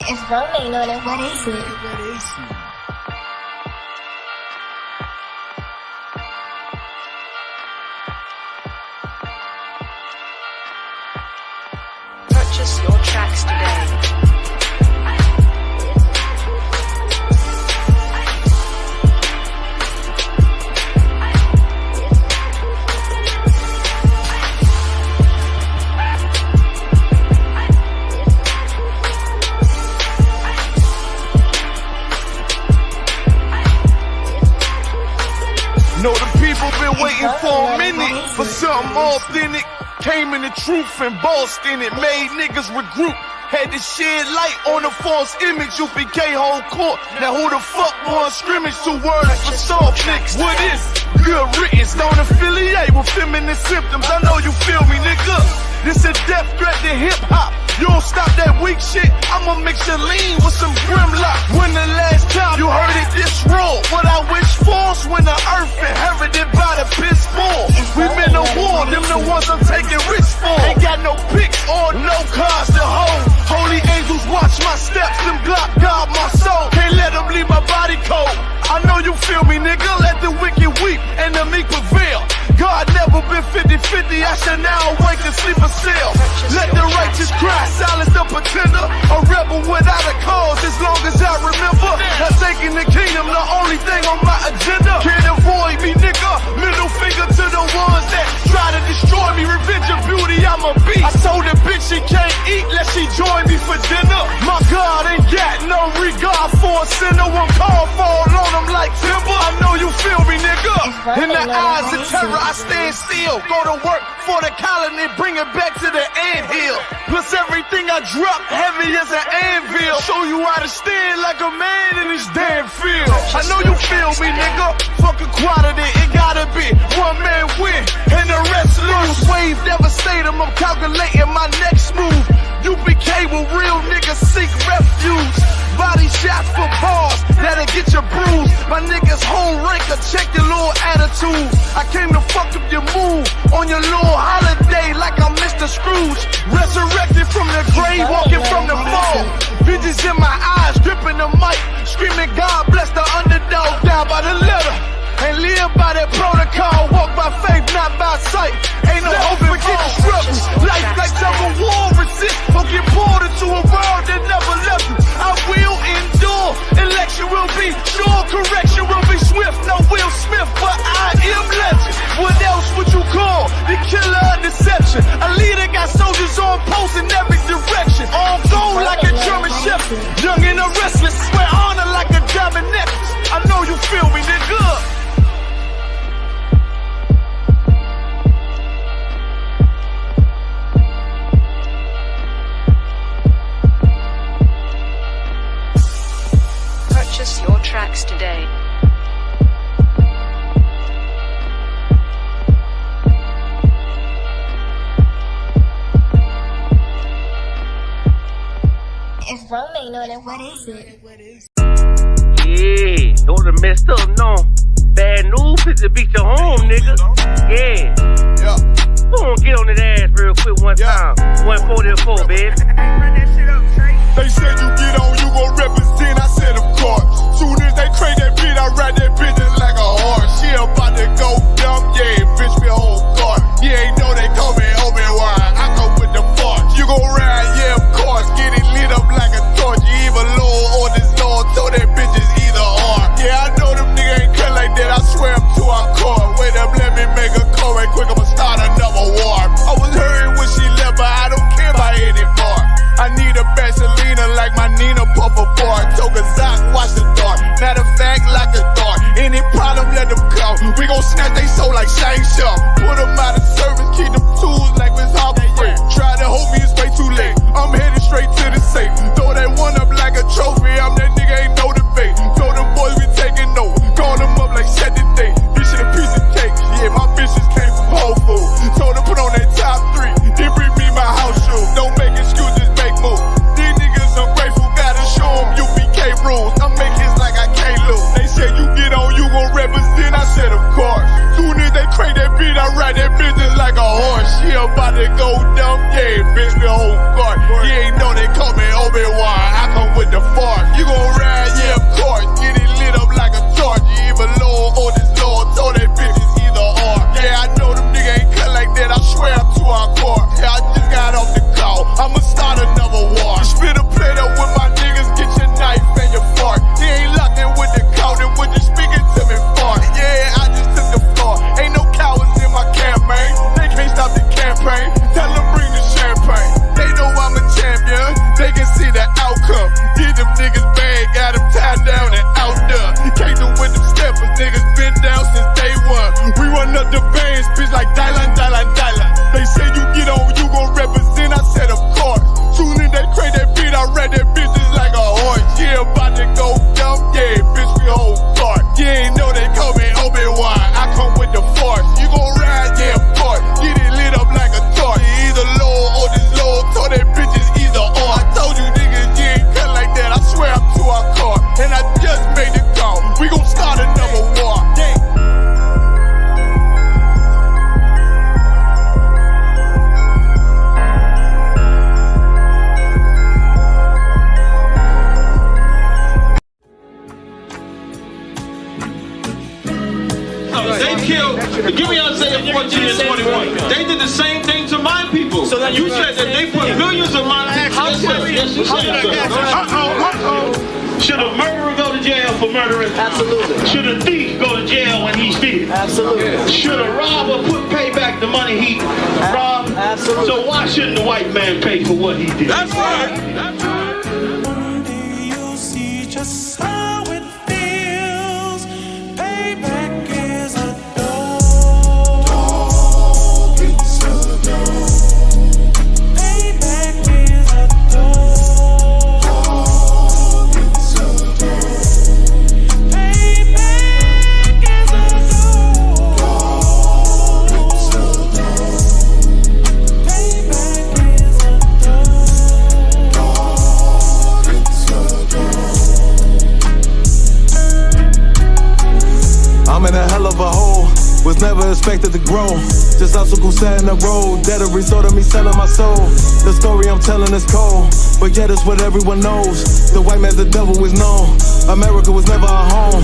It's rolling on it. What is it? Purchase your tracks today. Know the people been waiting for a minute for something authentic. Came in the truth and bossed in it, made niggas regroup. Had to shed light on the false image. UPK whole court. Now who the fuck won scrimmage? 2 words for soft niggas. What is good riddance? Don't affiliate with feminine symptoms. I know you feel me, nigga. This a death threat to hip hop. You don't stop that weak shit, I'ma mix your lean with some Grimlock. When the last time you heard it this raw? What I wish for's when the earth inherited by the piss poor. We been to war, them the ones I'm taking risks for. Ain't got no picks or no cars to hold. Holy angels watch my steps, them Glock guard my soul. Can't let them leave my body cold. I know you feel me, nigga, let the wicked weep and the meek prevail. God never been 50-50, I shall now awake and sleep a cell. Let the righteous cry, silence the pretender. A rebel without a cause, as long as I remember. Not taking the kingdom, the only thing on my agenda. Can't avoid me, nigga. Middle finger to the ones that try to destroy me. Revenge of beauty, I'm a beast. I told the bitch she can't eat, let she join me for dinner. My God ain't got no regard for a sinner. One call fall on them like timber. I know you feel me, nigga. In the eyes of terror, I stand still. Go to work for the colony, bring it back to the anthill. Plus everything I drop heavy as an anvil. Show you how to stand like a man in this damn field. I know you feel me, nigga. Fuck equality, it gotta be one man win and the rest lose. Wave devastator, I'm calculating my next move. UPK will real niggas seek refuge. Body shots for bars, that'll get you bruised. My niggas whole ranker, check your little attitude. I came to fuck up your mood on your little holiday like I'm Mr. Scrooge. Resurrected from the grave, walking from the fall. Visions in my eyes, gripping the mic, screaming God bless the underdog down by the letter. And live by that protocol, walk by faith, not by sight. Ain't no hope for getting struggles. Life like tug of war, resist or get pulled into a world that never left you. I will endure, election will be sure, correction will be swift. No Will Smith, but I am legend. What else would you call the killer of deception? A leader got soldiers on post in every direction. On gold like a German shepherd, young and a restless, wear honor like a diamond necklace. I know you feel me, nigga. Purchase your tracks today. It's rolling on it. What is it? Yeah, don't have messed up, no. Bad news is to beat your home, nigga. Yeah. Go on, get on that ass real quick one time. 144, baby. They said you get on, you gon' represent, I said of course. Soon as they crank that beat, I ride that bitch just like a horse. She about to go dumb, yeah, bitch me whole car. You ain't know they call me Obi-Wan, I come with the force. You gon' ride, yeah, of course, get it lit up like a torch. You even low on this Lord, so that bitch is either or. Yeah, I know them niggas ain't cut like that, I swear I'm too hardcore. Wait up, let me make a call right quick, I'ma start another war. I was hurting when she left, but I don't care about any part. I need a Vaseline like my Nina Puffer bar. Took a Zoc, watch the dark. Matter of fact, like a dart. Any problem, let them come. We gon' snatch they soul like Shang Tsung. Put them out of service, keep them tools like Miss Hopper Free. Try to hold me, it's way too late. I'm headed straight to the safe. Throw that one up like a trophy. I'm that nigga, ain't no debate. Told them boys we taking over. Call them up like set the date. This shit a piece of cake. Yeah, my bitches came from Whole Foods. Told them put on that top 3. Then bring me my house shoes. Don't make excuses. These niggas ungrateful, gotta show them UPK rules. I make hits like I can't lose. They said you get on, you gon' represent, I said of course. Soon as they crank that beat, I 14 and 21. They did the same thing to my people. So you said that they put millions of my Should a murderer go to jail for murdering? Absolutely. Should a thief go to jail when he steals? Absolutely. Should a robber pay back the money he robbed? Absolutely. So why shouldn't the white man pay for what he did? That's right. That's right. One day you'll see just how it feels. Payback is a dog. It's a dog. Payback is a dog. It's a dog. Payback is a dog. It's a dog. Payback is a dog. It's a dog. I'm in a hell of a hole, was never expected to grow. Just obstacle set in the road, that a result of me selling my soul. The story I'm telling is cold, but yet it's what everyone knows. The white man's the devil is known. America was never our home,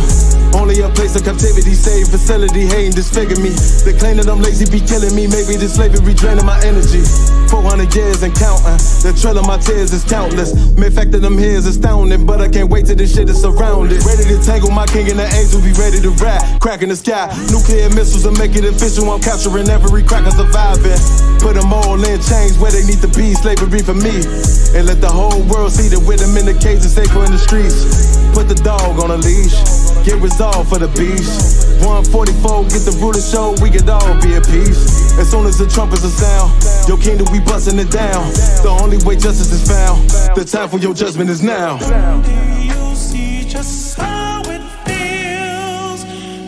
only a place of captivity, safe facility, hating, disfigure me. They claim that I'm lazy, be killing me. Maybe this slavery draining my energy. 400 years and counting, the trail of my tears is countless. Main fact of them here is astounding, but I can't wait till this shit is surrounded. Ready to tangle my king and the angel, be ready to rap. Crack in the sky, nuclear missiles and make it official. I'm capturing every cracker surviving. Put them all in chains where they need to be, slavery for me. And let the whole world see that with them in the cage and safer in the streets. Put the dog on a leash, get resolved for the beast. 144, get the ruler show, we could all be at peace. As soon as the trumpets are sound, your kingdom we busting it down. The only way justice is found, the time for your judgment is now. One day you'll see just how it feels.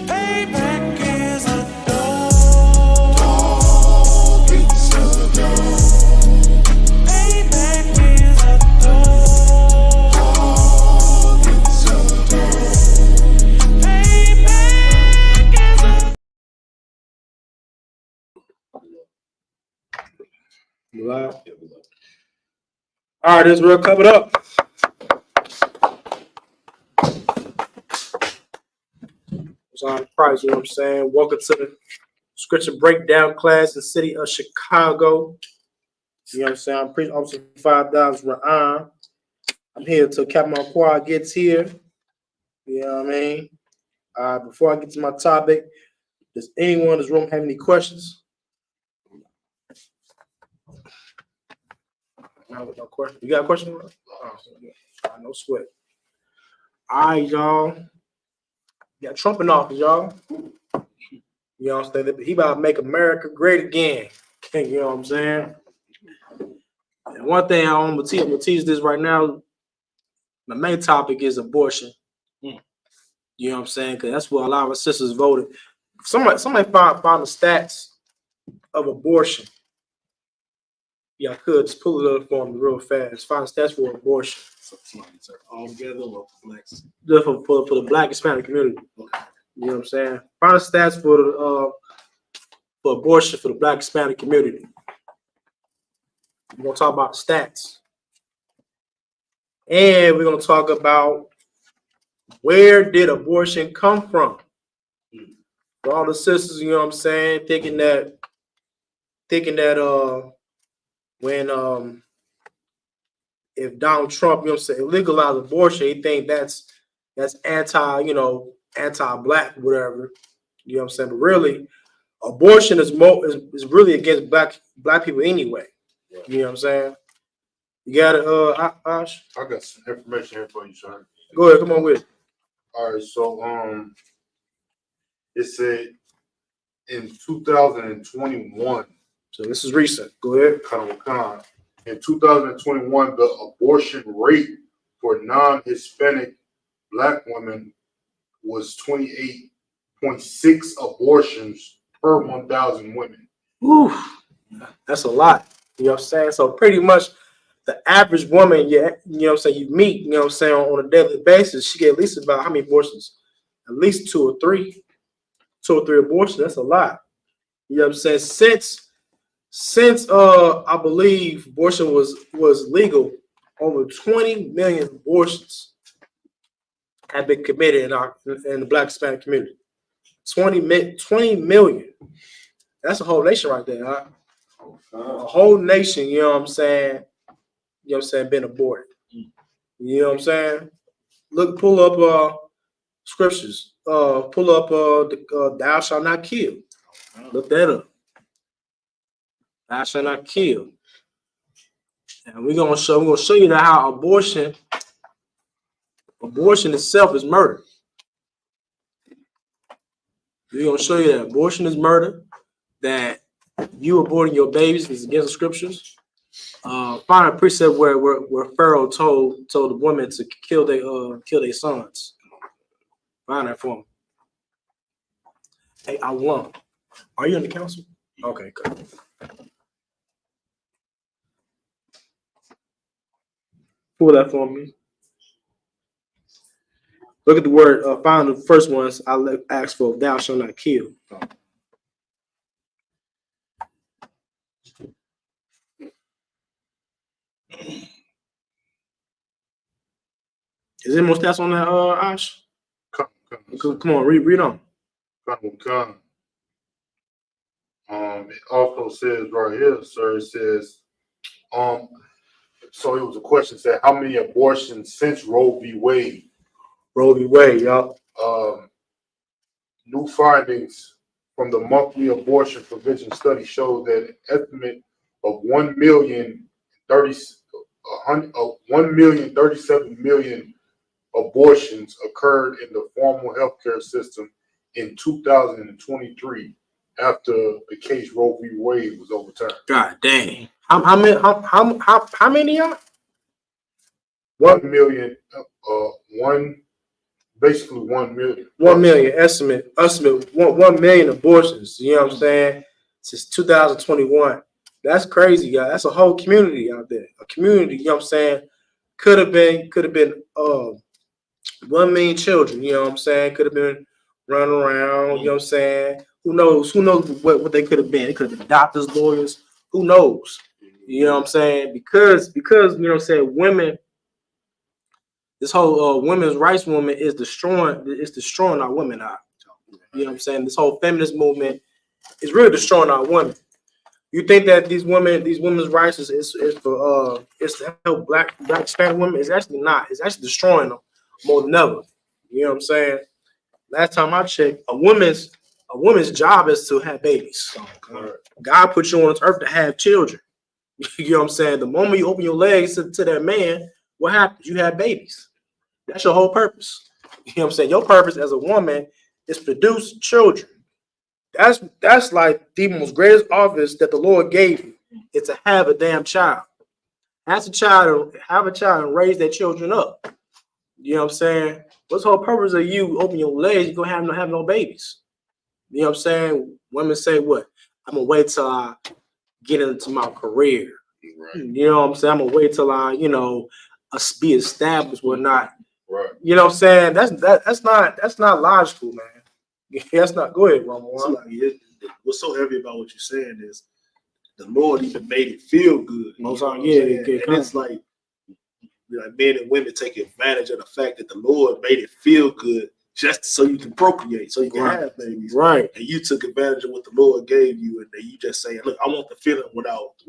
Payback is a dog. It's a dog. Payback is a dog. It's a dog. Payback is a Live? All right, this real covered up. It's on the price, you know what I'm saying? Welcome to the scripture breakdown class in the city of Chicago. You know what I'm saying? I'm preaching Officer $5 Ra'an. I'm here till Captain Quad gets here. You know what I mean? Before I get to my topic, does anyone in this room have any questions? No question. You got a question? Oh, no sweat. All right, y'all. Got Trump in office, y'all. You know what I'm saying? He about to make America great again. You know what I'm saying? And one thing I'm gonna teach this right now. My main topic is abortion. You know what I'm saying? Because that's what a lot of our sisters voted. Somebody found the stats of abortion. Yeah, I could just pull it up for me real fast. Find the stats for abortion. All together or for blacks? Just for the Black Hispanic community. Okay. You know what I'm saying? Find the stats for abortion for the Black Hispanic community. We're gonna talk about the stats. And we're gonna talk about where did abortion come from? For all the sisters, you know what I'm saying, thinking that when if Donald Trump, you know what I'm saying, legalized abortion, he think that's anti-black, whatever. You know what I'm saying? But really, abortion is really against black people anyway. Yeah. You know what I'm saying? You got it, Ash? I got some information here for you, son. Go ahead, come on with it. All right, so it said in 2021. So this is recent. Go ahead. In 2021, the abortion rate for non-Hispanic black women was 28.6 abortions per 1,000 women. Ooh, that's a lot. You know what I'm saying? So pretty much the average woman, you know what I'm saying, you meet, you know what I'm saying, on a daily basis, she get at least about how many abortions? At least two or three abortions. That's a lot. You know what I'm saying? Since I believe abortion was legal, over 20 million abortions have been committed in the Black Hispanic community. 20 million. That's a whole nation right there, huh? A whole nation, you know what I'm saying? You know what I'm saying, been aborted. You know what I'm saying? Look, pull up scriptures. Pull up thou shalt not kill. Look that up. Thou shalt not kill. And we're gonna show you that how abortion itself is murder. We're gonna show you that abortion is murder, that you aborting your babies is against the scriptures. Find a precept where Pharaoh told the women to kill their sons. Find that for me. Hey, Alam, are you in the council? Okay, good. Pull that for me. Look at the word. Find the first ones. I ask for. Thou shalt not kill. Is there more stats on that, Ash? Come on, read on. It also says right here, sir, it says, so it was a question said, how many abortions since Roe v. Wade? Roe v. Wade, y'all. New findings from the monthly abortion prevention study show that an estimate of 1,037,000,000 abortions occurred in the formal healthcare system in 2023 after the case Roe v. Wade was overturned. God dang. How many y'all? 1 million, basically 1 million. 1 million estimate 1 million abortions, you know what I'm saying? Since 2021. That's crazy, guys. That's a whole community out there. A community, you know what I'm saying? Could have been 1 million children, you know what I'm saying? Could have been running around, you know what I'm saying? Who knows what they could have been? It could have been doctors, lawyers, who knows? You know what I'm saying? Because you know what I'm saying, women, this whole women's rights movement is destroying our women out. You know what I'm saying? This whole feminist movement is really destroying our women. You think that these women's rights is for it's to help black Hispanic women? It's actually not. It's actually destroying them more than ever. You know what I'm saying? Last time I checked, a woman's job is to have babies. God put you on this earth to have children. You know what I'm saying? The moment you open your legs to that man, what happens? You have babies. That's your whole purpose. You know what I'm saying? Your purpose as a woman is produce children. That's like the most greatest office that the Lord gave you, is to have a damn child. Have a child and raise their children up. You know what I'm saying? What's the whole purpose of you open your legs? You're gonna have no babies. You know what I'm saying? Women say what? I'm gonna wait till I get into my career. Right. You know what I'm saying? I'm gonna wait till I, be established or not. Right. You know what I'm saying? That's not logical, man. That's not. Go ahead, Roman. So what's so heavy about what you're saying is the Lord even made it feel good. And it's like men and women take advantage of the fact that the Lord made it feel good just so you can procreate, so you can have babies. Right. And you took advantage of what the Lord gave you, and then you just saying, "Look, I want the feeling without the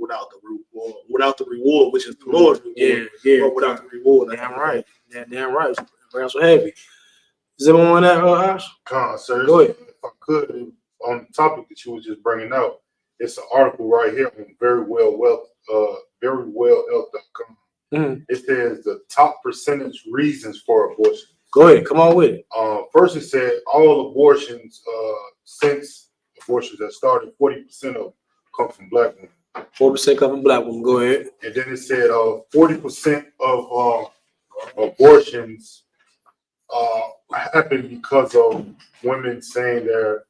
reward, which is the Lord's reward." But without the reward, damn right. Yeah, damn right. That's so heavy. Is anyone on that, Ash? Sir, go ahead. If I could, on the topic that you was just bringing out, it's an article right here on verywellhealth.com. Mm-hmm. It says the top percentage reasons for abortion. Go ahead, come on with it. First, it said all abortions since abortions have started, 40% of come from black women. 4% come from black women. Go ahead. And then it said 40% of abortions happen because of women saying they're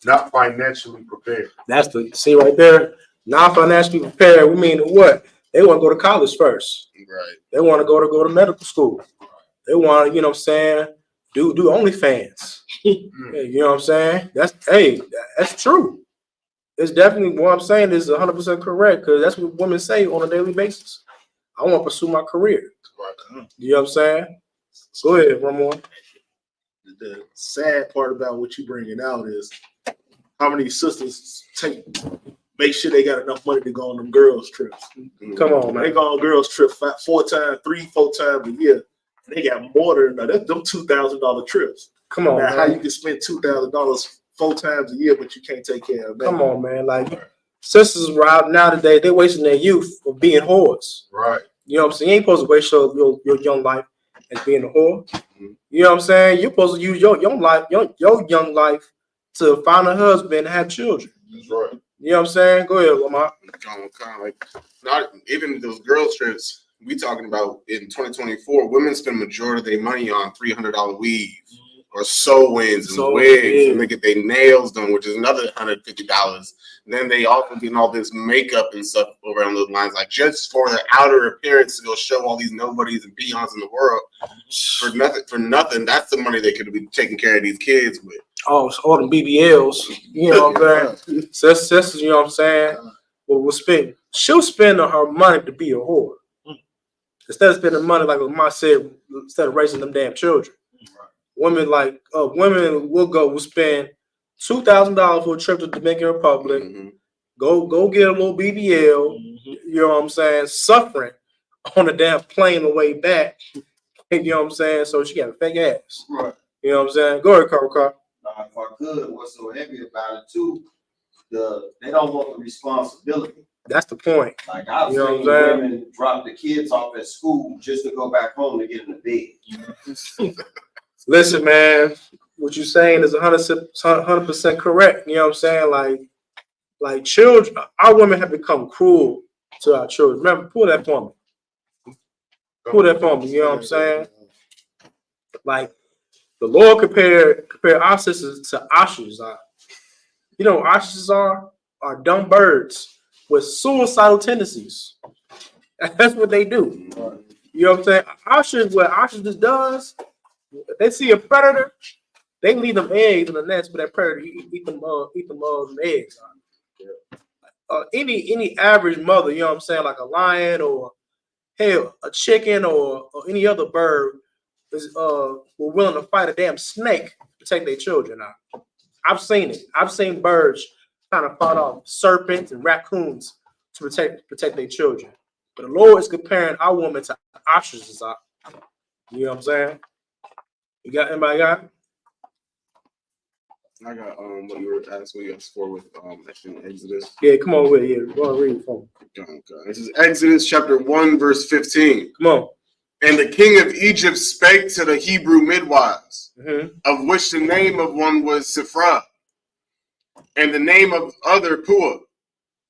not financially prepared. That's see right there. Not financially prepared. We mean what? They want to go to college first. Right. They want to go to medical school. They want to, you know what I'm saying, do OnlyFans. You know what I'm saying? That's true. It's definitely what I'm saying is 100% correct, because that's what women say on a daily basis. I want to pursue my career. Right. You know what I'm saying? Go ahead, one more. The sad part about what you bringing out is how many sisters make sure they got enough money to go on them girls trips. Come on, man. They go on girls trip 4 times a year. And they got more than that. Them $2,000 trips. Come on, now, man. how you can spend $2,000 4 times a year, but you can't take care of them? Come on, man. Like sisters are out nowadays, they're wasting their youth of being whores. Right. You know what I'm saying? You ain't supposed to waste your young life as being a whore. You know what I'm saying? You're supposed to use your young life to find a husband and have children. That's right. You know what I'm saying? Go ahead, Lamar. Kind of like not even those girls trips we talking about in 2024. Women spend majority of their money on $300 weaves or sew-ins and wigs, and they get their nails done, which is another $150. And then they also getting all this makeup and stuff around those lines, like just for their outer appearance to go show all these nobodies and peons in the world for nothing. For nothing, that's the money they could be taking care of these kids with. Oh, so all them BBLs, you know what I'm saying? Sisters, you know what I'm saying? She'll spend her money to be a whore. Instead of spending money, like Lamar said, instead of raising them damn children. Women will spend $2,000 for a trip to the Dominican Republic. Go get a little BBL. You know what I'm saying? Suffering on a damn plane the way back. You know what I'm saying? So she got a fake ass. Right. You know what I'm saying? Go ahead, Carl. If I could, what's so heavy about it too? They don't want the responsibility. That's the point. Like I've seen women drop the kids off at school just to go back home to get in the bed. Listen, man, what you're saying is 100% correct. You know what I'm saying? Like children, our women have become cruel to our children. Remember, pull that for me. Pull that for me. You know what I'm saying? Like the Lord compare our sisters to ostriches. You know what ostriches are? Are dumb birds with suicidal tendencies. That's what they do. You know what I'm saying? What ostriches does, if they see a predator, they leave them eggs in the nest for that predator eat them eggs. Any average mother, you know what I'm saying, like a lion or hell, a chicken or any other bird is were willing to fight a damn snake to take their children out. I've seen it. I've seen birds trying to fight off serpents and raccoons to protect their children. But the Lord is comparing our woman to ostriches. You know what I'm saying? You got anybody got? I got what you were asking me for with in Exodus. Yeah, come on with it. Go on, read it for me. This is Exodus chapter 1, verse 15. Come on. And the king of Egypt spake to the Hebrew midwives, of which the name of one was Siphrah, and the name of other Puah.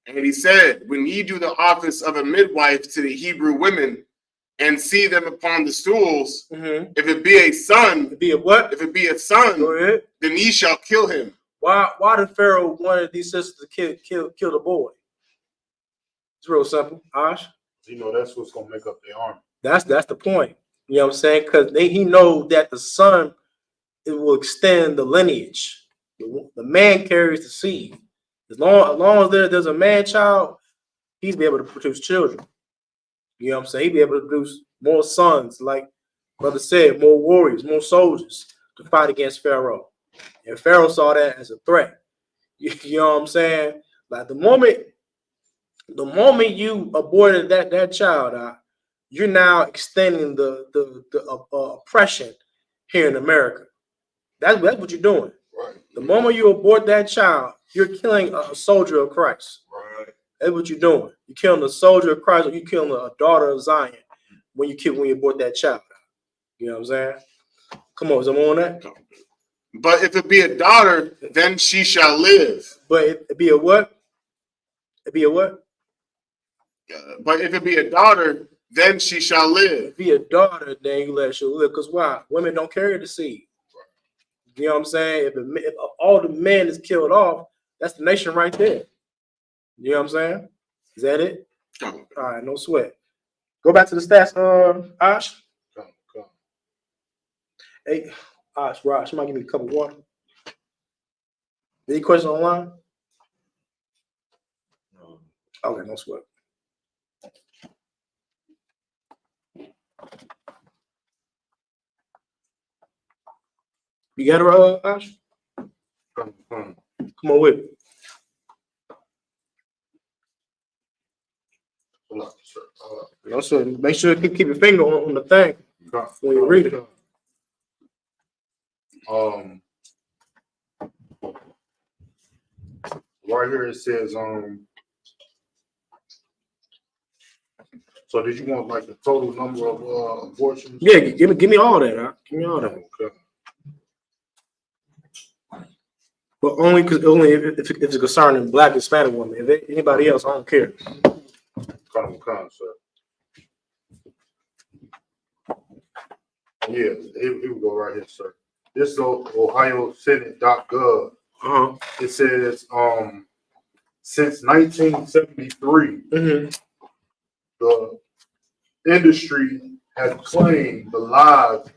And he said, when ye do the office of a midwife to the Hebrew women, and see them upon the stools, if it be a son, If a son, then ye shall kill him. Why did Pharaoh wanted these sisters to kill the boy? It's real simple, Ash. You know that's what's gonna make up the army. That's the point. You know what I'm saying? Because he knows that the son will extend the lineage. The man carries the seed. As long as there's a man child, he's be able to produce children. You know what I'm saying? He'd be able to produce more sons, like Brother said, more warriors, more soldiers to fight against Pharaoh. And Pharaoh saw that as a threat. You know what I'm saying? Like the moment you aborted that child, you're now extending the oppression here in America. That's what you're doing. Right. The moment you abort that child, you're killing a soldier of Christ. Right. That's what you're doing. You're killing a soldier of Christ, or you're killing a daughter of Zion when you abort that child. You know what I'm saying? Come on, someone on that. But if it be a daughter, then she shall live. But it be a what? It be a what? But if it be a daughter, then she shall live. If be a daughter, then you let her live. Because why? Women don't carry the seed. You know what I'm saying? If all the men is killed off, that's the nation right there. You know what I'm saying? Is that it? All right, no sweat. Go back to the stats, Ash. Come. Hey, Ash, Raj, somebody give me a cup of water. Any questions online? No. Okay, no sweat. You got her, Ash? Come. Come on with it. No, sir. Make sure you keep your finger on the thing when you read it. Right here it says so did you want like the total number of abortions? Yeah, give me all that, huh? Give me all that. Okay. But only if it's concerning Black Hispanic women. If anybody else, I don't care. Come, sir. Yeah, here we go right here, sir. This is OhioSenate.gov. It says since 1973, the industry has claimed the lives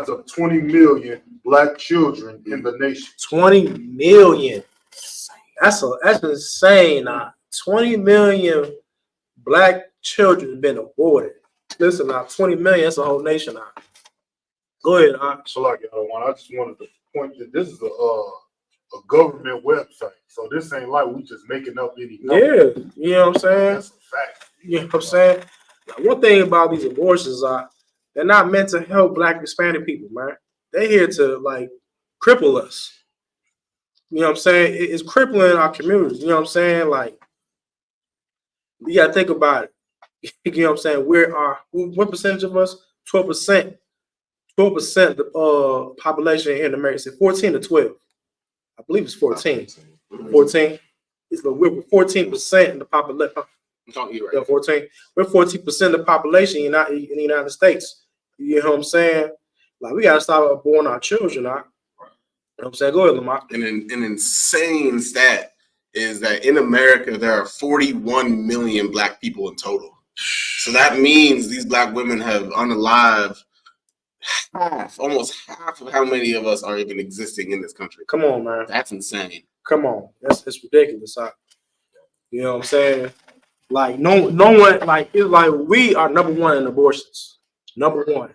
of 20 million Black children in the nation. 20 million. That's insane. 20 million Black children have been aborted. Listen, 20 million. That's a whole nation. Go ahead. So like, I just wanted to point that this is a government website. So this ain't like we just making up any number. Yeah, you know what I'm saying? That's a fact. You know what I'm saying? Now, one thing about these abortions they're not meant to help Black Hispanic people, man. They're here to like cripple us. You know what I'm saying? It's crippling our communities. You know what I'm saying? Like, you gotta think about it. You know what I'm saying? What percentage of us? 12%. 12% of the population here in America. 14 to 12. I believe it's 14. 14. We're 14% of the population. Yeah, 14. We're 14% of the population in the United States. You know what I'm saying? Like, we gotta stop aborting our children. You know what I'm saying? Go ahead, Lamar. An insane stat is that in America there are 41 million Black people in total. So that means these Black women have unalived almost half of how many of us are even existing in this country. Come on, man. That's insane. Come on. It's ridiculous. You know what I'm saying? Like, no one, like, it's like we are number one in abortions. Number one.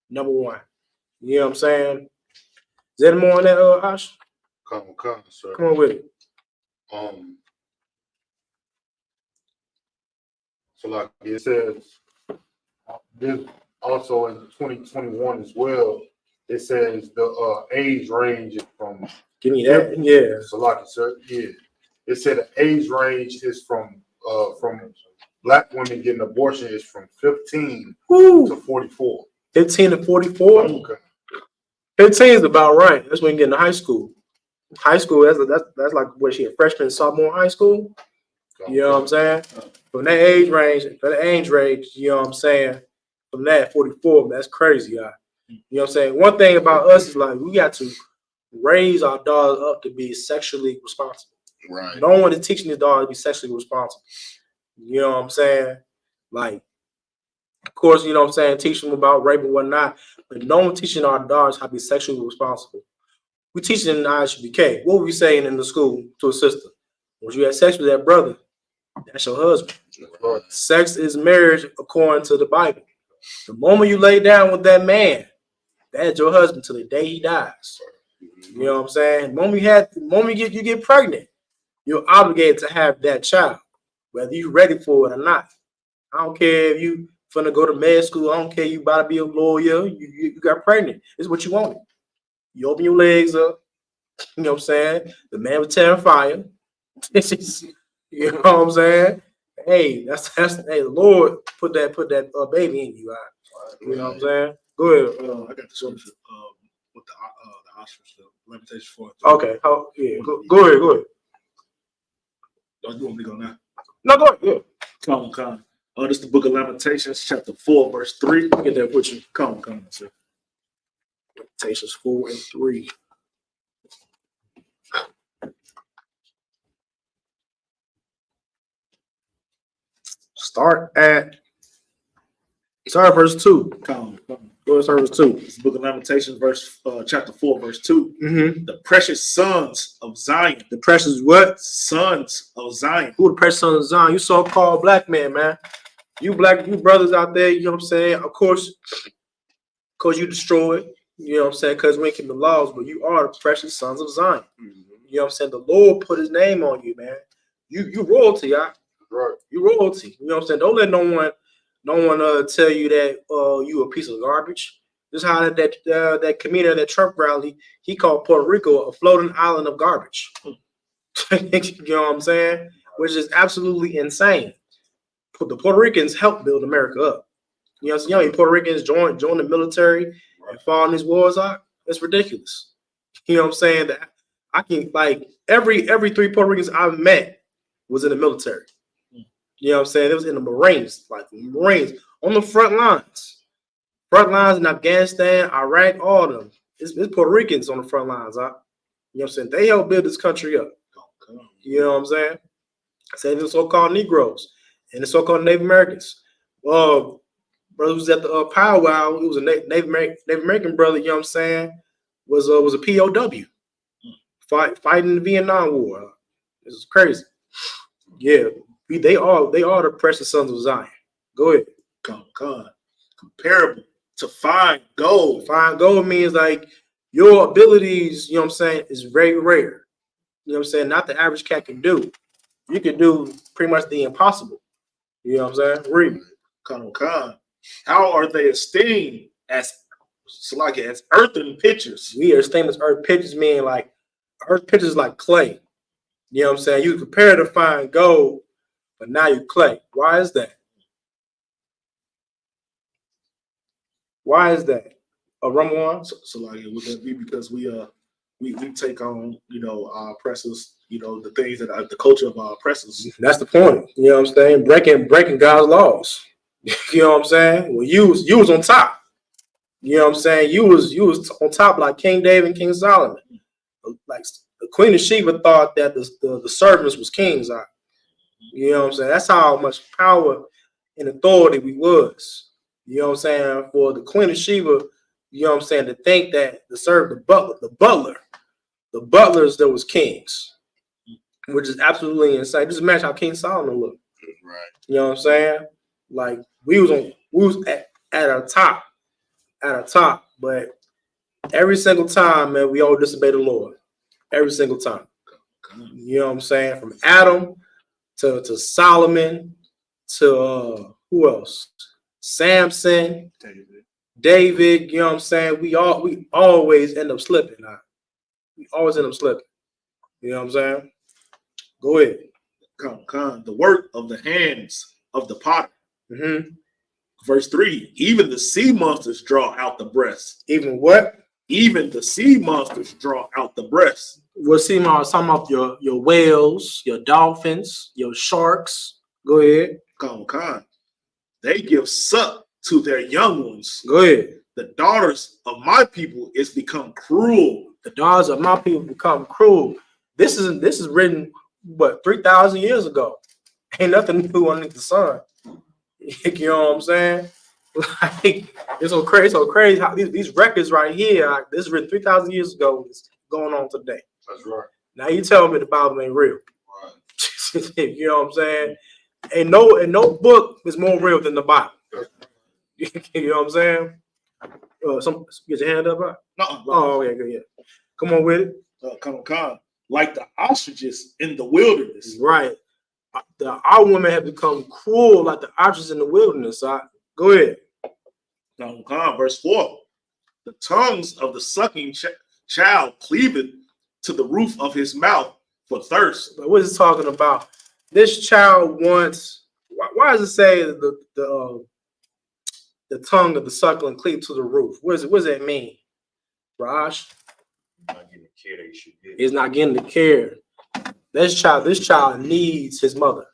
You know what I'm saying? Is there any more on that, Ash? Come, sir. Come on with it. So like it says, this also in 2021 as well, it says the age range is from. Give me that. Yeah. So like it said, yeah. It said the age range is from Black women getting abortion is from 15 to 44. 15 to 44? Okay. 15 is about right. That's when you get into high school. High school, that's like what she a freshman, sophomore in high school. You know what I'm saying? From that age range, you know what I'm saying? From that 44, that's crazy, y'all. You know what I'm saying? One thing about us is like we got to raise our daughters up to be sexually responsible. Right. No one is teaching their daughters to be sexually responsible. You know what I'm saying? Like, of course, you know what I'm saying, teach them about rape and whatnot, but no one teaching our daughters how to be sexually responsible. We teaching them in the Isupk. What were we saying in the school to a sister? When you have sex with that brother, that's your husband. Right. Sex is marriage according to the Bible. The moment you lay down with that man, that's your husband till the day he dies. You know what I'm saying? The moment you get pregnant, you're obligated to have that child, whether you're ready for it or not. I don't care if you finna go to med school. I don't care you about to be a lawyer. You got pregnant. It's what you wanted. You open your legs up. You know what I'm saying? The man was tearing fire. You know what I'm saying? Hey, that's hey, the Lord put that baby in you. Right? You know what I'm saying? Go ahead. I got the scripture with the Oscars, the Lamentations 4. Okay. Oh, yeah. Go ahead. You want me to go now? No, go ahead. Yeah. Come. This is the book of Lamentations, chapter 4, verse 3. Get that with you. Come, sir. Lamentations 4 and 3. Start at verse 2. Come. Go to verse 2. It's the book of Lamentations, chapter 4, verse 2. Mm-hmm. The precious sons of Zion. The precious what? Sons of Zion. Who the precious sons of Zion? You so-called black men, man. You brothers out there, you know what I'm saying? Of course you destroyed. You know what I'm saying? Because we ain't keep the laws, but you are the precious sons of Zion. You know what I'm saying? The Lord put his name on you, man. You royalty, y'all. Right. You royalty. You know what I'm saying? Don't let no one tell you that you a piece of garbage. This is how that comedian at that Trump rally, he called Puerto Rico a floating island of garbage. You know what I'm saying? Which is absolutely insane. The Puerto Ricans helped build America up. You know what I'm saying? Puerto Ricans join the military and fall in these wars out. It's ridiculous. You know what I'm saying? That I can like every 3 Puerto Ricans I've met was in the military. You know what I'm saying? It was in the Marines, like the Marines on the front lines. Front lines in Afghanistan, Iraq, all of them. It's Puerto Ricans on the front lines, huh? You know what I'm saying? They helped build this country up. You know what I'm saying? Same the so-called Negroes and the so-called Native Americans. Brother was at the powwow. It was a Native American brother. You know what I'm saying? Was a POW fighting the Vietnam War. This is crazy. Yeah, they are the precious sons of Zion. Go ahead. Comparable to find gold. Find gold means like your abilities. You know what I'm saying? Is very rare. You know what I'm saying? Not the average cat can do. You can do pretty much the impossible. You know what I'm saying? Read. How are they esteemed as earthen pitchers? We are esteemed as earth pitchers, meaning like earth pitchers like clay. You know what I'm saying? You compare to fine gold, but now you clay. Why is that? Why is that? Ramon? So like would that be because we take on, our oppressors, the things that are the culture of our oppressors. That's the point. You know what I'm saying? Breaking God's laws. You know what I'm saying? Well, you was on top. You know what I'm saying? You was on top like King David and King Solomon. Like the Queen of Sheba thought that the servants was kings. You know what I'm saying? That's how much power and authority we was. You know what I'm saying? For the Queen of Sheba, you know what I'm saying, to think that the butlers that was kings, which is absolutely insane. Just imagine how King Solomon looked. Right. You know what I'm saying? Like we was at our top, but every single time, man, we all disobey the Lord. Every single time. You know what I'm saying? From Adam to Solomon to who else? Samson, David, you know what I'm saying? We always end up slipping. We always end up slipping. You know what I'm saying? Go ahead. The work of the hands of the potter. Mm-hmm. Verse 3, even the sea monsters draw out the breast. Even what? Even the sea monsters draw out the breast. We'll see talking about your whales, your dolphins, your sharks. Go ahead. They give suck to their young ones. Go ahead. The daughters of my people is become cruel. The daughters of my people become cruel. This is written 3,000 years ago. Ain't nothing new under the sun. You know what I'm saying? Like it's so crazy how these records right here. This is written 3,000 years ago. It's going on today. That's right. Now you tell me the Bible ain't real. Right. You know what I'm saying? And no book is more real than the Bible. You know what I'm saying? Get your hand up. No. Oh yeah, good. Yeah. Come on with it. Like the ostriches in the wilderness. Right. Our women have become cruel like the ostriches in the wilderness. Go ahead. Verse 4. The tongues of the sucking child cleaveth to the roof of his mouth for thirst. But what is it talking about? This child wants. Why does it say the tongue of the suckling cleave to the roof? What does that mean, Raj? Not getting the care they should get. He's not getting the care. This child needs his mother.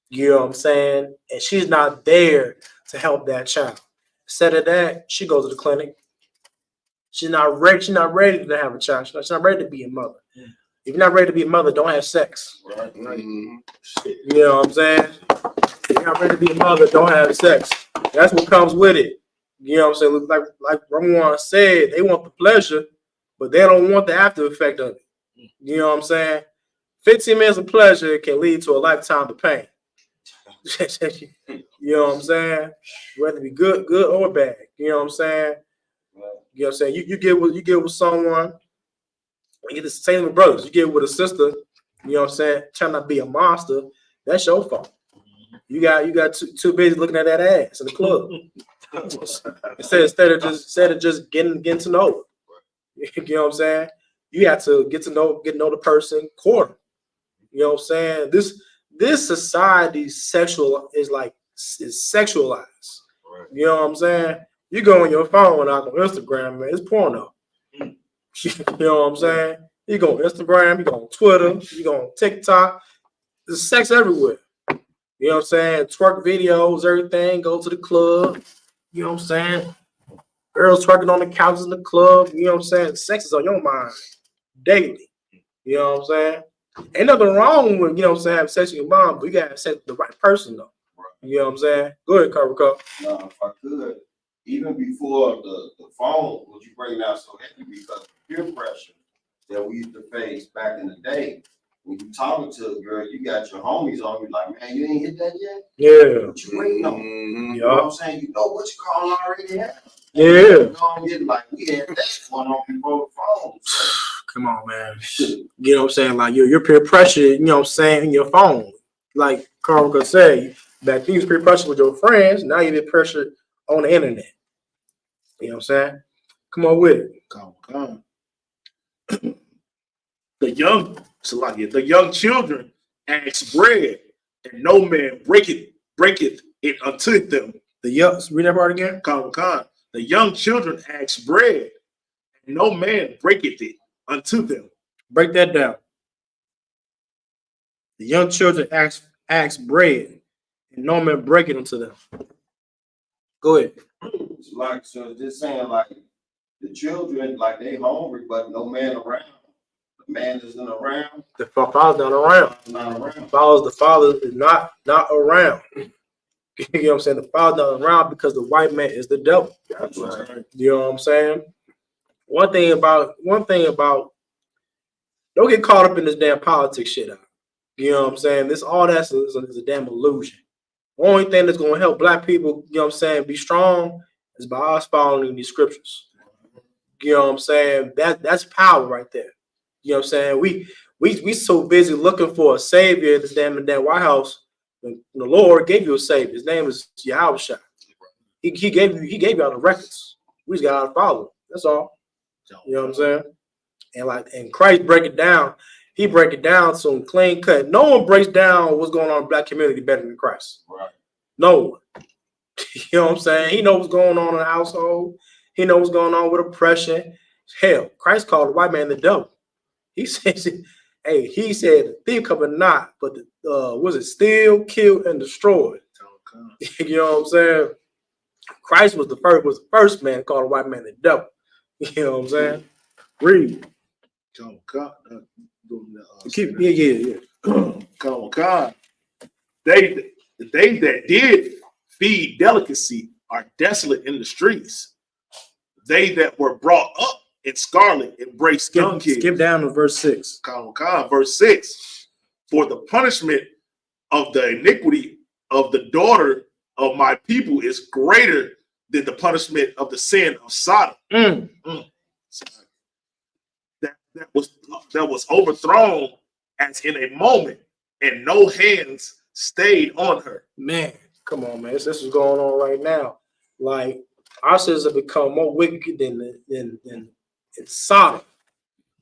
You know what I'm saying? And she's not there to help that child. Instead of that, she goes to the clinic. She's not ready to have a child. She's not ready to be a mother. If you're not ready to be a mother, don't have sex. Right. You know what I'm saying? If you're not ready to be a mother, don't have sex. That's what comes with it. You know what I'm saying? Like Ramon said, they want the pleasure, but they don't want the after effect of it. You know what I'm saying? 15 minutes of pleasure can lead to a lifetime of pain. You know what I'm saying? Whether it be good or bad. You know what I'm saying? You know what I'm saying? You get with someone, you get the same with brothers. You get with a sister, you know what I'm saying, trying not to be a monster, that's your fault. You got too busy looking at that ass in the club. instead of just getting to know her. You know what I'm saying? You have to get to know the person, court them. You know what I'm saying? This society is sexualized. Right. You know what I'm saying? You go on your phone out on Instagram, man, it's porno. You know what I'm saying? You go on Instagram, you go on Twitter, you go on TikTok. There's sex everywhere. You know what I'm saying? Twerk videos, everything. Go to the club. You know what I'm saying? Girls twerking on the couches in the club. You know what I'm saying? Sex is on your mind daily. You know what I'm saying? Ain't nothing wrong with, you know what I'm saying, having sex with your mom, but you gotta have sex with the right person though. Right. You know what I'm saying? Go ahead, Carver Cup. No, if I could, even before the phone, would you bring out so heavy because peer pressure that we used to face back in the day. When you talking to a girl, you got your homies on you like, man, you ain't hit that yet? Yeah. What you waiting on? You know what I'm saying? You know what you calling already have. Yeah. You know, getting like, we had that going on before the phone. So. Come on, man. You know what I'm saying? Like your peer pressure, you know what I'm saying, in your phone. Like Carl could say, back then you was peer pressure with your friends, now you get pressure on the internet. You know what I'm saying? Come on with it. Come on. The young children ask bread, and no man breaketh it unto them. Read that part again. The young children ask bread, and no man breaketh it unto them. Break that down. The young children ask bread, and no man break it unto them. Go ahead. Like, so just saying, like, the children, like, they hungry, but no man around. The man isn't around. The father's not around. The father is not around. You know what I'm saying? The father's not around because the white man is the devil. That's right. You know what I'm saying? One thing about don't get caught up in this damn politics shit out. You know what I'm saying? All that is a damn illusion. The only thing that's gonna help black people, you know what I'm saying, be strong is by us following these scriptures. You know what I'm saying? That's power right there. You know what I'm saying? We so busy looking for a savior in this damn White House. The Lord gave you a savior. His name is Yahushua. He gave you all the records. We just gotta follow. That's all. You know what I'm saying? And Christ break it down. He break it down so clean cut. No one breaks down what's going on in the black community better than Christ. Right. No one. You know what I'm saying? He knows what's going on in the household. He knows what's going on with oppression. Hell, Christ called the white man the devil. He says, hey, he said the thief cometh not, but was it steal, kill, and destroy? You know what I'm saying? Christ was the first man to call the white man the devil. You know what I'm saying? Read. Yeah. Come on. They that did feed delicacy are desolate in the streets. They that were brought up in scarlet embrace young kids. Skip down to verse 6. Verse 6. For the punishment of the iniquity of the daughter of my people is greater than the punishment of the sin of Sodom. That was overthrown as in a moment, and no hands stayed on her. Man, come on, man. This is going on right now. Like, our sisters have become more wicked than Sodom.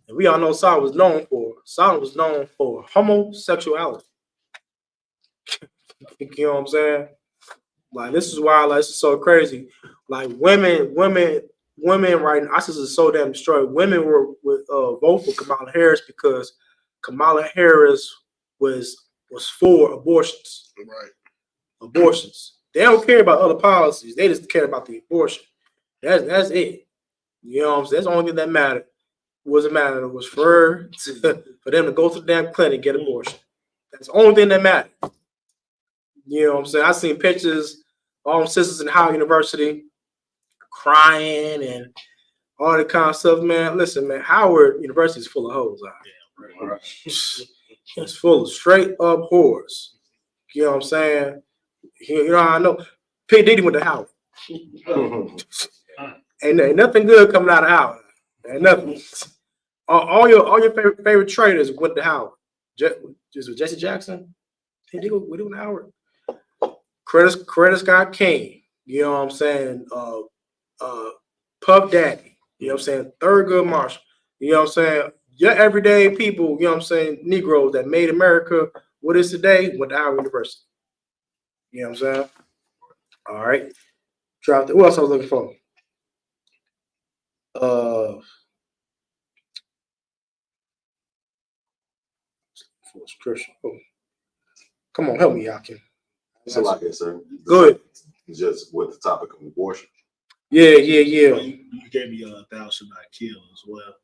And we all know Sodom was known for homosexuality. You know what I'm saying? Like, this is why this is so crazy. Like, women right now, our sisters are so damn destroyed. Women were vote for Kamala Harris because Kamala Harris was for abortions. Right. Abortions. They don't care about other policies. They just care about the abortion. That's it. You know what I'm saying? That's the only thing that mattered. Wasn't matter. It was for them to go to the damn clinic and get an abortion. That's the only thing that mattered. You know what I'm saying? I seen pictures of all sisters in Howard University crying and all that kind of stuff, man. Listen, man, Howard University is full of hoes out here. Right. It's full of straight up whores. You know what I'm saying? You know, I know P. Diddy went to Howard. Ain't nothing good coming out of Howard. Ain't nothing. All your favorite traders went to Howard. Just Jesse Jackson. He did with Howard. Credit Scott King. You know what I'm saying? Puff Daddy. You know what I'm saying? Thurgood Marshall. You know what I'm saying? Your everyday people, you know what I'm saying? Negroes that made America what it is today went to Howard University. You know what I'm saying? All right. Dropped it. What else I was looking for? Christian. Oh. Come on, help me, Yakin. So like I said, good. Just with the topic of abortion. Yeah. You gave me thou shalt not kill as well.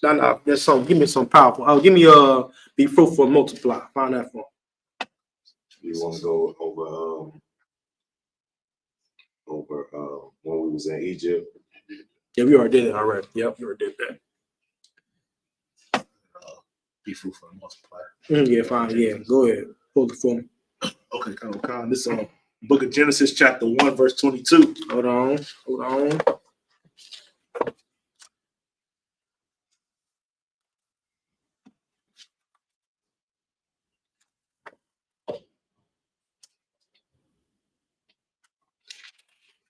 No, that's something. Give me some powerful. Give me be fruitful and multiply. Find that for. You want to go over when we was in Egypt? Yeah, we already did it already. Yep, you already did that. Be fruitful and multiply. Yeah, fine. Yeah, go ahead. Hold the phone. Okay, Con. This Book of Genesis, chapter 1, verse 22. Hold on.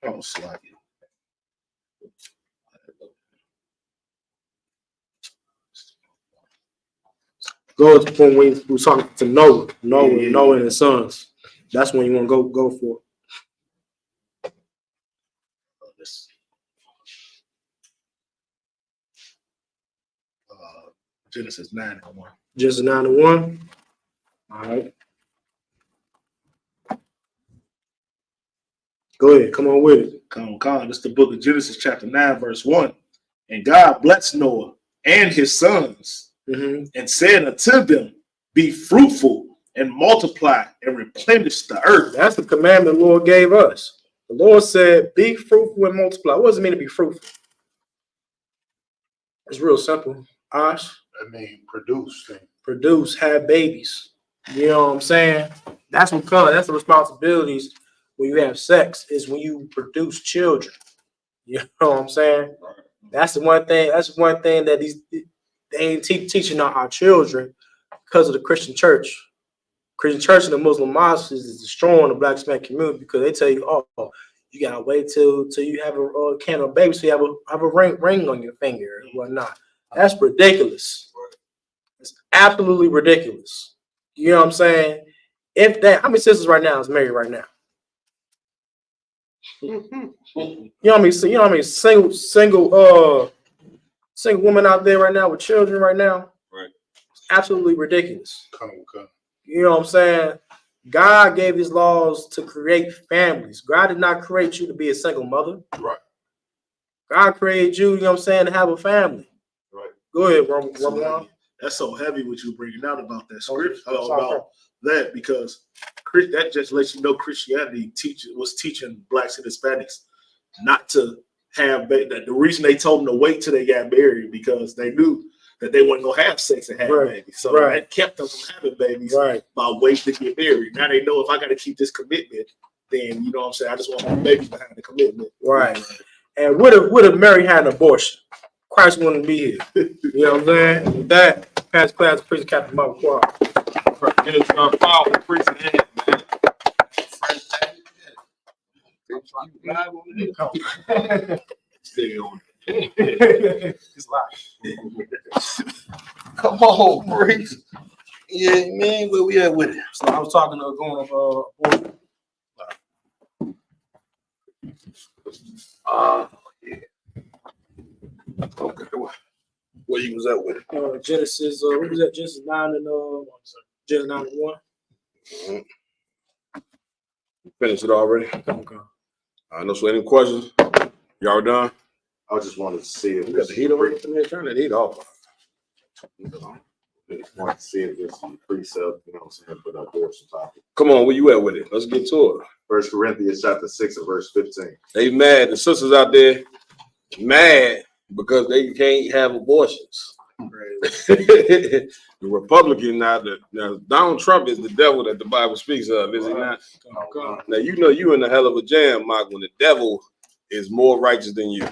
Oh, slide it. Go to the point when we were talking to Noah and his sons. That's when you want to go for. Genesis 9:1. Genesis 9:1. All right. Go ahead. Come on with it. Come on. This is the book of Genesis, chapter 9, verse 1. And God blessed Noah and his sons and said unto them, be fruitful and multiply and replenish the earth. That's the commandment the Lord gave us. The Lord said, be fruitful and multiply. What does it mean to be fruitful? It's real simple. Ash. I mean, produce. Have babies. You know what I'm saying? That's what comes. That's the responsibilities when you have sex, is when you produce children. You know what I'm saying? That's the one thing. That's one thing that they ain't teaching our children because of the Christian church. Christian church and the Muslim mosques is destroying the Black Hispanic community because they tell you, oh, you gotta wait till you have a can of baby, so you have a ring on your finger and whatnot. That's ridiculous. It's absolutely ridiculous. You know what I'm saying? If that, how many sisters right now is married right now? You know what I mean? So, you know what I mean? Single woman out there right now with children right now. Right. It's absolutely ridiculous. You know what I'm saying? God gave these laws to create families. God did not create you to be a single mother. Right. God created you, you know what I'm saying, to have a family. Right. Go ahead, Roman. That's so heavy what you bringing out about that scripture, about that, because that just lets you know Christianity was teaching blacks and Hispanics not to have that. The reason they told them to wait till they got married because they knew that they weren't gonna have sex and have babies. So that kept them from having babies by waiting to get married. Now they know if I got to keep this commitment, then you know what I'm saying. I just want my babies behind the commitment. Right. And would have Mary had an abortion, Christ wouldn't be here. You know what I'm saying? With that, pass class, preacher Captain Mark Quad. It's powerful preaching hand, man. Stay on. It's live. Come on, preach. Yeah, man, where we at with it? So I was talking to going yeah. Okay. Where you was at with it? Genesis, what was that? Genesis 9 and Genesis 9 and 1. Finished it already? Okay. No, so any questions? Y'all done? I just wanted to see if got the heat on it. Turn that heat off. Just wanted to see if this is a precept, you know what I'm saying, for the abortion topic. Come on, where you at with it? Let's get to it. 1 Corinthians chapter 6 and verse 15. They mad. The sisters out there mad because they can't have abortions. The Republican now Donald Trump is the devil that the Bible speaks of, is he not? Now you know you in a hell of a jam, Mike, when the devil is more righteous than you.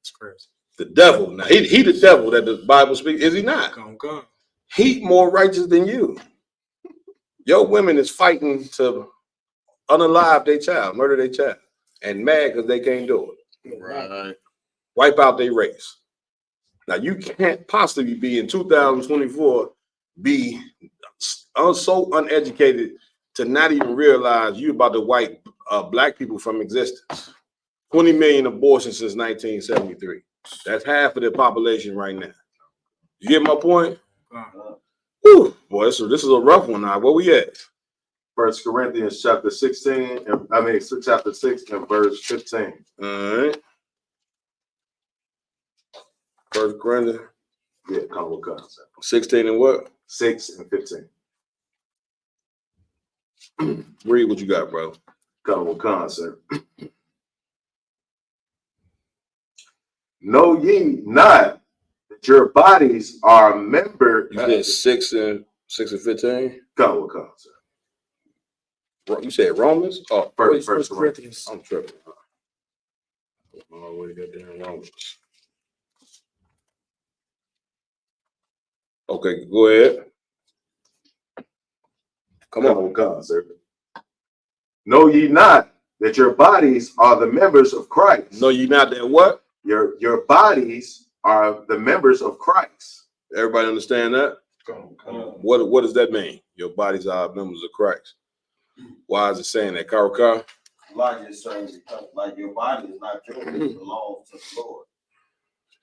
It's crazy. The devil. Now he the devil that the Bible speaks. Is he not? Come. He more righteous than you. Your women is fighting to unalive their child, murder their child, and mad because they can't do it. Right. Wipe out their race. Now you can't possibly be in 2024 be so uneducated to not even realize you about to wipe black people from existence. 20 million abortions since 1973. That's half of the population right now. You get my point? Whew, boy, this is a rough one now. Where we at? 1 Corinthians chapter 16, chapter 6 and verse 15. All right. 1 Corinthians. Yeah, common concept. 16 and what? 6 and 15. Read what you got, bro. Common concept. Know ye not that your bodies are a member. You said 6 and 15? Common concept. You said Romans? Oh, First Corinthians. I'm tripping. All the way got there in Romans. Okay, go ahead. Come on. Concept. Know ye not that your bodies are the members of Christ? Know ye not that what? Your bodies are the members of Christ. Everybody understand that? What does that mean? Your bodies are members of Christ. Why is it saying that, Karaka? Like it's saying, like your body is not yours, it belongs to the Lord.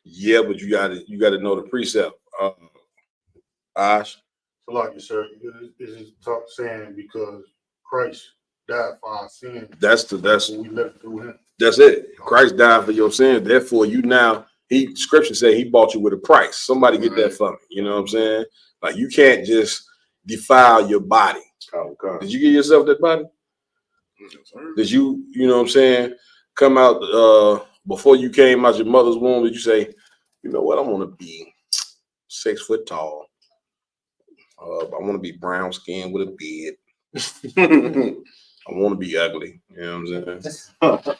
Yeah, but you gotta know the precept. Ash. So like you said, this is saying because Christ died for our sins. That's we live it through him. That's it. Christ died for your sins. Therefore, you now, scripture say he bought you with a price. Somebody get that for me. You know what I'm saying? Like you can't just defile your body. Did you give yourself that body? Did you know what I'm saying, come out before you came out your mother's womb? Did you say, you know what, I want to be 6 foot tall. I want to be brown skinned with a beard. I want to be ugly. You know what I'm saying?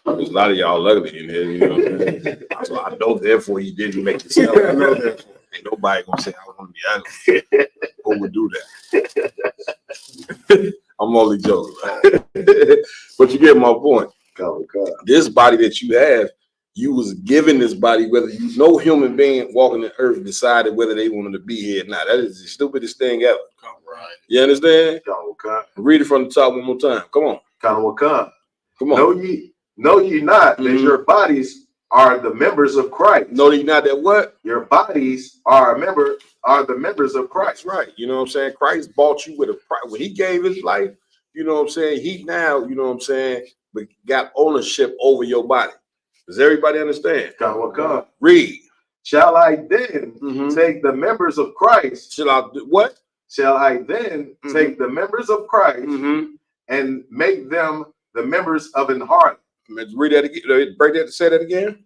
There's a lot of y'all ugly in here. You know what I'm saying? So I know, therefore, you didn't make yourself ugly. Ain't nobody gonna say I want to be ugly. Who would do that? I'm only joking. But you get my point. This body that you have, you was given this body, whether no human being walking the earth decided whether they wanted to be here or not. That is the stupidest thing ever. Right. You understand? Read it from the top one more time. Come on. Come on. Know ye not that your bodies are the members of Christ? Know ye not that what? Your bodies are the members of Christ. That's right. You know what I'm saying? Christ bought you with a price. When he gave his life, you know what I'm saying? He now, you know what I'm saying, but got ownership over your body. Does everybody understand? Read. Shall I then take the members of Christ? Shall I do what? Shall I then take the members of Christ and make them the members of an harlot? Let's read that again. Break that. Say that again.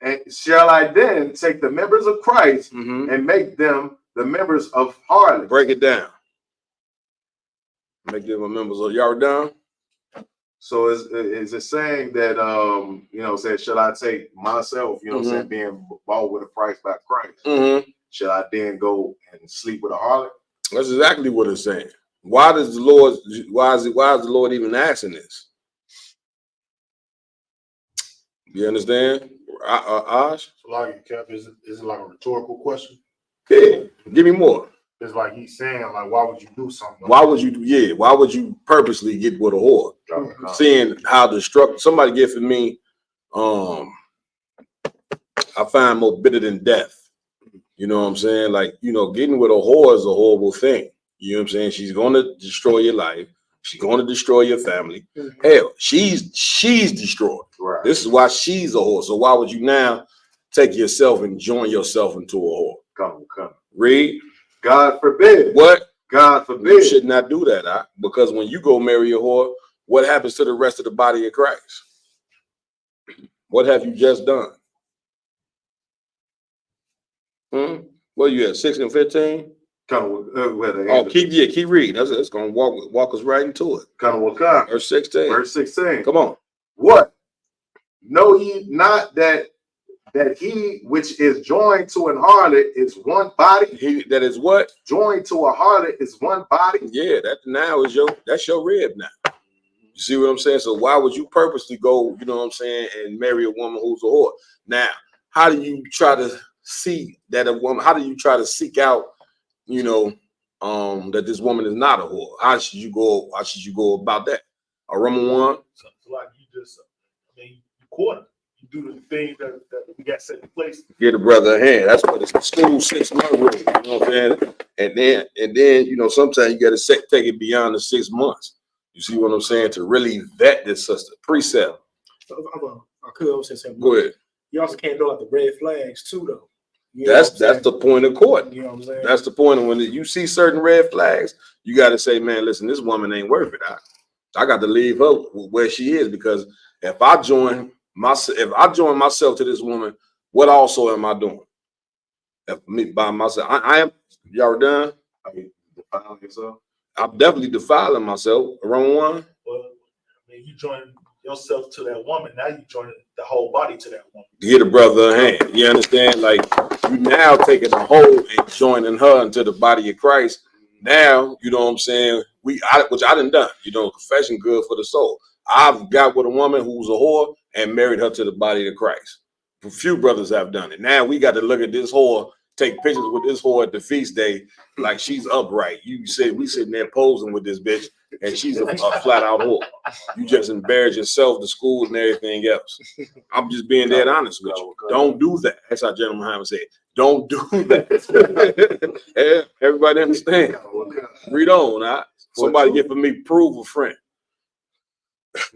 And shall I then take the members of Christ and make them the members of harlot? Break it down. Make them members of y'all down. So is it saying that you know, say, shall I take myself, you know, saying being bought with a price by Christ? Shall I then go and sleep with a harlot? That's exactly what it's saying. Why is the Lord even asking this? You understand? Ash? So like, Cap, is it like a rhetorical question? Yeah. Give me more. It's like he's saying, like, why would you do something? Why would you why would you purposely get with a whore? Seeing how destructive somebody giving me, I find more bitter than death. You know what I'm saying? Like, you know, getting with a whore is a horrible thing. You know what I'm saying? She's gonna destroy your life. She's gonna destroy your family. Hell, she's destroyed. Right. This is why she's a whore. So why would you now take yourself and join yourself into a whore? Come. Read. God forbid. What? God forbid. You should not do that, because when you go marry a whore, what happens to the rest of the body of Christ? What have you just done? What are you at, 6 and 15? Keep reading. That's gonna walk us right into it. Verse 16. Verse 16. Come on. What? Know ye not that he which is joined to an harlot is one body? He that is what? Joined to a harlot is one body. Yeah, that now is that's your rib now. You see what I'm saying? So why would you purposely go, you know what I'm saying, and marry a woman who's a whore? Now, how do you try to see that a woman, how do you try to seek out, you know, that this woman is not a whore? How should you go about that? A Roman one? So like you just, you quarter. You do the things that we got set in place. Get a brother a hand. That's what it's the school 6 month rule. You know what I'm saying? And then you know, sometimes you got to take it beyond the 6 months. You see what I'm saying? To really vet this sister. Precept. I could also say something. Go ahead. You also can't know like the red flags too, though. That's the point of court. You know what I'm saying? That's the point of when you see certain red flags, you got to say, man, listen, this woman ain't worth it. I got to leave her where she is, because if I join myself to this woman, what also am I doing? If me by myself, I am. Y'all done? I mean, defiling yourself. I'm definitely defiling myself. Wrong one. Well, I mean, you join yourself to that woman. Now you join the whole body to that woman. Get a brother a hand. You understand? Like, you now taking a whole and joining her into the body of Christ. Now, you know what I'm saying? Which I done done. You know, confession good for the soul. I've got with a woman who's a whore and married her to the body of Christ. A few brothers have done it. Now we got to look at this whore, take pictures with this whore at the feast day like she's upright. We sitting there posing with this bitch, and she's a flat out whore. You just embarrass yourself, the school, and everything else. I'm just being dead honest with you. Don't do that. That's how General Muhammad said. Don't do that. Yeah, everybody understand. Read on. Huh? Somebody get for me, prove a friend.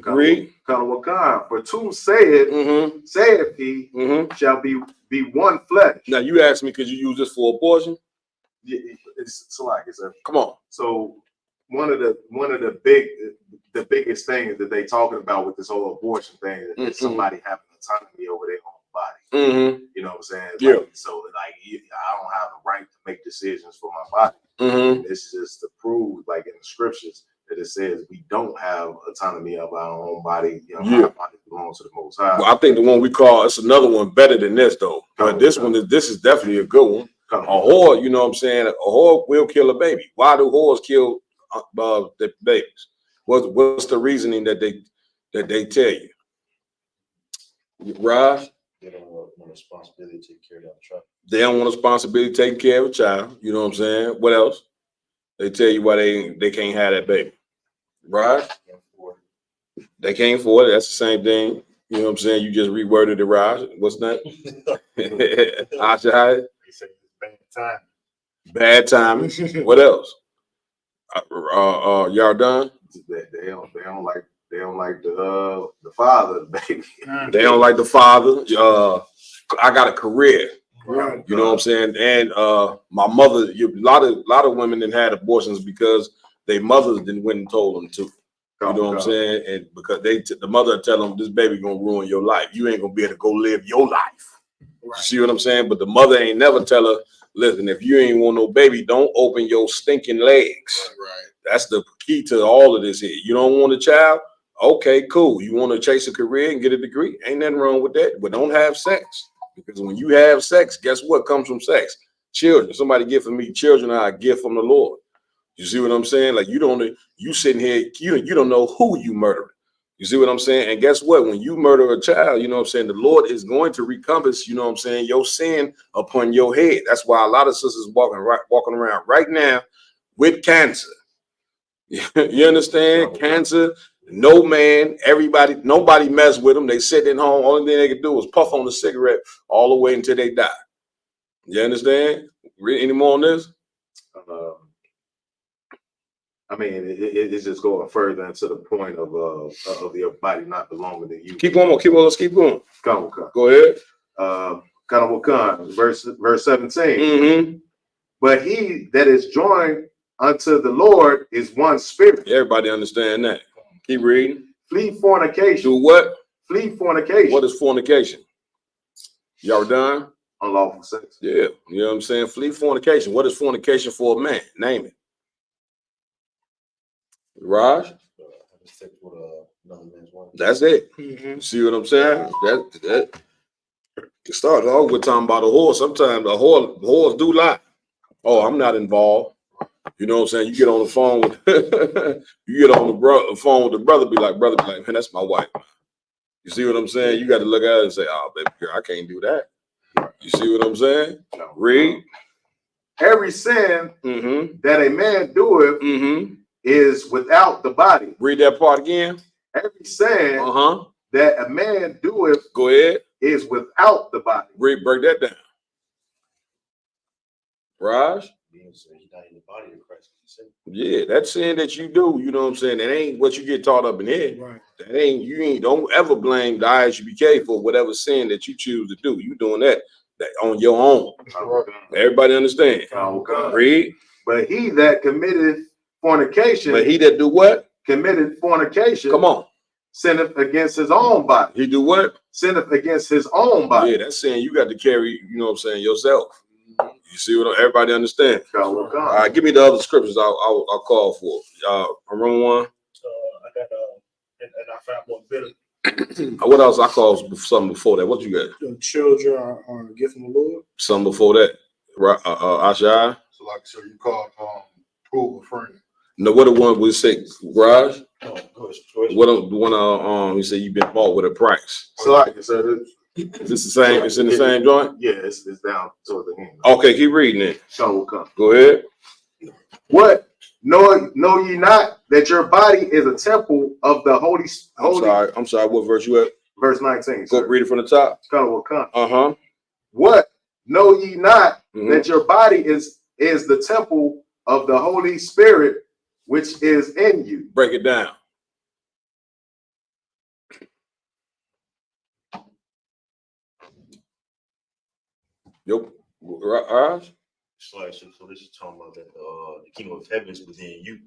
Read. For two saith he, shall be one flesh. Now you asked me, could you use this for abortion? Yeah, it's like it's a come on. So one of the biggest things that they talking about with this whole abortion thing is somebody having autonomy over their own body. You know what I'm saying? Yeah. Like, so like I don't have the right to make decisions for my body. This is just to prove, like in the scriptures, that it says we don't have autonomy of our own body. You know, our body belongs to the Most High. Well, I think the one we call, it's another one better than this though. But this is definitely a good one. A whore, you know what I'm saying? A whore will kill a baby. Why do whores kill the babies? What's the reasoning that they tell you? Raj? They don't want responsibility to take care of that child. They don't want responsibility taking care of a child. You know what I'm saying? What else? They tell you why they can't have that baby. Right? They can't afford it. That's the same thing. You know what I'm saying? You just reworded it, Raj. What's that? Ashahai? They say it's bad time. Bad timing. What else? Y'all done? They don't like the father of the baby. They don't like the father. I got a career. You know what I'm saying? And my mother, a lot of women didn't had abortions because their mothers didn't went and told them to. You know what I'm saying? And because the mother tell them this baby gonna ruin your life. You ain't gonna be able to go live your life. Right. You see what I'm saying? But the mother ain't never tell her, listen, if you ain't want no baby, don't open your stinking legs. Right. That's the key to all of this here. You don't want a child? Okay, cool. You want to chase a career and get a degree? Ain't nothing wrong with that. But don't have sex. Because when you have sex, guess what comes from sex? Children. Somebody give for me, children are a gift from the Lord. You see what I'm saying? Like you sitting here, you don't know who you murdering. You see what I'm saying? And guess what? When you murder a child, you know what I'm saying? The Lord is going to recompense, you know what I'm saying, your sin upon your head. That's why a lot of sisters walking around right now with cancer. You understand? Cancer, no man, nobody mess with them. They sit at home. Only thing they can do is puff on the cigarette all the way until they die. You understand? Read any more on this? I mean, it's just going further into the point of your body not belonging to you. Keep on, let's keep going. Go ahead. Verse 17. But he that is joined unto the Lord is one spirit. Everybody understand that. Keep reading. Flee fornication. Do what? Flee fornication. What is fornication? Y'all done? unlawful sex. Yeah, you know what I'm saying? Flee fornication. What is fornication for a man? Name it. Raj? That's it. See what I'm saying? That it started off with talking about a whore. Sometimes the whores do lie. Oh, I'm not involved. You know what I'm saying? You get on the phone with you get on the phone with the brother, be like, man, that's my wife. You see what I'm saying? You got to look at it and say, oh, baby girl, I can't do that. You see what I'm saying? Read. Every sin that a man doeth is without the body. Read that part again. Every sin that a man doeth go ahead is without the body. Read, break that down. Raj? Yeah, that sin that you do, you know what I'm saying? That ain't what you get taught up in here. Right. That ain't, don't ever blame the Isupk for whatever sin that you choose to do. You doing that on your own. Everybody understand? Read. But he that committed fornication. But he that do what? Committed fornication. Come on. Sinneth against his own body. He do what? Sinneth against his own body. Yeah, that's saying you got to carry, you know what I'm saying, yourself. You see what everybody understand? All right, give me the other scriptures I'll call for. Roman 1. I got and I found one better. What else? I called something before that. What you got? The children are a gift from the Lord. Something before that. Ashai. So like so you called prove a friend. No, what the one we say, Raj? Oh, what the one he said you've been bought with a price. So like so is this the same? It's in the same joint? Yeah, it's down toward the end. Okay, keep reading it. So will come. Go ahead. What? Know ye not that your body is a temple of the Holy? I'm sorry. What verse you at? Verse 19. Go read it from the top. Will come. What? Know ye not that your body is the temple of the Holy Spirit, which is in you? Break it down. Yo, Raj? So this is talking about that the kingdom of heaven is within you.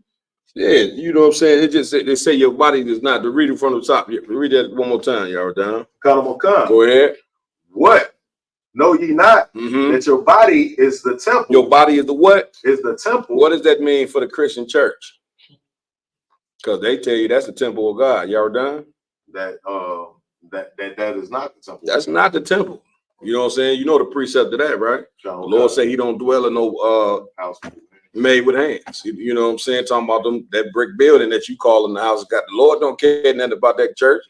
Yeah, you know what I'm saying? They say your body is not. To read it from the top. Read that one more time, y'all down. Go ahead. What? Know ye not that your body is the temple? Your body is the what? Is the temple. What does that mean for the Christian church? Because they tell you that's the temple of God. Y'all done? That is not the temple. That's not the temple. You know what I'm saying? You know the precept of that, right? The Lord say he don't dwell in no house made with hands. You know what I'm saying? Talking about that brick building that you call in the house. The Lord don't care nothing about that church.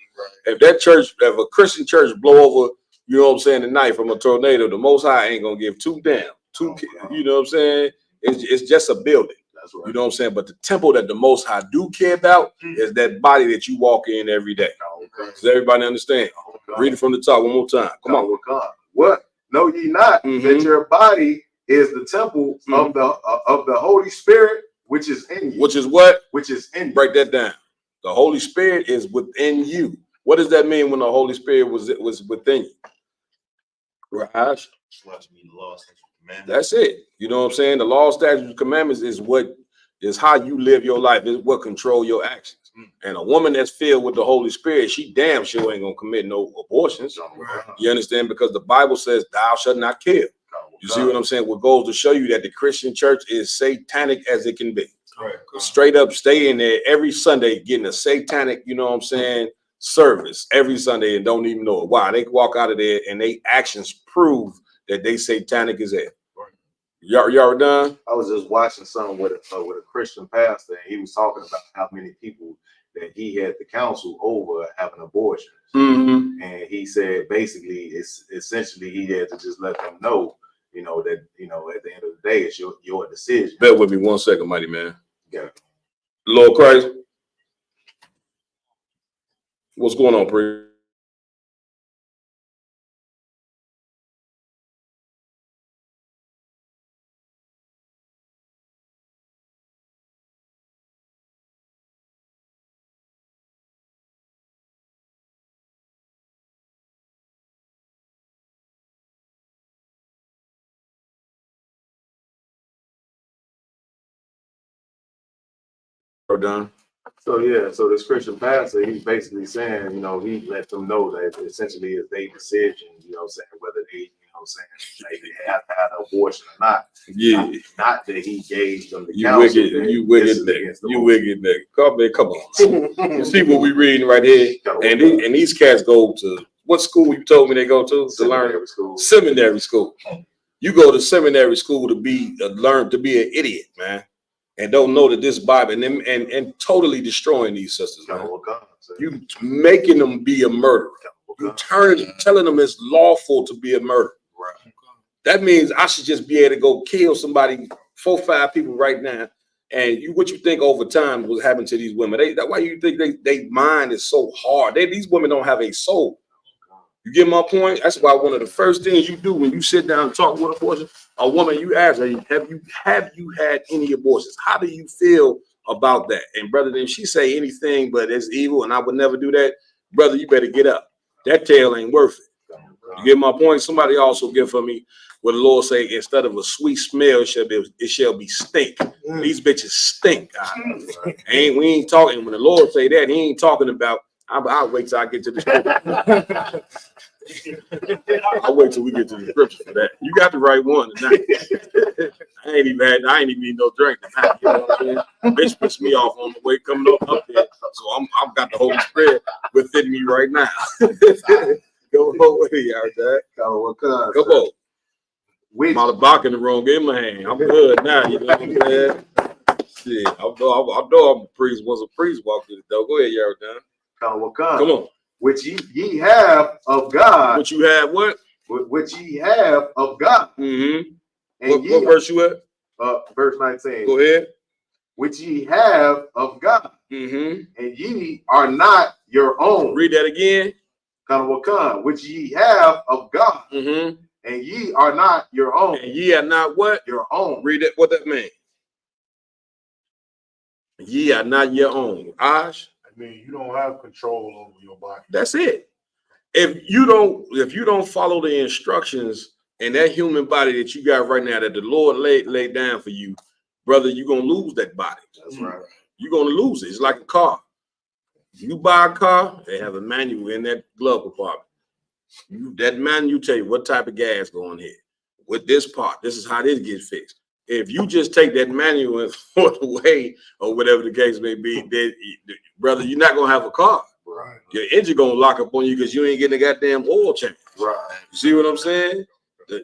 Right. If a Christian church blow over, you know what I'm saying, the night from a tornado, the Most High ain't gonna give two damn. You know what I'm saying? It's just a building. That's right. You know what I'm saying? But the temple that the Most High do care about is that body that you walk in every day. Does everybody understand? Read it from the top one more time. Come on. What? Know ye not that your body is the temple of the Holy Spirit, which is in you? Which is what? Which is in you. Break that down. The Holy Spirit is within you. What does that mean when the Holy Spirit was within you? Raj? That's it. You know what I'm saying? The law, statutes, and commandments is how you live your life. Is what control your actions. And a woman that's filled with the Holy Spirit, she damn sure ain't gonna commit no abortions. You understand? Because the Bible says, "Thou shalt not kill." You see what I'm saying? What goes to show you that the Christian church is satanic as it can be. Straight up, stay in there every Sunday, getting a satanic, you know what I'm saying, service every Sunday and don't even know it. Why? They walk out of there and they actions prove that they satanic as hell. Y'all done? I was just watching something with a Christian pastor, and he was talking about how many people that he had to counsel over having abortions. And he said basically it's essentially he had to just let them know, you know, that, you know, at the end of the day, it's your decision. Bear with me 1 second, mighty man. Yeah. Lord Christ. What's going on, Pre? Done. So yeah, so this Christian pastor, he's basically saying, you know, he let them know that essentially it's their decision, you know, saying whether they, you know, saying they have to have an abortion or not. Yeah. Not that he gave them the You counsel. wicked nigga. You wicked nigga. Come on. You see what we reading right here? And these cats go to what school you told me they go to learn? School. Seminary school. You go to seminary school to be learn to be an idiot, man, and don't know that this Bible and totally destroying these sisters, man. You making them be a murderer. You telling them it's lawful to be a murderer. Right. That means I should just be able to go kill somebody, 4 or 5 people right now. And what you think over time was happening to these women? That's why you think they mind is so hard. These women don't have a soul. You get my point? That's why one of the first things you do when you sit down and talk with a woman, you ask her, have you had any abortions? How do you feel about that? And brother, then she say anything but it's evil and I would never do that, brother, you better get up. That tail ain't worth it. You get my point? Somebody also give for me what the Lord say, instead of a sweet smell, it shall be stink. These bitches stink. We ain't talking, when the Lord say that, he ain't talking about, I'll wait till I get to the scripture. I'll wait till we get to the scripture for that. You got the right one tonight. I ain't even need no drink tonight. You know what I'm saying? Bitch pissed me off on the way coming up there. So I've got the Holy Spirit within me right now. Go over here, Dad. Come on. I'm out of box in the room. Give him a hand. I'm good now. You know what I'm saying? Shit, I know I'm a priest. Once a priest walked through the door. Go ahead, Yardan. Come on. Which ye have of God. Which you have what? Which ye have of God. Mm-hmm. And what verse you at? Verse 19. Go ahead. Which ye have of God. Mm-hmm. And ye are not your own. Read that again. Which ye have of God. Mm-hmm. And ye are not your own. And ye are not what? Your own. Read that. What that mean? Ye are not your own. Ash? I mean, you don't have control over your body. That's it. If you don't follow the instructions and that human body that you got right now that the Lord laid down for you, brother, you're gonna lose that body. That's right. You're gonna lose it. It's like a car. You buy a car, they have a manual in that glove compartment. That manual tell you what type of gas going here. With this part, this is how this gets fixed. If you just take that manual and throw it away, or whatever the case may be, then, brother, you're not gonna have a car. Right. Your engine gonna lock up on you because you ain't getting a goddamn oil change. Right. You see what I'm saying?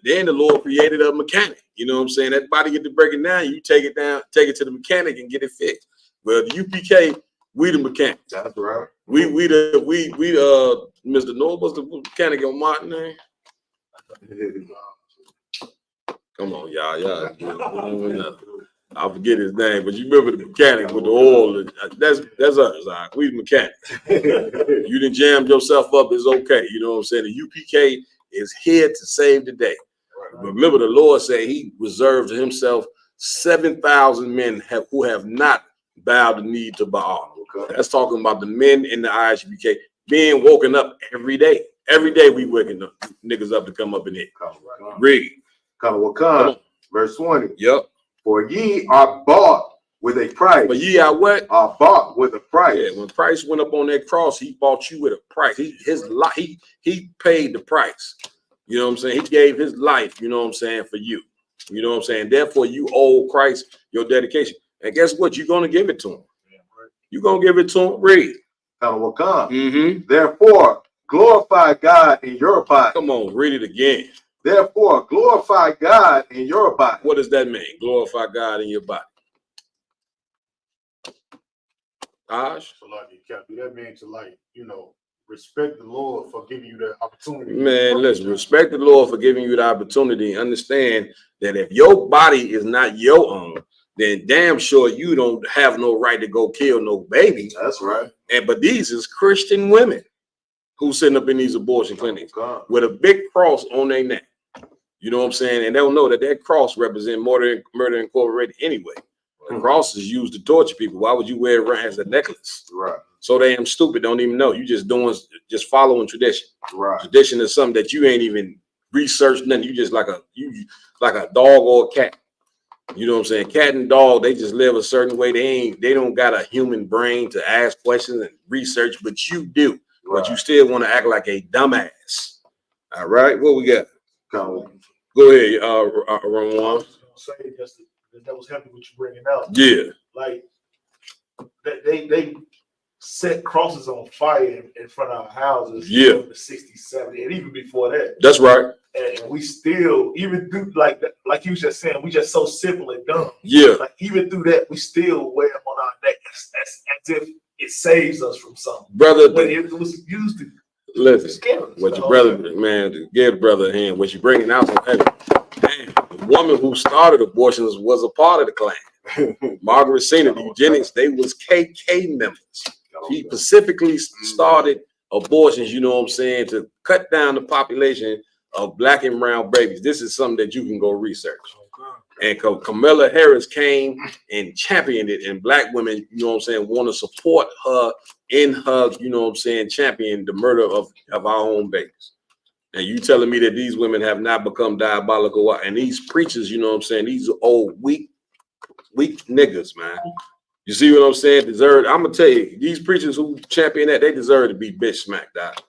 Then the Lord created a mechanic. You know what I'm saying? That body get to break it down, you take it to the mechanic and get it fixed. Well, the UPK, we the mechanic. That's right. We Mr. Noah, what's the mechanic on Martin name? Come on, y'all. I forget his name, but you remember the mechanic with the oil. That's us. All right? We the mechanic. You done jammed yourself up, it's okay. You know what I'm saying? The UPK is here to save the day. Right. Remember, the Lord said he reserved to himself 7,000 men who have not bowed the knee to Baal. Okay. That's talking about the men in the ISUPK being woken up every day. Every day we waking up niggas up to come up in here. Read. Come verse 20. Yep. For ye are bought with a price. But ye are what? Are bought with a price. Yeah, when Christ went up on that cross, he bought you with a price. He paid the price. You know what I'm saying? He gave his life, you know what I'm saying, for you. You know what I'm saying? Therefore, you owe Christ your dedication. And guess what? You're going to give it to him. You're going to give it to him. Read. Mm-hmm. Therefore, glorify God in your body. Come on, read it again. Therefore, glorify God in your body. What does that mean? Glorify God in your body. Ash? So that means to respect the Lord for giving you the opportunity. Man, listen, respect the Lord for giving you the opportunity. Understand that if your body is not your own, then damn sure you don't have no right to go kill no baby. That's right. But these is Christian women who sitting up in these abortion clinics with a big cross on their neck. You know what I'm saying? And they'll know that cross represents murder incorporated anyway. The cross is used to torture people. Why would you wear it around as a necklace? Right. So damn stupid, don't even know. You just following tradition. Right. Tradition is something that you ain't even researched nothing. You just like a dog or a cat. You know what I'm saying? Cat and dog, they just live a certain way. They don't got a human brain to ask questions and research, but you do. Right. But you still want to act like a dumbass. All right, what we got? Go ahead, Ramon. Say that was happy what you bringing out. Yeah. Like they set crosses on fire in front of our houses. Yeah. In the 60s, 70s, and even before that. That's right. And we still, even through like you was just saying, we just so simple and dumb. Yeah. Like even through that, we still wear them on our neck as if it saves us from something. Brother, when it was used to. Listen, what your brother, man, to give brother a hand, what you bringing out so heavy. Damn, the woman who started abortions was a part of the Klan. Margaret Sanger, the eugenics, they was KK members. He specifically started abortions, you know what I'm saying, to cut down the population of black and brown babies. This is something that you can go research. And Kamala Harris came and championed it, and black women, you know what I'm saying, want to support her in her, you know what I'm saying, champion the murder of our own babies. And you telling me that these women have not become diabolical, and these preachers, you know what I'm saying, these old weak niggas, man. You see what I'm saying? I'm gonna tell you, these preachers who champion that, they deserve to be bitch smacked out.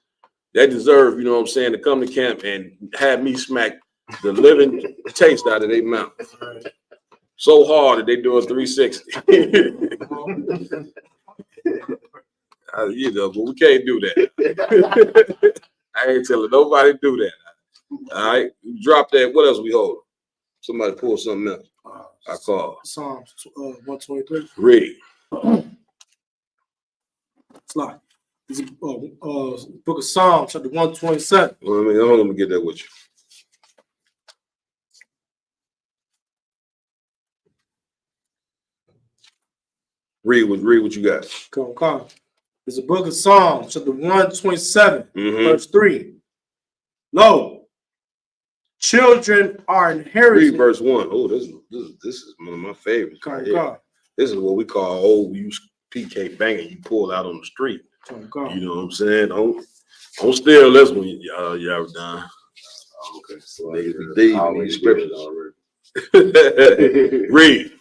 They deserve, you know what I'm saying, to come to camp and have me smack the living taste out of their mouth. So hard that they do a 360. You know, but we can't do that. I ain't telling nobody to do that. All right, drop that. What else we hold? Somebody pull something else. I call Psalms 123. Read. It's like this is book of Psalms, chapter 127. Well, let me get that with you. Read what you got. Come on. It's a book of Psalms, chapter 127, verse 3. Lo, children are inherited. Read verse 1. Oh, this is one of my favorites. Right here. This is what we call old use PK banging. You pull out on the street. You know what I'm saying? Don't steal this one, y'all done. Okay, so niggas be deep in these scriptures already. Read.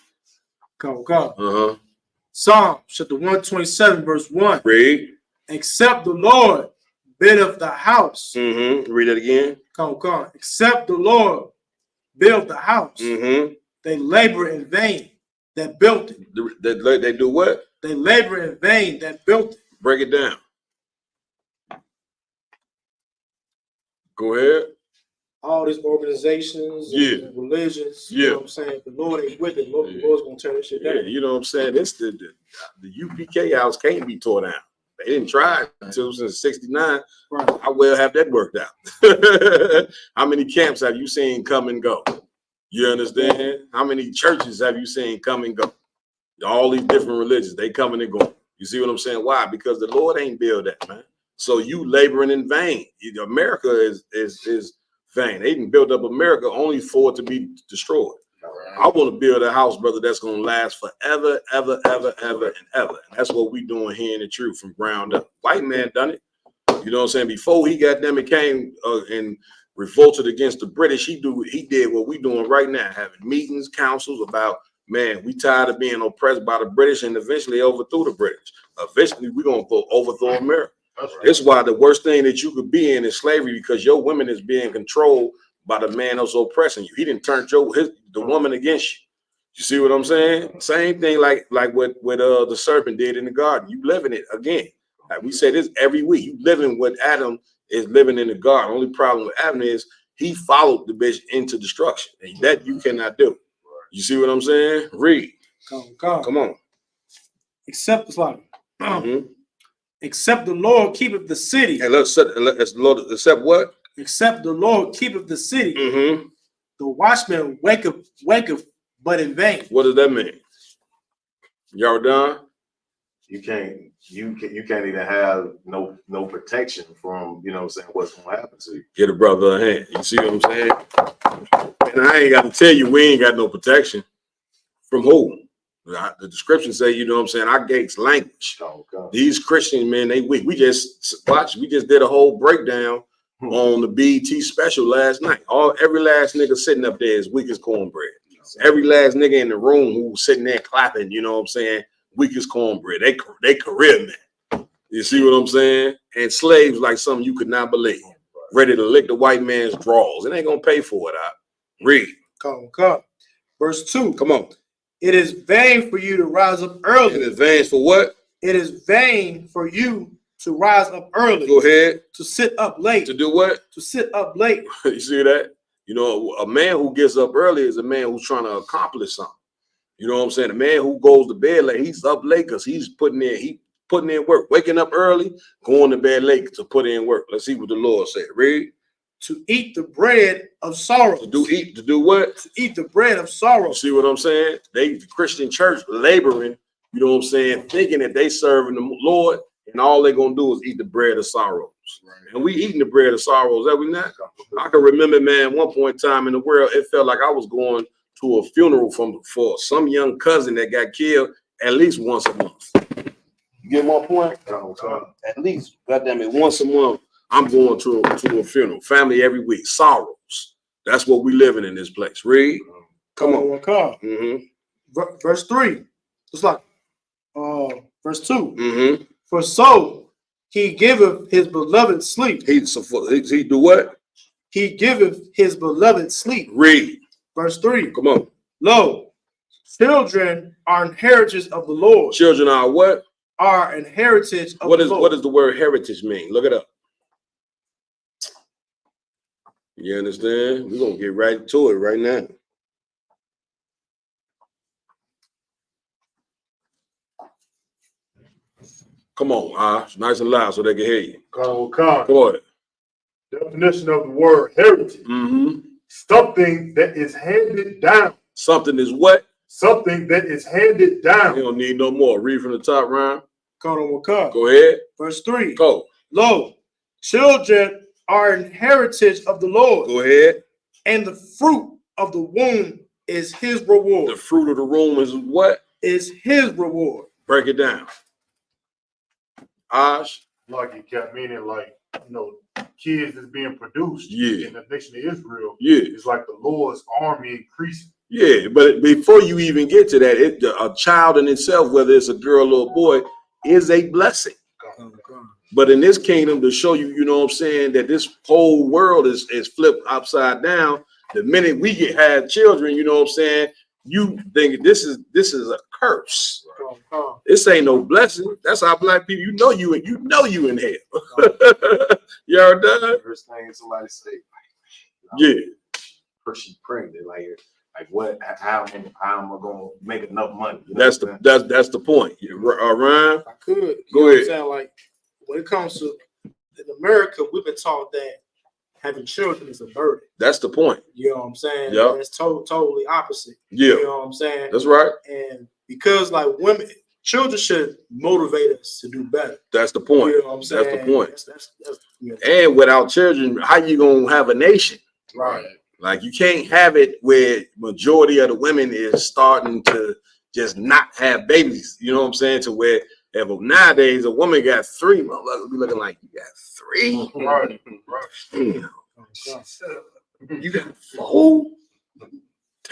Come. Psalm chapter 127, verse 1. Read. Except the Lord buildeth the house. Read it again. Come. Except the Lord build the house. They labor in vain that built it. They do what? They labor in vain that built it. Break it down. Go ahead. All these organizations and religions, you know what I'm saying? The Lord ain't with it. The Lord's gonna turn this shit down. Yeah, you know what I'm saying? It's the UPK house can't be tore down. They didn't try until since '69. Right. I will have that worked out. How many camps have you seen come and go? You understand? How many churches have you seen come and go? All these different religions, they coming and going. You see what I'm saying? Why? Because the Lord ain't build that, man. So you laboring in vain. America is vain. They didn't build up America only for it to be destroyed. I want to build a house, brother, that's going to last forever, ever, and ever. And that's what we doing here in the truth from ground up. White man done it. You know what I'm saying? Before he got them, it came and revolted against the British. He did what we doing right now, having meetings, councils about, man, we tired of being oppressed by the British, and eventually overthrew the British. Eventually, we're going to overthrow America. That's why the worst thing that you could be in is slavery, because your women is being controlled by the man that's oppressing you. He didn't turn the woman against you. You see what I'm saying? Same thing like what the serpent did in the garden. You living it again. Like we say this every week. You living what Adam is living in the garden. Only problem with Adam is he followed the bitch into destruction. And that you cannot do. You see what I'm saying? Read. Come on. Except the slaughter. Except the Lord keepeth the city. And let's Lord, except what? Except the Lord keepeth the city. The watchman waketh, but in vain. What does that mean? Y'all done? You can't even have no protection from, you know what I'm saying, what's gonna happen to you. Get a brother a hand. You see what I'm saying? And I ain't got to tell you, we ain't got no protection. From who? The description say, you know what I'm saying, our gates language. These Christian men, they weak. We just did a whole breakdown on the BET special last night. Every last nigga sitting up there is weak as cornbread. Every last nigga in the room who's sitting there clapping, you know what I'm saying, weak as cornbread. They career men. You see what I'm saying? And slaves like something you could not believe. ready to lick the white man's drawers. It ain't gonna pay for it. Read. Come. Verse 2. Come on. It is vain for you to rise up early. It is vain for what? It is vain for you to rise up early. Go ahead. To sit up late. To do what? To sit up late. You see that? You know, a man who gets up early is a man who's trying to accomplish something. You know what I'm saying? The man who goes to bed late, he's up late because he's putting in work, waking up early, going to bed late to put in work. Let's see what the Lord said. Read. To eat the bread of sorrow. To do what? To eat the bread of sorrow. You see what I'm saying? The Christian church laboring, you know what I'm saying, thinking that they serving the Lord, and all they're gonna do is eat the bread of sorrows. Right. And we eating the bread of sorrows every night. I can remember, man, one point in time in the world, it felt like I was going to a funeral for some young cousin that got killed at least once a month. You get my point? At least, goddamn it, once a month, I'm going to a funeral. Family every week. Sorrows. That's what we living in this place. Read. Come on. Mm-hmm. Verse 3. It's like verse 2. Mm-hmm. For so he giveth his beloved sleep. He do what? He giveth his beloved sleep. Read. Verse 3. Come on. Lo, children are an heritage of the Lord. Children are what? Are an heritage of the Lord. What does the word heritage mean? Look it up. You understand? We're going to get right to it right now. Come on, Ash. Nice and loud so they can hear you. Come on. Definition of the word heritage. Mm-hmm. Something that is handed down. Something is what? Something that is handed down. You don't need no more. Read from the top, Ryan. Go ahead. Verse 3. Go. Lo, children are an heritage of the Lord. Go ahead. And the fruit of the womb is his reward. The fruit of the womb is what? Is his reward. Break it down. Ash. Like it kept meaning like, you know, kids that's being produced in the nation of Israel. It's like the Lord's army increasing. Yeah, but before you even get to that, a child in itself, whether it's a girl or a boy, is a blessing. But in this kingdom, to show you, you know what I'm saying, that this whole world is flipped upside down. The minute we have children, you know what I'm saying, you think this is a curse. This ain't no blessing. That's how black people, you know you in hell. You heard that? First thing somebody say, person pregnant, like what? How am I gonna make enough money? You know that's the point. Ryan, I could go ahead. Saying, like when it comes to in America, we've been taught that having children is a burden. That's the point. You know what I'm saying? Yeah. It's totally opposite. Yeah. You know what I'm saying? That's right. And because like children should motivate us to do better. That's the point. You know what I'm saying? That's the point. That's and without children, how you gonna have a nation? Right. Like you can't have it where majority of the women is starting to just not have babies. You know what I'm saying? To where nowadays a woman got 3, motherfuckers be looking like you got 3. Right. You got 4.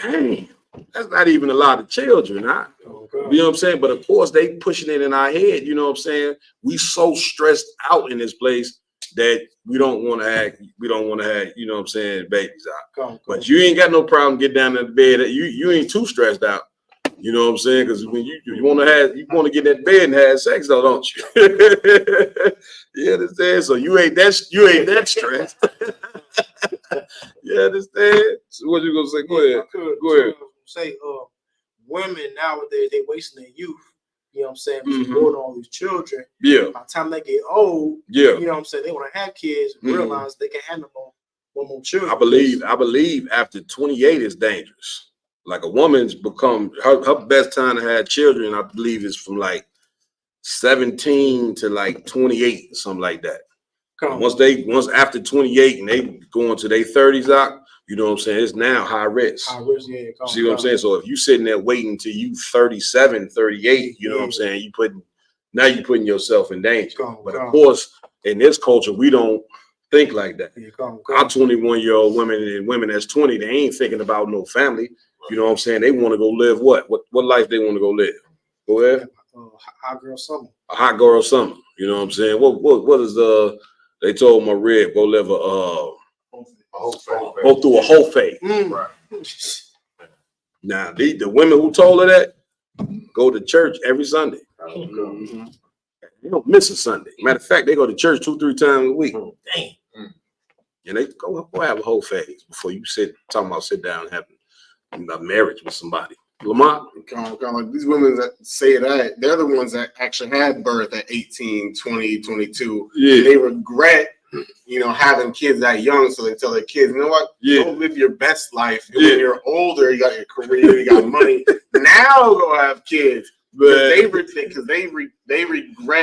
Dang, that's not even a lot of children, huh? You know what I'm saying? But of course they pushing it in our head. You know what I'm saying? We so stressed out in this place that we don't want to have, you know what I'm saying, babies out. But you ain't got no problem getting down in the bed. You ain't too stressed out. You know what I'm saying? Because when you want to get in that bed and have sex though, don't you? You understand? So you ain't that stressed. You understand? So what you gonna say? Go ahead. Go ahead. Say women nowadays, they wasting their youth. You know what I'm saying? Born all these children. Yeah. By the time they get old, yeah. You know what I'm saying? They want to have kids and realize they can handle one more children. I believe after 28 is dangerous. Like a woman's become her best time to have children, I believe, is from like 17 to like 28, something like that. Once after 28 and they go into their 30s out, you know what I'm saying? It's now high risk. High risk, yeah. See what I'm saying? So if you sitting there waiting till you 37, 38, you know what I'm saying? You putting yourself in danger. But of course, in this culture, we don't think like that. Our 21-year-old women and women that's 20, they ain't thinking about no family. You know what I'm saying? They want to go live what life they want to go live? Go ahead. Hot girl summer. A hot girl summer. You know what I'm saying? What is They told my rib, go live go through a whole phase. Right. Now, the women who told her that go to church every Sunday. They don't miss a Sunday. Matter of fact, they go to church 2-3 times a week. Dang. And they go have a whole phase before you talking about sit down and having a marriage with somebody. Lamont? Kind of like these women that say that, they're the ones that actually had birth at 18, 20, 22. Yeah. They regret, having kids that young, so they tell their kids, you know what? Yeah. Go live your best life. And when you're older, you got your career, you got money. Now go have kids. But they regret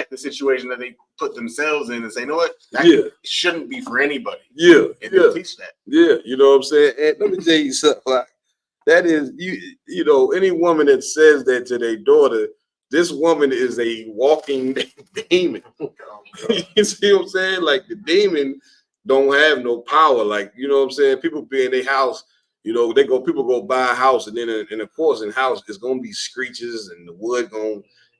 the situation that they put themselves in and say, you know what? That shouldn't be for anybody. Yeah. And they teach that. Yeah. You know what I'm saying? And let me tell you something. Like, that is, any woman that says that to their daughter, this woman is a walking demon. You see what I'm saying? Like, the demon don't have no power. Like, you know what I'm saying? People be in their house, people go buy a house, and then and of course in house it's gonna be screeches and the wood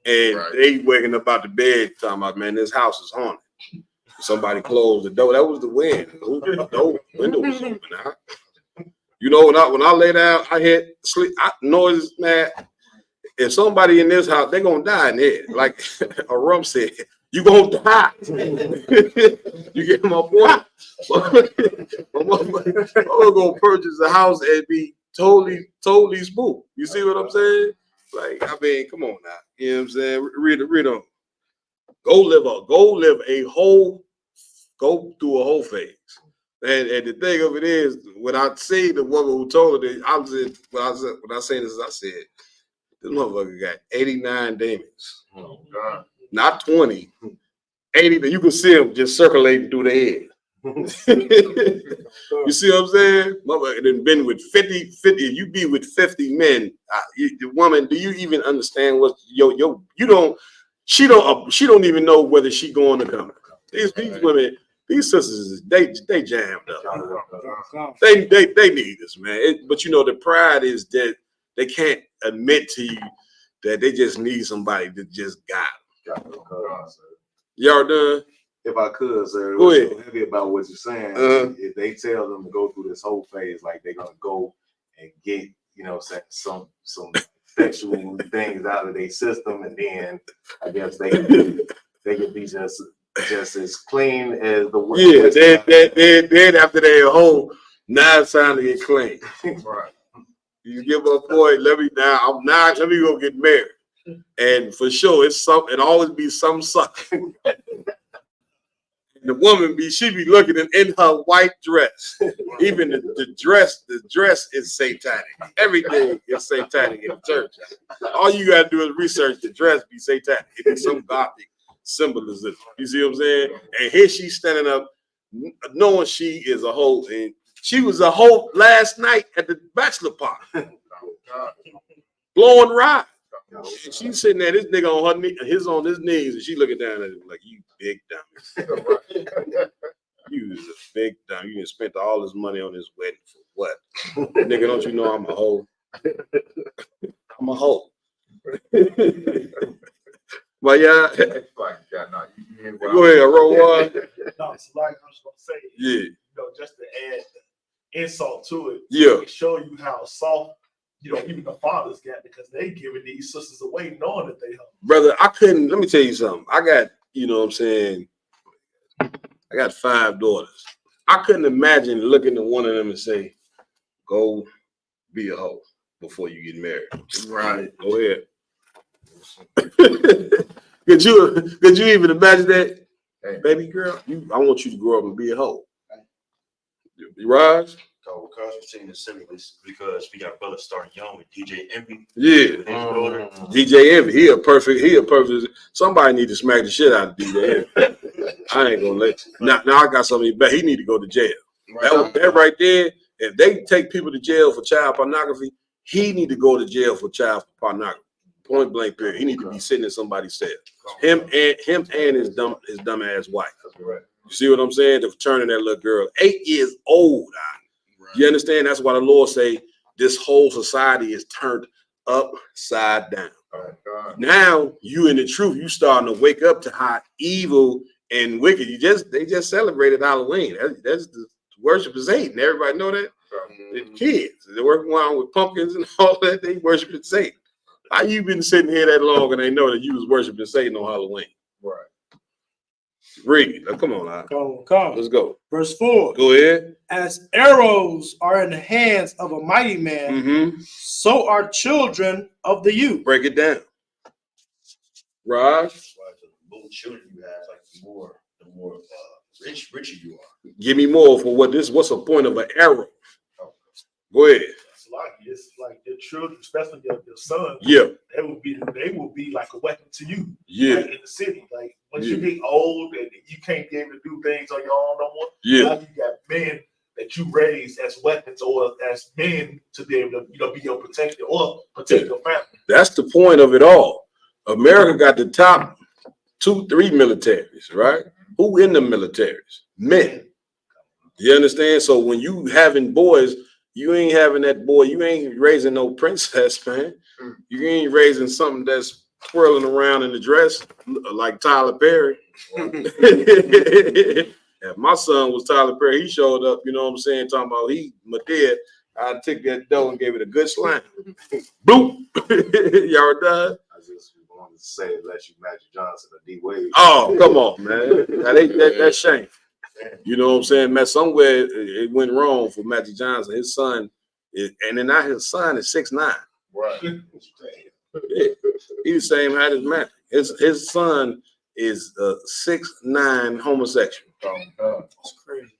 they waking up out the bed talking about, man, this house is haunted. Somebody closed the door. That was the wind. The window was open. When I lay down, I hear noises, man. If somebody in this house, they're gonna die in here. Like a rum said, you gonna die. You get my point? I'm gonna purchase a house and be totally spooked. You see what I'm saying? Like, I mean, come on now. You know what I'm saying? Read on. Go through a whole phase. And the thing of it is, when I see the woman who told her that, I said, this motherfucker got 89 demons. Oh, God. Not 20. 80. You can see them just circulating through the head. You see what I'm saying? Motherfucker done been with 50. You be with 50 men. The woman, do you even understand what she don't even know whether she going to come. These women, these sisters, they jammed up. They need this, man. But the pride is that they can't admit to you that they just need somebody that just got them. Y'all done? If I could, sir, Go ahead. so heavy about what you're saying. If they tell them to go through this whole phase, like they're gonna go and get, some sexual things out of their system, and then I guess they can be just as clean as the one. Yeah, then after they whole, now it's time to get clean. Right. You give a boy, let me go get married. And for sure, it always be some sucker. The woman she be looking in her white dress. Even the dress is satanic. Everything is satanic in the church. All you gotta do is research the dress be satanic. It is some gothic symbolism. You see what I'm saying? And here she's standing up, knowing she is a hoe, and she was a hoe last night at the bachelor party, blowing ride. And she's sitting there, this nigga on his knees, and she looking down at him like, you big dummy. You is a big dummy. You done spent all this money on this wedding for what? Nigga, don't you know I'm a hoe? I'm a hoe. But yeah. Go ahead, roll one. No, it's like I was gonna say. Yeah. Just to add insult to it. Yeah. To show you how soft, even the fathers got, because they giving these sisters away knowing that they help. Brother, let me tell you something. I got, what I'm saying, I got 5 daughters. I couldn't imagine looking at one of them and say, go be a hoe before you get married. Right. Go ahead. Could you even imagine that? Hey, baby girl, I want you to grow up and be a hoe. Raj? So because we're saying the syllabus, because we got brothers starting young with DJ Envy. Yeah. DJ Envy, he a perfect. Somebody need to smack the shit out of DJ Envy. I ain't gonna let you. Now I got something back. He need to go to jail. Right. That right there, if they take people to jail for child pornography, he need to go to jail for child pornography. Point blank period. He need to be sitting in somebody's cell. Him and his dumb ass wife. You see what I'm saying? They're turning that little girl 8 years old. You understand? That's why the Lord say this whole society is turned upside down. Now you in the truth, you starting to wake up to how evil And Wicked, they just celebrated Halloween. That's the worship of Satan. Everybody know that? The kids, they're working around with pumpkins and all that. They worshiping Satan. How you been sitting here that long and they know that you was worshiping Satan on Halloween? Right. Read. Now, come on, Come. Let's go. Verse 4. Go ahead. As arrows are in the hands of a mighty man, so are children of the youth. Break it down. Raj? The more children you have, like the more richer you are. Give me more for what's the point of an arrow? Go ahead. It's like your children, especially your sons. Yeah. They will be like a weapon to you. Yeah. Like in the city. Like once you get old and you can't be able to do things on your own no more. Yeah. Now you got men that you raise as weapons or as men to be able to be your protector or protect your family. That's the point of it all. America got the top 2-3 militaries, right? Who in the militaries? Men. You understand? So when you having boys, you ain't having that boy. You ain't raising no princess, man. You ain't raising something that's twirling around in the dress like Tyler Perry. If my son was Tyler Perry, he showed up, you know what I'm saying, talking about my dad. I took that dough and gave it a good slam. Boop. Y'all done? I just wanted to say, unless you Magic Johnson or D Wade. Oh, come on, man. Now, that's shame. You know what I'm saying, man? Somewhere it went wrong for Magic Johnson. His son is 6'9". Right. He's the same height as Magic. His son is 6'9" homosexual. Oh, That's crazy.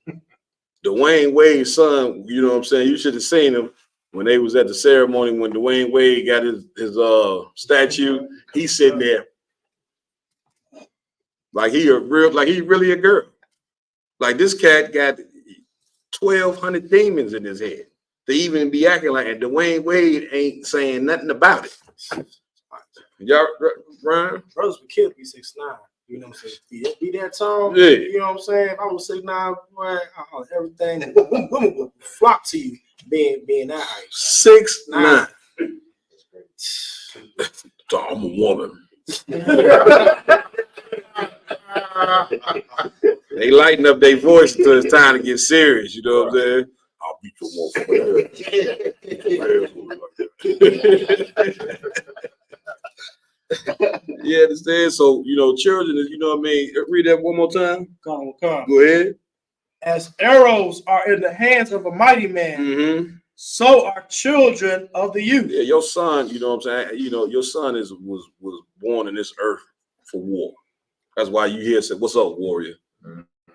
Dwayne Wade's son, you know what I'm saying? You should have seen him when they was at the ceremony when Dwayne Wade got his statue. He's sitting there like he really a girl. Like this cat got 1,200 demons in his head to even be acting like it. Dwayne Wade ain't saying nothing about it. Y'all, Ryan? Brothers with kids be 6'9". You know what I'm saying? Be that tall. Yeah. You know what I'm saying? If I was 6'9", boy, everything women would flock to you being that height. 6'9". So I'm a woman. They lighten up their voice until it's time to get serious. You know what I'm saying? I'll beat your motherfucker. You understand? So, children, you know what I mean? Read that one more time. Come. Go ahead. As arrows are in the hands of a mighty man, so are children of the youth. Yeah, your son, you know what I'm saying? Your son was born in this earth for war. That's why you hear say, "What's up, warrior?"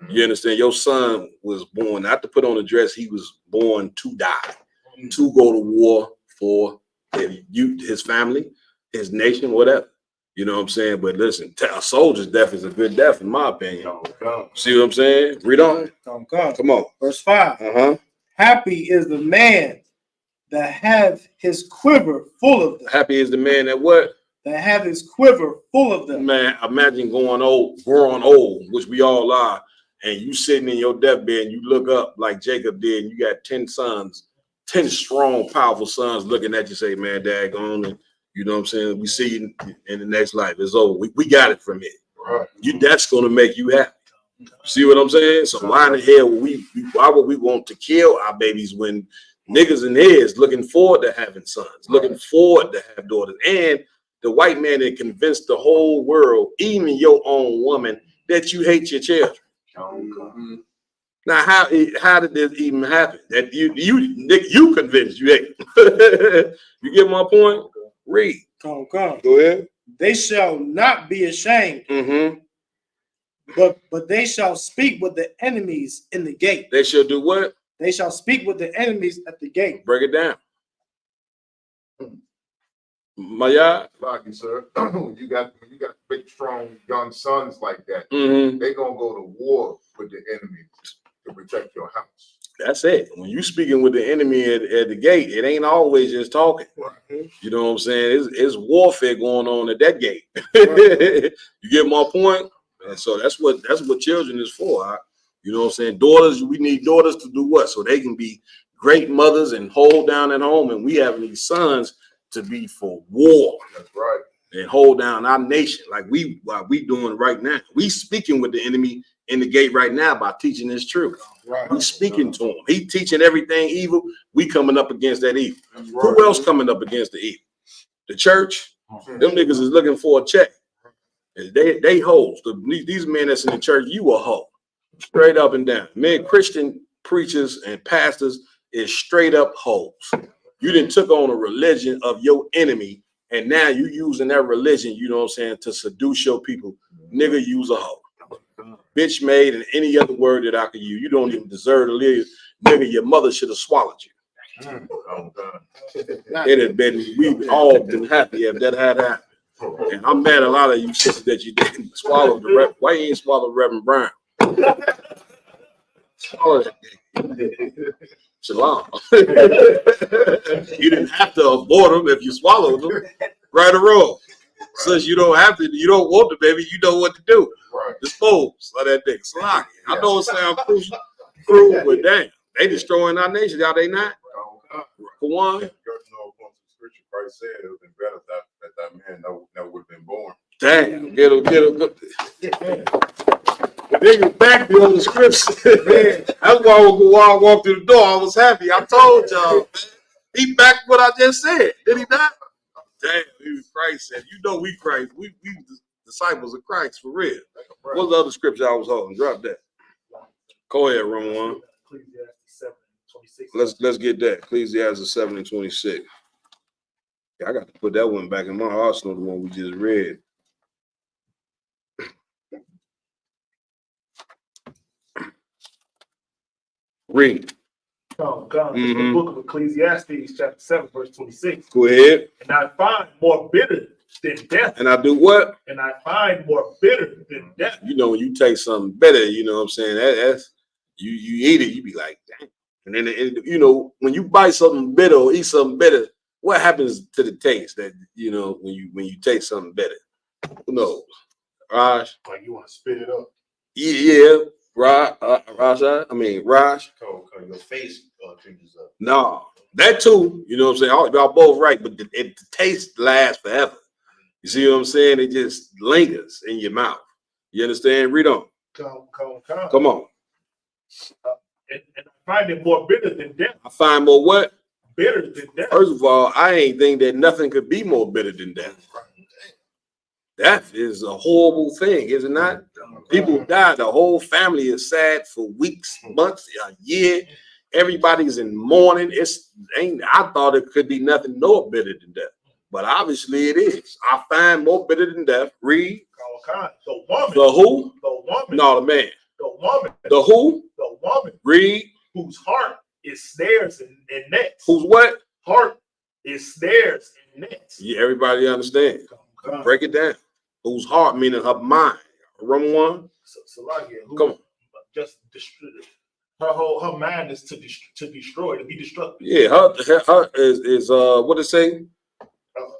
You understand? Your son was born not to put on a dress. He was born to die, to go to war for his family, his nation, whatever. You know what I'm saying? But listen, a soldier's death is a good death, in my opinion. See what I'm saying? Read on. Come on. Verse 5. Happy is the man that have his quiver full of them. Happy is the man that what? That have his quiver full of them. Man, imagine growing old, which we all are, and you sitting in your deathbed and you look up like Jacob did, and you got 10 sons, 10 strong, powerful sons looking at you, say, man, daggone, and you know what I'm saying? We see you in the next life. It's over. We got it from here. Right. That's gonna make you happy. See what I'm saying? So why in the hell why would we want to kill our babies when niggas in here is looking forward to having sons, looking forward to have daughters, and the white man that convinced the whole world, even your own woman, that you hate your children. Now, how did this even happen? That you convinced you hate them. You get my point? Read. Come. Go ahead. They shall not be ashamed, but they shall speak with the enemies in the gate. They shall do what? They shall speak with the enemies at the gate. Break it down. Maya, Lucky, sir. when you got big, strong, young sons like that, they gonna go to war with the enemy to protect your house. That's it. When you speaking with the enemy at the gate, it ain't always just talking. You know what I'm saying? It's warfare going on at that gate. You get my point? And so that's what children is for. You know what I'm saying? Daughters, we need daughters to do what? So they can be great mothers and hold down at home. And we having these sons to be for war. That's right. and hold down our nation like we doing right now. We speaking with the enemy in the gate right now by teaching this truth. Right. We speaking to him. He teaching everything evil. We coming up against that evil. Who else coming up against the evil? The church. Them niggas is looking for a check. They hoes. These men that's in the church, you a hoe. Straight up and down. Men, Christian preachers and pastors is straight up hoes. You done took on a religion of your enemy, and now you using that religion, you know what I'm saying, to seduce your people. Nigga, use a hoe. Bitch made and any other word that I could use. You don't even deserve to live. Nigga, your mother should have swallowed you. It had been, we've all been happy if that had happened. And I'm mad at a lot of you sisters that you didn't swallow the Reverend. Why you ain't swallow Reverend Brown? Swallow that nigga. Shalom. You didn't have to abort them if you swallowed them. Right or wrong. Since you don't have to, you don't want the baby, you know what to do. Right. Dispose of that nigga. Salaki. I know it sounds cruel, but damn, they destroying our nation, are they not? For one. Scripture Christ said it would have been better that man never would have been born. Damn, get him. The nigga back me on the scripture, man. That's why when I walked through the door, I was happy. I told y'all, man. He backed what I just said. Did he not? Damn, he was Christ said. You know we Christ. We disciples of Christ for real. What's the other scripture I was holding? Drop that. Go ahead, Roman. Let's get that. Ecclesiastes 7:26. I got to put that one back in my arsenal, the one we just read. Read. It's the book of Ecclesiastes, chapter 7, verse 26. Go ahead. And I find more bitter than death. And I do what? And I find more bitter than death. You know, when you take something better, you know what I'm saying? That's you eat it, you be like, dang. And then, you know, when you bite something bitter or eat something bitter, what happens to the taste that, you know, when you taste something better? Who knows? Raj? Like you want to spit it up. Yeah. Raj. Your face changes up. No, that too, you know what I'm saying? Y'all both right, but the taste lasts forever. You see what I'm saying? It just lingers in your mouth. You understand? Read on. Come on. And I find it more bitter than death. I find more what? Bitter than death. First of all, I ain't think that nothing could be more bitter than death. Death is a horrible thing, is it not? People die. The whole family is sad for weeks, months, a year. Everybody's in mourning. I thought it could be nothing more bitter than death, but obviously it is. I find more bitter than death. Read. The woman. The who? The woman. No, the man. The woman. The who? The woman. Read. Whose heart is snares and nets. Whose what? Heart is snares and nets. Yeah, everybody understand. Break it down. Whose heart, meaning her mind. Roman one. Come on. Just her mind is to destroy, to be destructive. Yeah, her is what it say?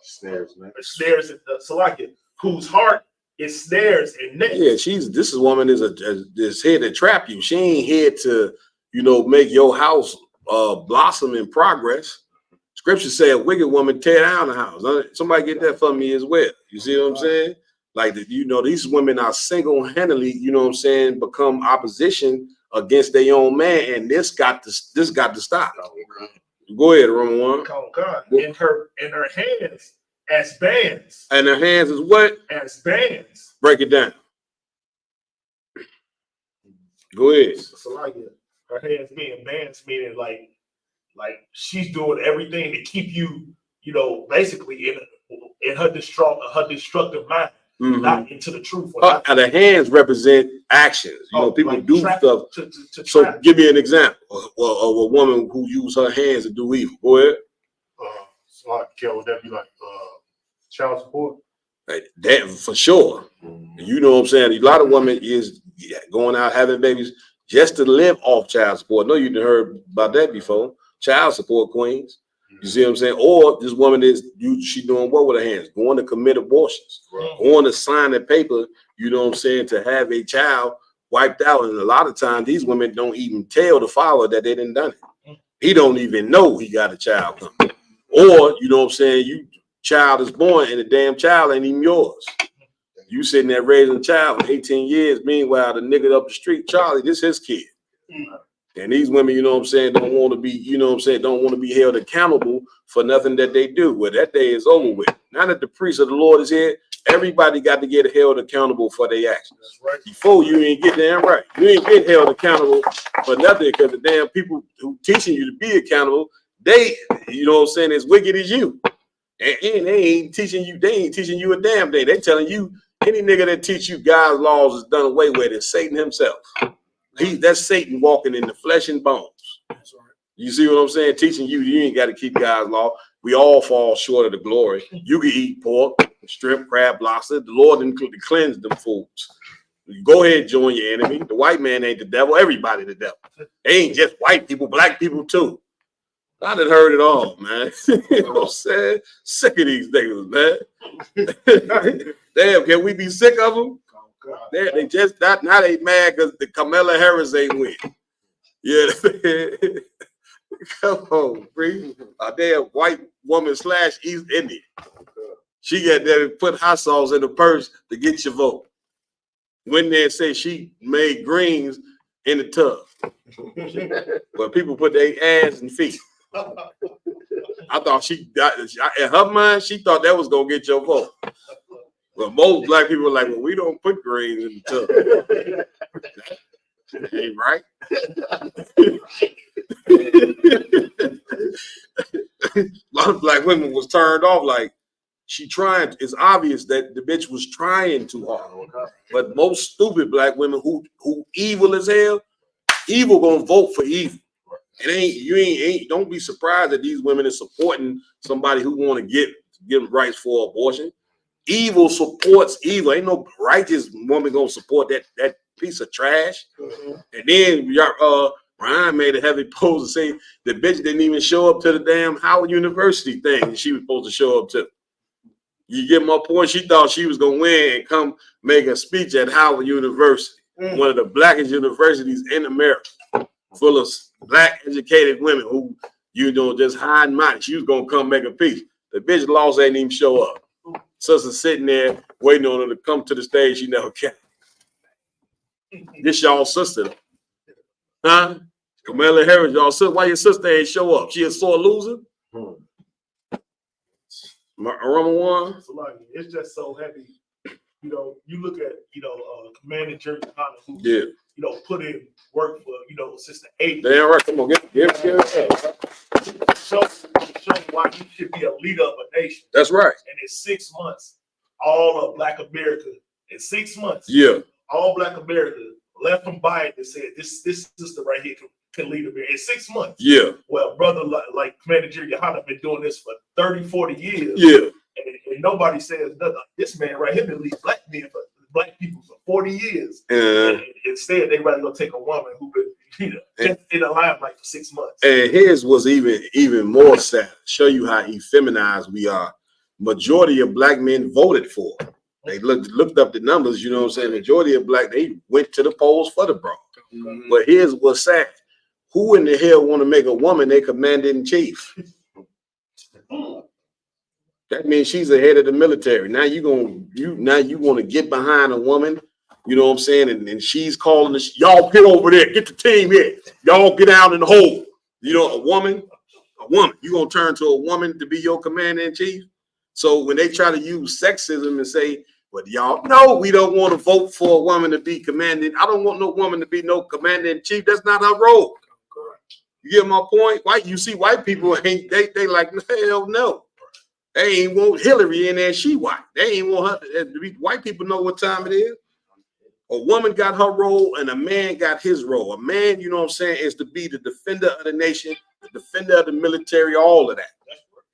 Snares, man. Snares and Salakia, whose heart is snares and nets. Yeah, this woman is here to trap you. She ain't here to, you know, make your house blossom in progress. Scripture say a wicked woman tear down the house. Somebody get that for me as well. You see what I'm saying? Like, you know, these women are single-handedly, you know what I'm saying, become opposition against their own man, and this got to stop. Go ahead, Roman one. In her hands as bands. And her hands is what? As bands. Break it down. Go ahead. Her hands being bands, meaning like she's doing everything to keep you, you know, basically in her destructive mind. Not into the truth. And the hands represent actions. You know, people like do stuff. So give me an example of a woman who used her hands to do evil. Go ahead. So would that be like child support? Like that for sure. You know what I'm saying? A lot of women is going out having babies just to live off child support. No, you didn't heard about that before. Child support queens. You see what I'm saying? Or this woman she doing what with her hands? Going to commit abortions, going to sign a paper, you know what I'm saying, to have a child wiped out. And a lot of times these women don't even tell the father that they didn't done it. He don't even know he got a child coming. Or, you know what I'm saying, you child is born and the damn child ain't even yours. You sitting there raising a child for 18 years. Meanwhile, the nigga up the street, Charlie, this his kid. And these women, you know what I'm saying, don't want to be, you know what I'm saying, don't want to be held accountable for nothing that they do. Well, that day is over with. Now that the priest of the Lord is here, everybody got to get held accountable for their actions. That's right. Before you ain't get damn right. You ain't get held accountable for nothing because the damn people who teaching you to be accountable, they, you know what I'm saying, as wicked as you. And they ain't teaching you a damn thing. They telling you any nigga that teach you God's laws is done away with is Satan himself. That's Satan walking in the flesh and bones. That's right. You see what I'm saying? Teaching you ain't got to keep God's law. We all fall short of the glory. You can eat pork, shrimp, crab, lobster. The Lord included cleanse them foods. You go ahead and join your enemy. The white man ain't the devil. Everybody the devil. They ain't just white people, black people too. I done heard it all, man. You know what I'm saying? Sick of these niggas, man. Damn, can we be sick of them? They just now they mad because the Kamala Harris ain't win. Yeah. Come on, Bree. A damn white woman / East Indian. She got there and put hot sauce in the purse to get your vote. Went there and said she made greens in the tub. But people put their ass and feet. I thought in her mind, she thought that was gonna get your vote. But most black people were like, well, we don't put greens in the tub. That ain't right. A lot of black women was turned off, like she trying. It's obvious that the bitch was trying too hard. But most stupid black women who evil as hell, evil gonna vote for evil. Don't be surprised that these women are supporting somebody who want to give rights for abortion. Evil supports evil. Ain't no righteous woman gonna support that piece of trash. And then Brian made a heavy pose and say the bitch didn't even show up to the damn Howard University thing that she was supposed to show up to. You get my point? She thought she was gonna win and come make a speech at Howard University, one of the blackest universities in America, full of black educated women who, you know, just hide and mind. She was gonna come make a speech. The bitch lost, ain't even show up. Sister sitting there waiting on her to come to the stage. She never came. This y'all sister, huh? Kamala Harris, y'all sister. Why your sister ain't show up? She a sore loser. One. It's just so heavy. You know, you look at Commander Jerry Connor, who put in work for since the 80s. Damn right. Come on, get it. Show why he should be a leader of a nation. That's right. And in 6 months, all of Black America, in 6 months, all Black America left from Biden and said, this sister right here can lead America. In 6 months. Yeah. Well, brother, like Commander Jerry Yohana been doing this for 30, 40 years. Yeah. And nobody says nothing. This man right here been leading black people for 40 years. And instead, they rather go take a woman who been just in the limelight for 6 months. And his was even more sad. Show you how effeminized we are. Majority of black men voted for. They looked up the numbers, you know what I'm saying? Majority of black, they went to the polls for the bro. But his was sad. Who in the hell want to make a woman their commander in chief? That means she's the head of the military. Now you want to get behind a woman, you know what I'm saying? And she's calling this, y'all get over there, get the team here. Y'all get out in the hole. You know, a woman, you gonna turn to a woman to be your commander in chief? So when they try to use sexism and say, well, y'all know we don't want to vote for a woman to be commanding. I don't want no woman to be no commander in chief. That's not her role. You get my point? You see white people ain't they like, hell no. They ain't want Hillary in there. She white. They ain't want her to be. White people know what time it is. A woman got her role and a man got his role. A man, you know what I'm saying, is to be the defender of the nation, the defender of the military, all of that.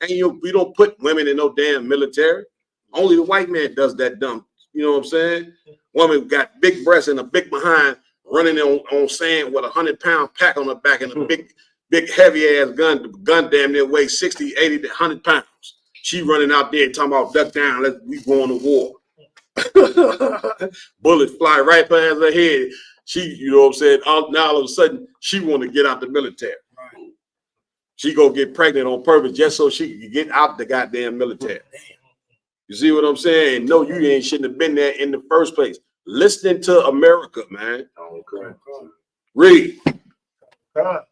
And we don't put women in no damn military. Only the white man does that dumb. You know what I'm saying? Woman got big breasts and a big behind, running on sand with a 100-pound pack on her back and a big heavy ass gun. The gun damn near weighs 60, 80 to 100 pounds. She running out there talking about duck down, we going to war. Bullets fly right past her head. She, you know what I'm saying? Now all of a sudden, she want to get out the military. She go get pregnant on purpose just so she can get out the goddamn military. You see what I'm saying? And no, you shouldn't have been there in the first place. Listening to America, man. Okay. Read. God,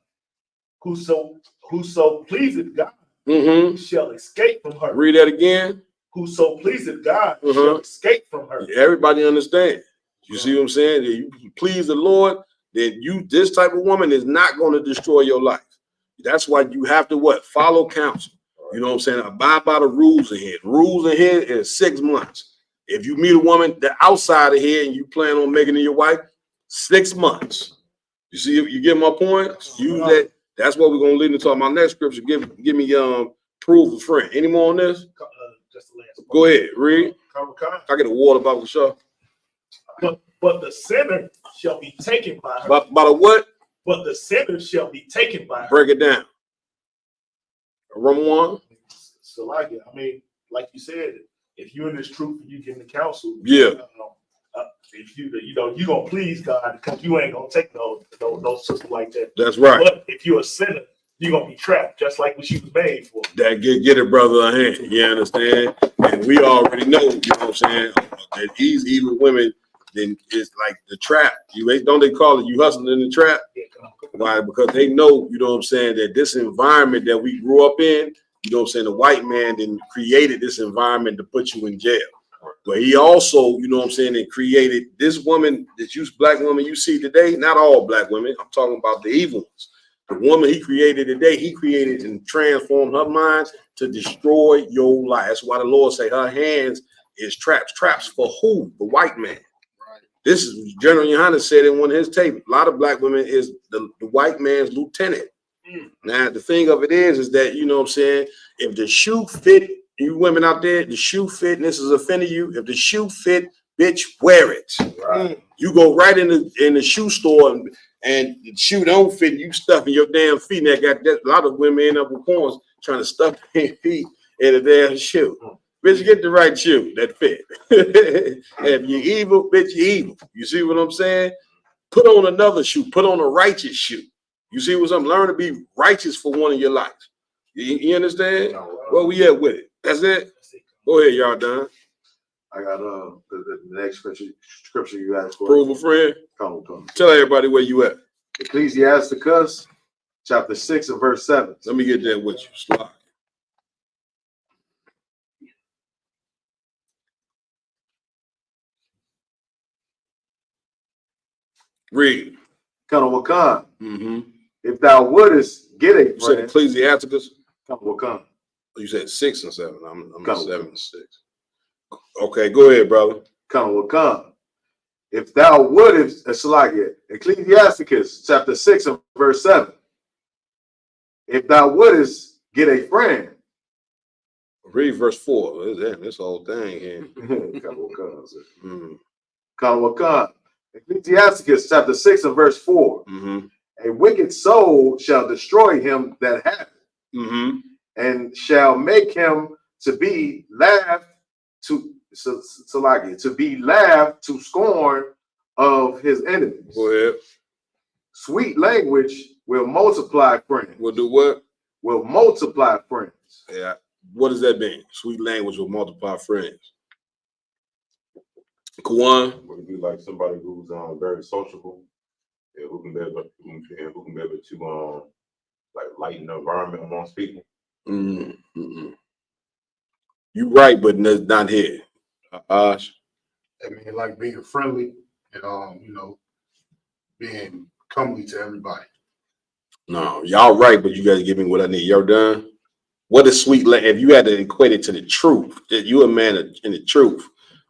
whoso pleaseth God shall escape from her. Read that again. Whoso pleaseth God shall escape from her. Everybody understand. You see what I'm saying? If you please the Lord, then this type of woman is not going to destroy your life. That's why you have to follow counsel. You know what I'm saying? Abide by the rules in here. Rules in here is 6 months. If you meet a woman the outside of here and you plan on making her your wife, 6 months. You see, you get my point? Use that. That's what we're gonna lead into my next scripture. Give me prove a friend. Any more on this? Just the last Go ahead, read. I get a water bottle, sure. But the sinner shall be taken by her. By the what? But the sinner shall be taken by her. Break it down. Roman 1. So like it. I mean, like you said, if you're in this truth and you getting the counsel, if you gonna please God because you ain't gonna take no sister like that. That's right. But if you're a sinner, you're gonna be trapped just like what she was made for. That get it, brother, a hand. You understand? And we already know, you know what I'm saying, that these evil women, then it's like the trap. Don't they call it you hustling in the trap? Why? Because they know, you know what I'm saying, that this environment that we grew up in, you know what I'm saying, the white man then created this environment to put you in jail. But he also, you know what I'm saying, and created this woman, black woman you see today, not all black women, I'm talking about the evil ones. The woman he created today, he created and transformed her mind to destroy your life. That's why the Lord say her hands is traps. Traps for who? The white man. This is General Yohanan said in one of his tapes. A lot of black women is the white man's lieutenant. Now, the thing of it is that, you know what I'm saying, if the shoe fit, you women out there, the shoe fit, and this is offending you, if the shoe fit, bitch, wear it. Right. You go right in the shoe store and the shoe don't fit, you stuffing your damn feet. And a lot of women end up with corns trying to stuff their feet in a damn shoe. Bitch, get the right shoe that fit. If you're evil, bitch, you're evil. You see what I'm saying? Put on another shoe. Put on a righteous shoe. You see what I'm saying? Learn to be righteous for one in your life. You understand? Where we at with it? That's it? Go ahead, y'all done. I got the next scripture you asked for. Prove a friend. Come. Tell everybody where you at. Ecclesiasticus, chapter 6 and verse 7. Let me get that with you. Slide. Read. Wakan. If thou wouldest get a friend. You said Ecclesiasticus? Wakan. You said 6 and 7. I'm 7 and 6. Okay, go ahead, brother. Wakan. If thou wouldest, Ecclesiasticus chapter 6 and verse 7. If thou wouldest get a friend. Read verse 4. This whole thing here. Wakan. Ecclesiasticus chapter 6 and verse 4. A wicked soul shall destroy him that hath it, and shall make him to be laughed to scorn of his enemies. Go ahead. Sweet language will multiply friends. Will do what? Will multiply friends. Yeah. What does that mean? Sweet language will multiply friends. Kwan? Would be like somebody who's very sociable, and who can be able to like lighten the environment amongst people. You right, but not here. I mean, like being friendly and being comely to everybody. No, y'all right, but you guys give me what I need. Y'all done? What is sweet language? If you had to equate it to the truth, that you a man in the truth,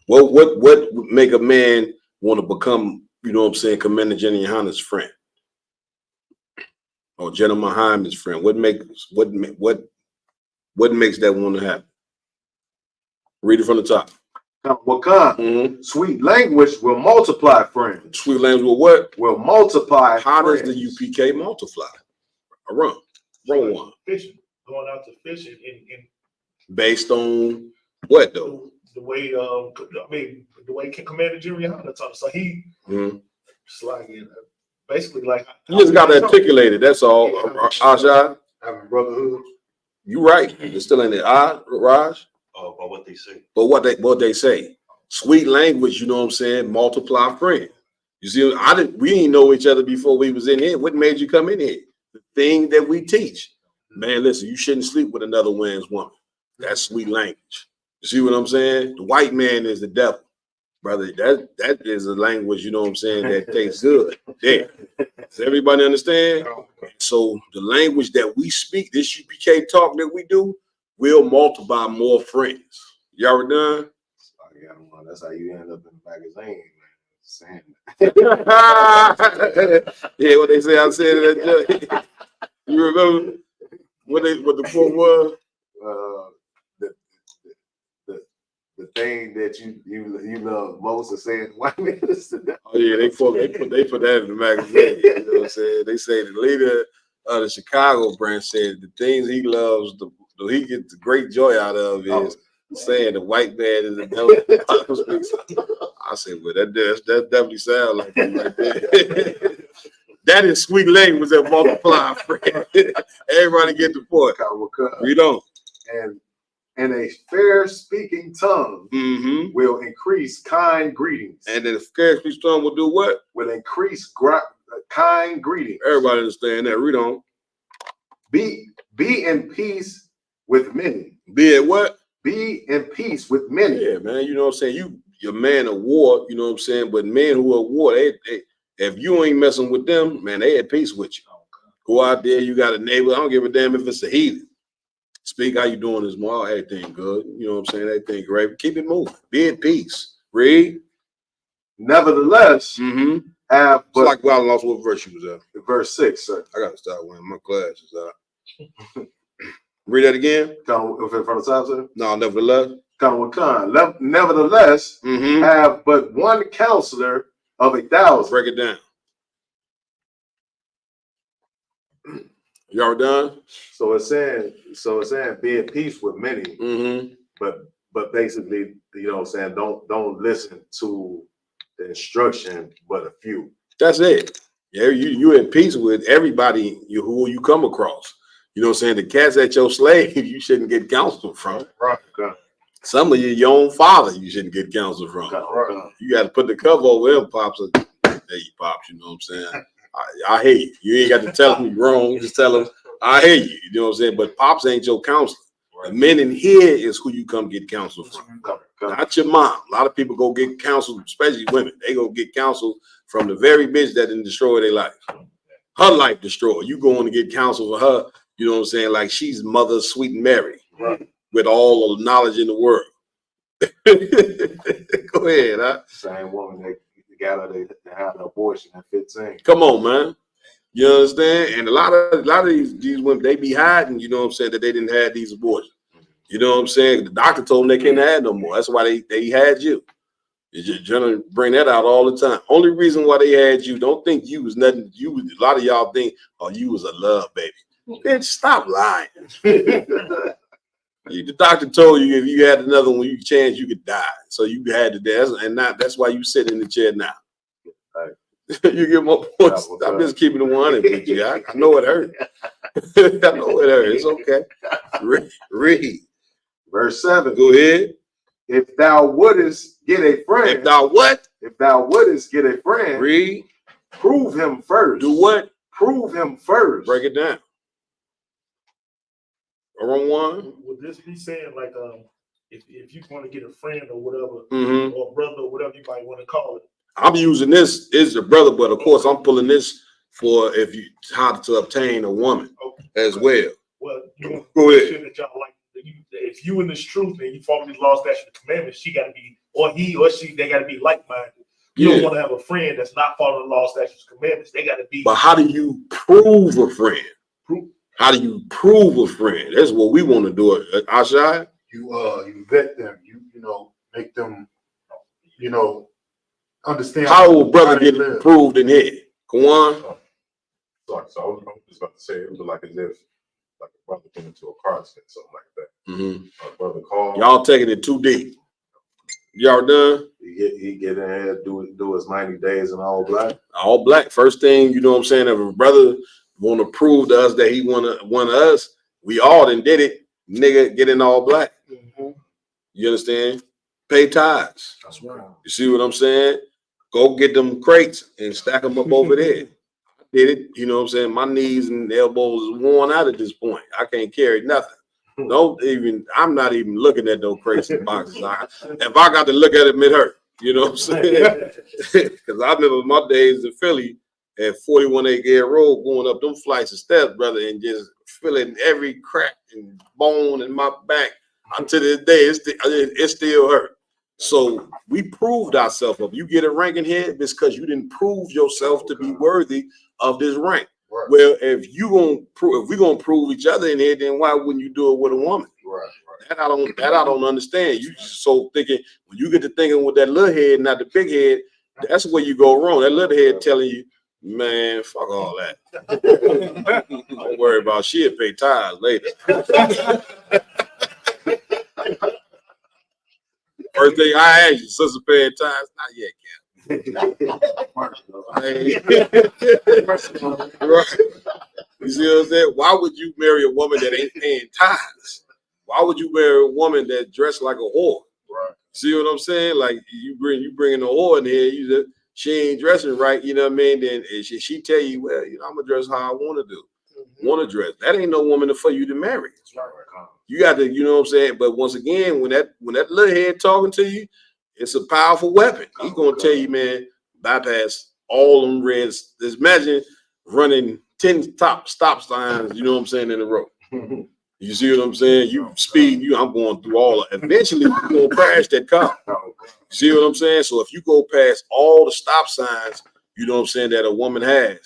what would make a man want to become, you know what I'm saying, Commander General Yohana's friend? Or General Muhammad's friend? What makes that want to happen? Read it from the top. Sweet language will multiply friends. Sweet language will what? Will multiply. How friends. does the UPK multiply? A run one. Fishing, going out to fishing in based on what though? The way the way Commander General Yohana taught us. So he just like basically like you just got to articulate it. That's all. Asha. having brotherhood. You right. It's still in there. Raj. By what they say. But what they say. Sweet language, you know what I'm saying? Multiply friends. You see, we didn't know each other before we was in here. What made you come in here? The thing that we teach. Man, listen, you shouldn't sleep with another man's woman. That's sweet language. You see what I'm saying? The white man is the devil. Brother, that is a language, you know what I'm saying, that tastes good. There. Does everybody understand? So the language that we speak, this UPK talk that we do, will multiply more friends. Y'all done? That's how you end up in the magazine, man. Yeah, what they say I said that. You remember what the quote was? The thing that you love most is saying white man is the devil. Oh yeah, they put that in the magazine. You know what I'm saying? They say the leader of the Chicago branch said the things he loves, he gets the great joy out of is saying the white man is the devil. I said, well, that definitely sounds like it right there. That is sweet language that multiply, friend. Everybody get the point. Read on. And a fair speaking tongue will increase kind greetings. And then a fair speaking tongue will do what? Will increase kind greetings. Everybody understand that. Read on. Be in peace with many. Be at what? Be in peace with many. Yeah, man. You know what I'm saying? You're man of war, you know what I'm saying? But men who are war, they if you ain't messing with them, man, they at peace with you. Go out there, you got a neighbor. I don't give a damn if it's a heathen. Speak, how you doing this morning? Everything good. You know what I'm saying? Everything great. Keep it moving. Be at peace. Read. Nevertheless, have but like I lost what verse you was at. Verse 6, sir. I gotta start wearing my glasses out. Read that again. Kind of in front of time, sir? No, nevertheless. Nevertheless, have but one counselor of 1,000. Break it down. Y'all done? So it's saying be at peace with many, but basically, you know what I'm saying, don't listen to the instruction but a few. That's it. Yeah, you in peace with everybody who you come across. You know what I'm saying? The cats at your slave, you shouldn't get counsel from. Right. Okay. Some of your own father, you shouldn't get counsel from. Right. You got to put the cover over him, pops. There you pops. You know what I'm saying? I hear you. You ain't got to tell him you're wrong. Just tell him I hear you. You know what I'm saying? But pops ain't your counselor. The men in here is who you come get counsel from. Not your mom. A lot of people go get counsel, especially women. They go get counsel from the very bitch that didn't destroy their life. Her life destroyed. You going to get counsel for her. You know what I'm saying? Like she's Mother Sweet Mary with all the knowledge in the world. Go ahead, huh? Same woman that got her to have an abortion at 15. Come on, man. You understand? And a lot of these women, they be hiding, you know what I'm saying, that they didn't have these abortions. You know what I'm saying? The doctor told them they can't have no more. That's why they had you. You just generally bring that out all the time. Only reason why they had you, don't think you was nothing. A lot of y'all think, oh, you was a love baby. Bitch, stop lying. The doctor told you if you had another one, you chance you could die. So you had to die, and that's why you sit in the chair now. Right. You get more points. I'm just keeping it 100 with you. I know it hurt. I know it hurt. It's okay. Read. Verse 7. Go ahead. If thou wouldest get a friend. If thou what? If thou wouldest get a friend. Read. Prove him first. Do what? Prove him first. Break it down. Wrong one. Would this be saying like if you want to get a friend or whatever, or a brother or whatever you might want to call it? I'm using this is a brother, but of course I'm pulling this for how to obtain a woman as well. Well, you go ahead. That y'all like, if you in this truth and you follow these laws, statutes, and commandments, she got to be, or he or she, they got to be like-minded. You don't want to have a friend that's not following the laws, statutes, and commandments. They got to be. But how do you prove a friend? How do you prove a friend? That's what we want to do. Ashai? You vet them. You know, make them, you know, understand. How will brother get proved in here? Go on. Sorry, so I was just about to say it was like as if like a brother came into a car accident, something like that. A brother called. Y'all taking it too deep. Y'all done? He get in here, do his 90 days in all black. All black. First thing, you know what I'm saying? If a brother want to prove to us that he one of us. We all done did it. Nigga, get in all black. You understand? Pay tithes. That's right. You see what I'm saying? Go get them crates and stack them up over there. I did it. You know what I'm saying? My knees and elbows is worn out at this point. I can't carry nothing. I'm not even looking at those crates and boxes. If I got to look at them, it hurt. You know what I'm saying? Because I remember my days in Philly at 41A Gare Road going up them flights of steps, brother, and just feeling every crack and bone in my back. Until this day, it still hurt. So we proved ourselves up. You get a rank in here, it's because you didn't prove yourself to be worthy of this rank. Right. Well, if we're gonna prove each other in here, then why wouldn't you do it with a woman? Right. That I don't understand. You just so thinking when you get to thinking with that little head, not the big head, that's where you go wrong. That little head telling you, man, fuck all that. Don't worry about she'll pay tithes later. First thing I asked you, sister paying tithes? Not yet, Cap. Right. You see what I'm saying? Why would you marry a woman that ain't paying tithes? Why would you marry a woman that dressed like a whore? Right. See what I'm saying? Like you bringing a whore in here, she ain't dressing right, you know what I mean? Then she tell you, well, I'm gonna dress how I want to do. Want to dress. That ain't no woman for you to marry. You got to, you know what I'm saying? But once again, when that little head talking to you, it's a powerful weapon. He's gonna tell you, man, bypass all them reds. Just imagine running 10 top stop signs, you know what I'm saying, in a row. You see what I'm saying? You speed, I'm going through all of it. Eventually you're gonna crash that car. You see what I'm saying? So if you go past all the stop signs, you know what I'm saying, that a woman has,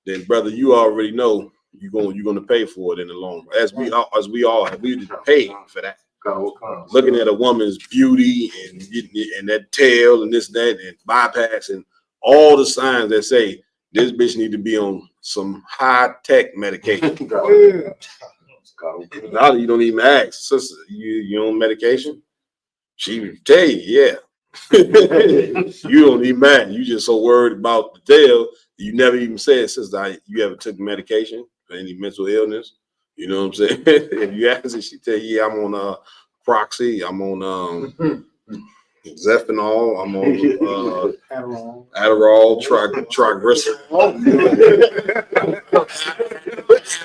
then brother, you already know you're gonna pay for it in the long run. As we all have, we paid for that. Looking at a woman's beauty and that tail and this, that, and bypassing all the signs that say this bitch need to be on some high-tech medication. Now you don't even ask, sister, you on medication? She would tell you, yeah. You don't even matter. You just so worried about the tail, you never even said, sister, you ever took medication for any mental illness? You know what I'm saying? If you ask her, she tell you, yeah, I'm on Proxy, I'm on Zephynol, I'm on Adderall, triglycerol,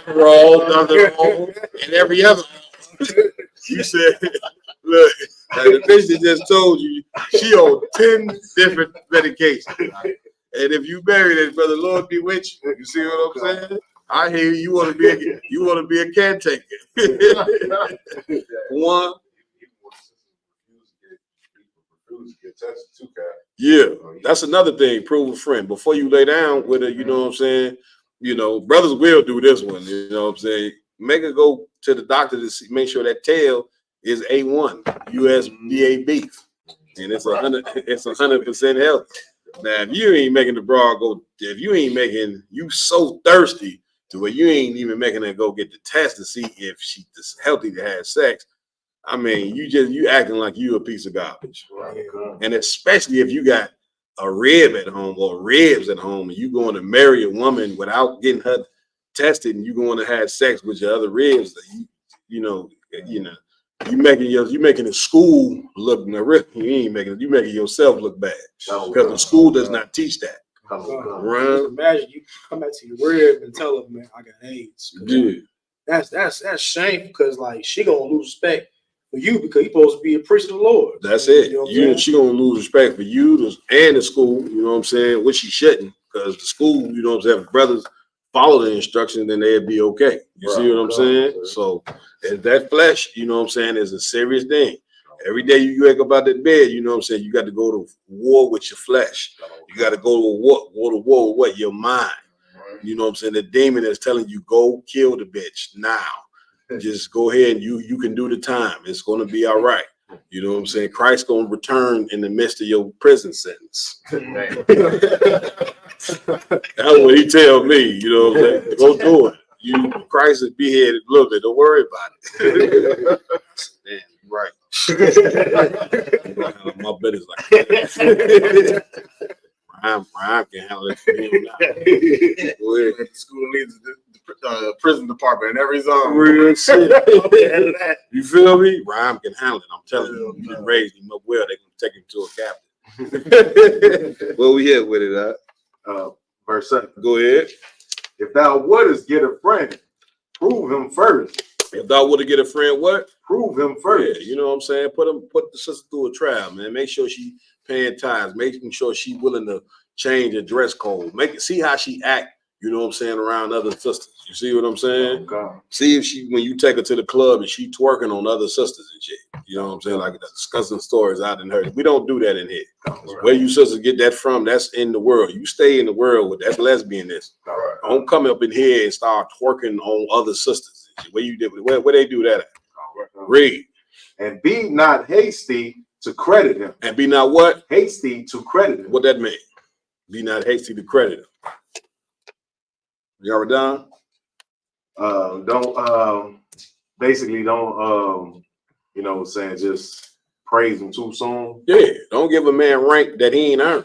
Adderall, and every other. You said, look, the bitch that just told you she on 10 different medications. And if you marry that, brother, Lord be with you. You see what I'm saying? I hear you want to be a caretaker. One. Yeah, that's another thing. Prove a friend before you lay down with her. You know what I'm saying? You know, brothers will do this one. You know what I'm saying? Make her go to the doctor to make sure that tail is A1 USDA beef, and it's 100% healthy. Now, if you ain't making the broad go, if you ain't making you so thirsty to where you ain't even making her go get the test to see if she's healthy to have sex, I mean, you acting like you a piece of garbage. Right. And especially if you got a rib at home or ribs at home, and you going to marry a woman without getting her tested, and you going to have sex with your other ribs, you making the school look. You making yourself look bad because the school does not teach that. Imagine you come back to your rib and tell them, man, I got AIDS. Yeah. That's shameful because like she gonna lose respect for you because you're supposed to be a priest of the Lord. That's it. She gonna lose respect for you and the school, you know what I'm saying, which she shouldn't, because the school, you know what I'm saying, if brothers follow the instructions, then they'd be okay. You see what I'm saying? So that flesh, you know what I'm saying, is a serious thing. Every day you wake up out that bed, you know what I'm saying, you got to go to war with your flesh. You got to go to war with what? Your mind. You know what I'm saying? The demon is telling you, go kill the bitch now. Just go ahead and you can do the time. It's going to be all right. You know what I'm saying? Christ's going to return in the midst of your prison sentence. That's what he tell me. You know what I'm saying? Go do it. Christ is beheaded. Look, don't worry about it. Man, right. My bet is like that. Ryan can handle it for him now. The school needs the prison department in every zone. Real shit. You feel me? Rhyme can handle it. I'm telling you. You can raise him up well. They can take him to a captain. Where we at with it, Verse 7. Go ahead. If thou wouldest get a friend, prove him first. If thou would get a friend, what? Prove him first. Yeah, you know what I'm saying? Put the sister through a trial, man. Make sure she paying tithes. Making sure she willing to change her dress code. See how she act. You know what I'm saying, around other sisters. You see what I'm saying? Oh, see if when you take her to the club and she twerking on other sisters and shit. You know what I'm saying? Like discussing stories I didn't heard. We don't do that in here. Where you sisters get that from, that's in the world. You stay in the world with that's lesbianism. Don't come up in here and start twerking on other sisters. Where you did where they do that at? Read. And be not hasty to credit him. And be not what? Hasty to credit him. What that mean? Be not hasty to credit him. You ever done? Basically don't you know what I'm saying, just praise him too soon. Yeah, don't give a man rank that he ain't earned.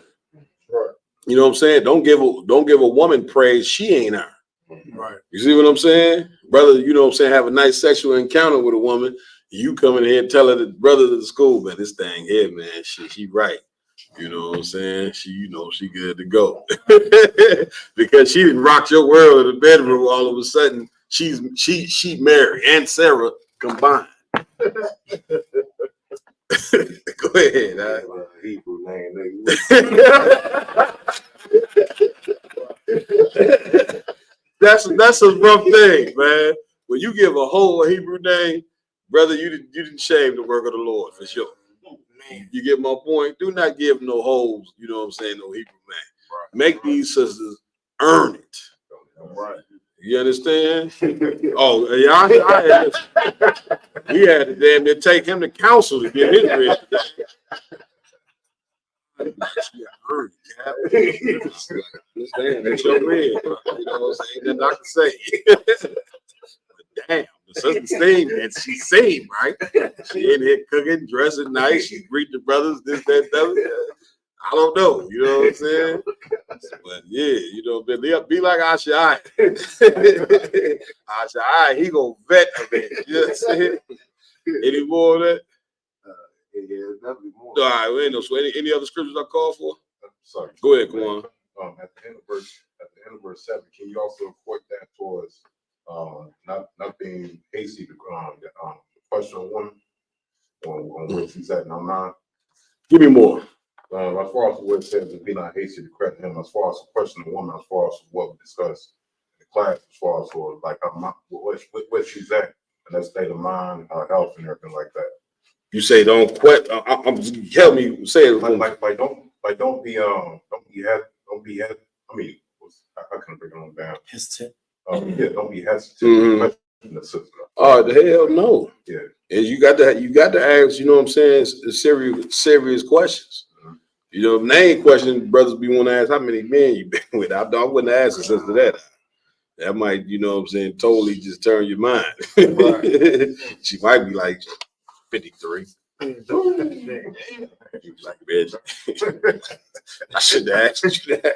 Right. You know what I'm saying? Don't give a woman praise she ain't earned. Right. You see what I'm saying? Brother, you know what I'm saying, have a nice sexual encounter with a woman, you come in here and tell her the brother to the school, man, this thing here, man, she right. You know what I'm saying? She good to go. Because she didn't rock your world in the bedroom. All of a sudden, she married and Sarah combined. Go ahead. Hebrew name. That's a rough thing, man. When you give a whole Hebrew name, brother, you didn't shame the work of the Lord for sure. You get my point? Do not give no holes, you know what I'm saying, no Hebrew man. Right. Make these sisters earn it. Right. You understand? Oh, yeah, we had to damn near take him to council to get his rest. She earned it, understand? That's your red, bro. You know what I'm saying? Ain't nothing I can say. Damn. The sister sing and she sing, right? She in here cooking, dressing nice. She greet the brothers, this, that, that. I don't know, you know what I'm saying? But yeah, you know, be like Ashai. Ashai, he gonna vet a bit. You know what I'm saying? Any more of that? Yeah, definitely more. All right, we ain't no sweat. Any other scriptures I call for? Sorry. Go ahead, come on. At the end of verse 7, can you also equate that towards not being hasty to question a woman on where she's at in her mind? Give me more. As far as what it says, to be not hasty to credit him, as far as to question a woman, as far as what we discussed in the class, as far as for like what she's at, and that state of mind, her health, and everything like that. You say don't quit. Help me say it. Don't be I mean, I couldn't break it on down. Hesitant. Yeah, don't be hesitant. Oh, the hell no. Yeah. And you got to ask, you know what I'm saying, serious questions. You know, name questions, brothers be want to ask how many men you been with. I wouldn't ask a sister that. That might, you know what I'm saying, totally just turn your mind. Right. She might be like 53. Like, bitch, I should have asked you that.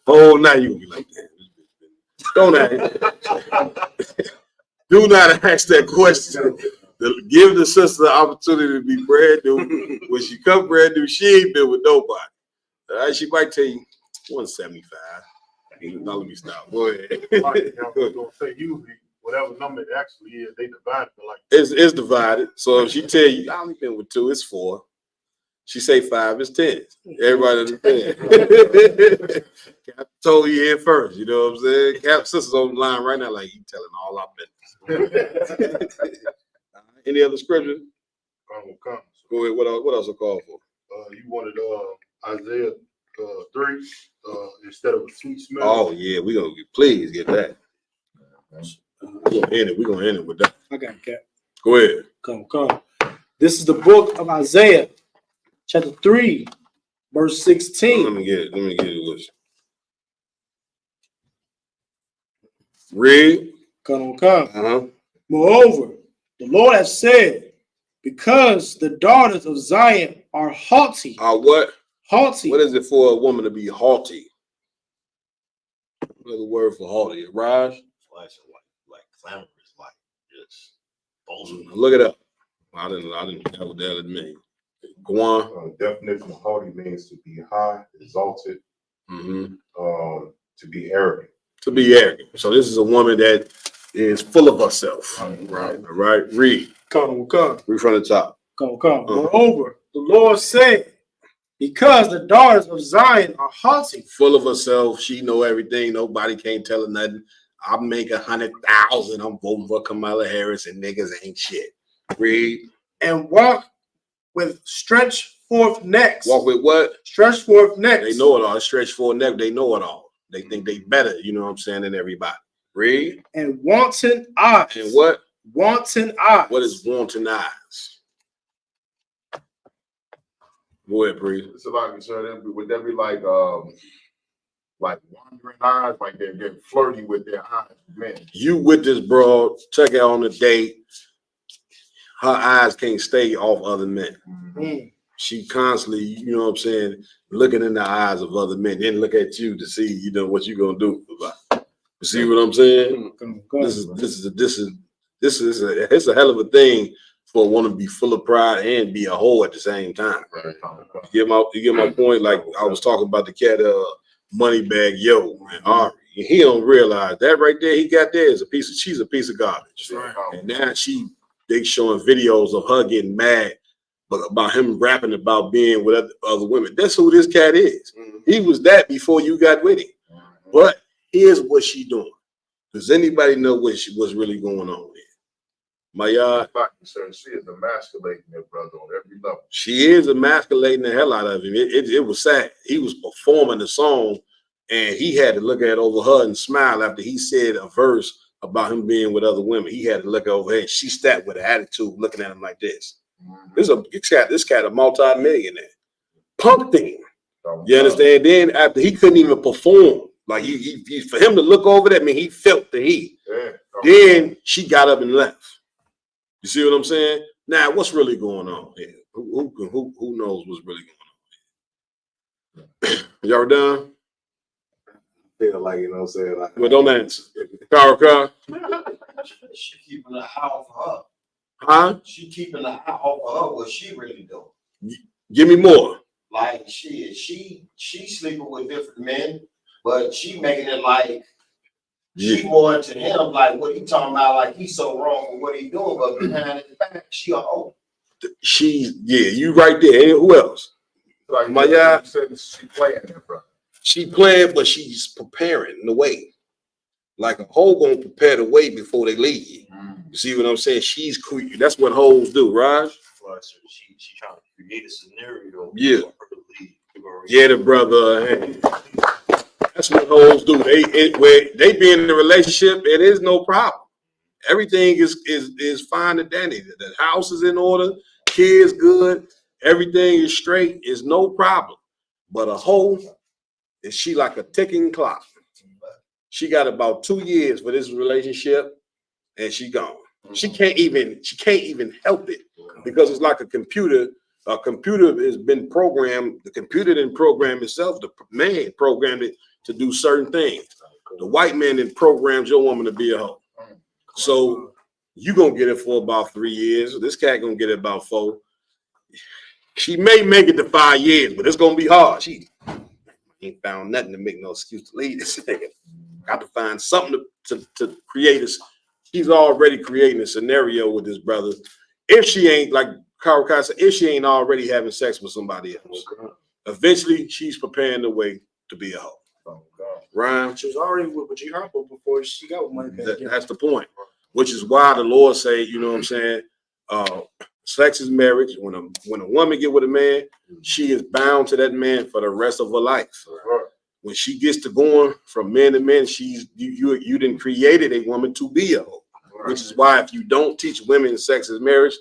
Oh, now you be like that. Don't ask. Do not ask that question. Give the sister the opportunity to be brand new. When she come brand new, she ain't been with nobody. All right, she might tell you 175. Now let me stop. Go ahead. I was gonna say usually whatever number it actually is, they divide it like it's divided. So if she tell you I only been with 2, it's 4. She say 5, it's 10. Everybody understand. Cap told you here first. You know what I'm saying? Cap sister's on the line right now, like he telling all our business. Any other scripture? Go ahead. What else I call for? You wanted Isaiah 3 instead of a sweet smell. Oh yeah, we gonna please get that. We're gonna end it with that. I got it, Cap. Go ahead. Come. This is the book of Isaiah, chapter 3, verse 16. Let me get it with you. Read. Come. Moreover, the Lord has said, because the daughters of Zion are haughty. Are what? Haughty. What is it for a woman to be haughty? Another word for haughty. Raj? Like clamorous, like just boastful. Look it up. I didn't know what that mean. Go on. Definition of haughty means to be high, exalted, to be arrogant. To be arrogant. So this is a woman that is full of herself. Right. All right. Read. Come. Read from the top. Come. Moreover, the Lord said, because the daughters of Zion are haughty. Full of herself. She know everything. Nobody can't tell her nothing. I make 100,000. I'm voting for Kamala Harris and niggas ain't shit. Read. And walk with stretched forth necks. Walk with what? Stretched forth necks. They know it all. Stretched forth neck. They know it all. They think they better, you know what I'm saying, than everybody. Read. And wanton eyes. And what? Wanton eyes. What is wanton eyes? Go ahead, Bree. So like, sir, would that be like wandering eyes, like they're getting flirty with their eyes, man? You with this broad, check out on a date. Her eyes can't stay off other men. She constantly, you know what I'm saying, looking in the eyes of other men, then look at you to see, you know, what you gonna do about it. You see what I'm saying? This is it's a hell of a thing for a woman to be full of pride and be a hoe at the same time. Right. You get my point? Like I was talking about the cat Moneybag Yo and Ari. He don't realize that right there he got there is she's a piece of garbage. Right. And now they showing videos of her getting mad about him rapping about being with other women. That's who this cat is. He was that before you got with him. But here's what she doing. Does anybody know what's really going on here? Maya? Sir, she is emasculating their brother on every level. She is emasculating the hell out of him. It was sad. He was performing the song and he had to look at over her and smile after he said a verse about him being with other women. He had to look over her and she sat with an attitude looking at him like this. This cat a multi-millionaire. Punked him. You understand? Then after he couldn't even perform, like he for him to look over that, I mean, he felt the heat. Yeah. Then she got up and left. You see what I'm saying? Now, what's really going on here? Who knows what's really going on? Y'all done? Feel like, you know what I'm saying? Like, well, don't answer. Car. She keeping the eye off of her. Huh? She keeping the eye off of her. What she really doing? Give me more. Like she sleeping with different men, but she making it like she more into him, like what he talking about, like he's so wrong for what he doing, but behind his back, she a hoe. You right there. And who else? Like Maya said, she playing that, bro. She playing, but she's preparing the way. Like a hoe gonna prepare the way before they leave. You see what I'm saying? That's what hoes do, Raj. She trying to create a scenario. Yeah. Yeah, the brother. That's what hoes do. Where they be in the relationship, it is no problem. Everything is fine and dandy. The house is in order, kids good, everything is straight, is no problem. But a hoe, is she like a ticking clock? She got about 2 years for this relationship, and she gone. She can't even help it because it's like a computer. A computer has been programmed. The computer didn't program itself. The man programmed it to do certain things. The white man then programs your woman to be a hoe. So you gonna get it for about 3 years. This cat gonna get it about 4. She may make it to 5 years, but it's gonna be hard. She ain't found nothing to make no excuse to leave this nigga. Got to find something to create this. She's already creating a scenario with this brother. If she ain't, like Carl said, if she ain't already having sex with somebody else, eventually she's preparing the way to be a hoe. Ryan? She was already with G Harpo before she got with money. That's the point. Which is why the Lord say, you know what I'm saying? Sex is marriage. When a woman get with a man, she is bound to that man for the rest of her life. When she gets to going from man to man, you done created a woman to be a hoe. Which is why if you don't teach women sex is marriage,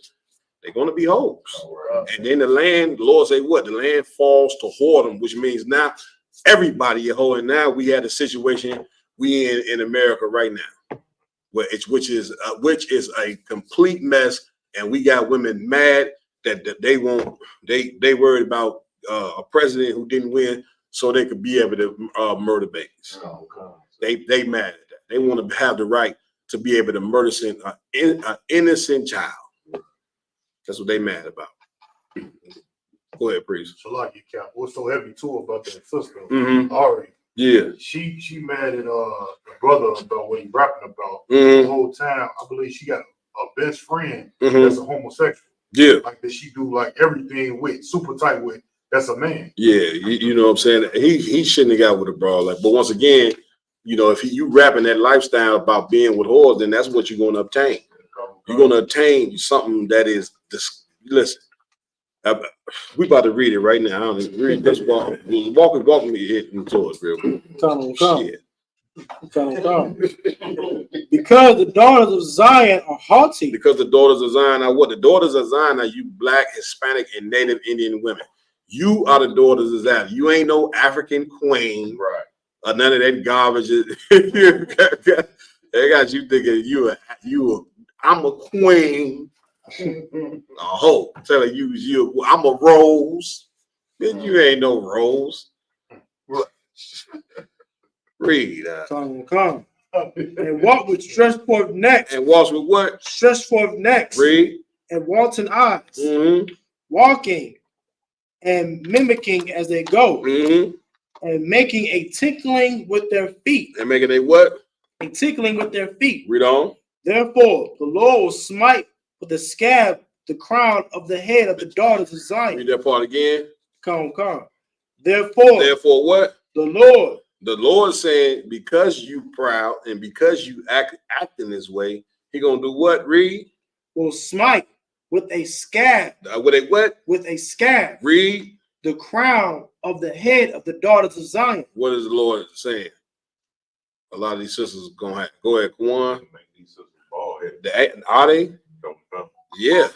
they're gonna be hoes. And then the Lord say what? The land falls to whoredom, which means now everybody a hoe. And now we had a situation we in America right now, which is a complete mess. And we got women mad that they worried about a president who didn't win so they could be able to murder babies. They mad at that. They want to have the right to be able to murder an innocent child. That's what they mad about. Go ahead, priest. So like you count. What's so heavy too about that sister? Mhm. Ari. Yeah. She mad at the brother about what he rapping about. Mhm. The whole time, I believe she got a best friend Mhm. that's a homosexual. Yeah. Like that she do like everything with, super tight with. That's a man. Yeah, you know what I'm saying? He shouldn't have got with a broad. Like, but once again, you know, if you rapping that lifestyle about being with whores, then that's what you're going to obtain. You're going to obtain something that is this. Listen, we about to read it right now. I don't read this. Walk me into it real quick. Come. Shit. Because the daughters of Zion are haughty. Because the daughters of Zion are what? The daughters of Zion are you black, Hispanic, and Native Indian women. You are the daughters of Zion. You ain't no African queen, right? Or none of that garbage. They got you thinking I'm a queen. A hoe telling you I'm a rose. Then you ain't no rose. Read. Come. And walk with stretched forth necks. And walks with what? Stretched forth necks. Read. And wanton eyes. Mm-hmm. Walking and mimicking as they go. Mm-hmm. And making a tickling with their feet. And making a what? A tickling with their feet. Read on. Therefore, the Lord will smite with the scab the crown of the head of the daughters of Zion. Read that part again. Come. Therefore what? The Lord saying, because you proud and because you acting this way, he gonna do what? Read. Will smite with a scab. With a what? With a scab. Read. The crown of the head of the daughters of Zion. What is the Lord saying? A lot of these sisters gonna have. Go ahead, Kwan. Are they? Yeah.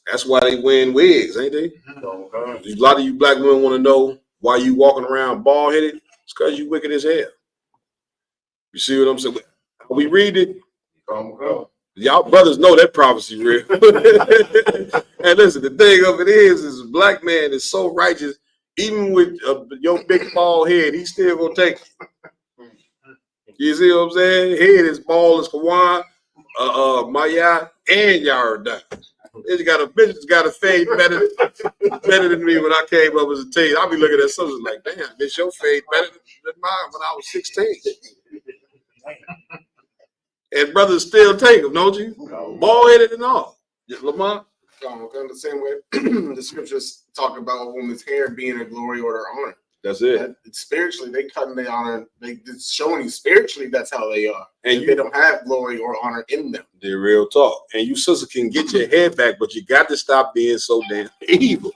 That's why they wearing wigs, ain't they? A lot of you black women want to know why you walking around bald headed. It's because you wicked as hell. You see what I'm saying? We read it. Y'all brothers know that prophecy real. And listen, the thing of it is a black man is so righteous, even with your big bald head, he's still gonna take you. You see what I'm saying? Head is bald as Kawan, Maya, and Yarda. Bitch got a fade better than me when I came up as a teen. I'll be looking at something like, damn, bitch, your fade better than mine when I was 16. And brothers still take them, don't you? Bald headed and all. Lamont? The same way the scriptures talk about a woman's hair being a glory or their honor. That's it. Spiritually, they cutting their honor. It's showing you spiritually that's how they are. And they don't have glory or honor in them. They're real talk. And you sister can get your head back, but you got to stop being so damn evil.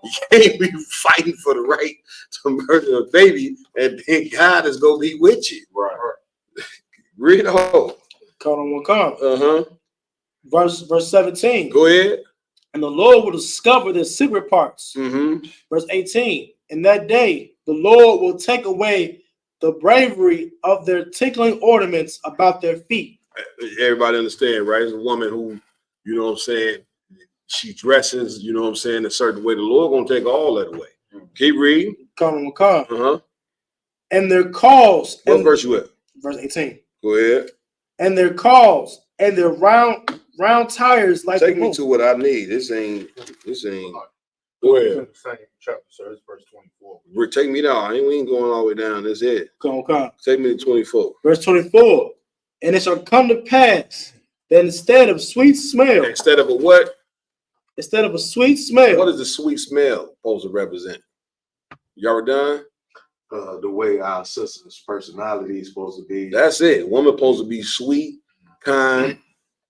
You can't be fighting for the right to murder a baby and then God is going to be with you. Right. Read on. Come. Verse 17. Go ahead. And the Lord will discover their secret parts. Mm-hmm. Verse 18. In that day, the Lord will take away the bravery of their tickling ornaments about their feet. Everybody understand, right? It's a woman who, you know what I'm saying, she dresses, you know what I'm saying, a certain way. The Lord gonna take all that away. Keep reading. Come. Uh-huh. And their calls. What verse you at? Verse 18. Go ahead. And their calls and their round tires like take me to what I need. This ain't. Go ahead. Same chapter, sir. It's verse 24. Take me down. We ain't going all the way down. That's it. Come. Take me to 24. Verse 24. And it shall come to pass that instead of sweet smell. Instead of a what? Instead of a sweet smell. What is the sweet smell supposed to represent? Y'all done? The way our sister's personality is supposed to be. That's it. Woman supposed to be sweet, kind,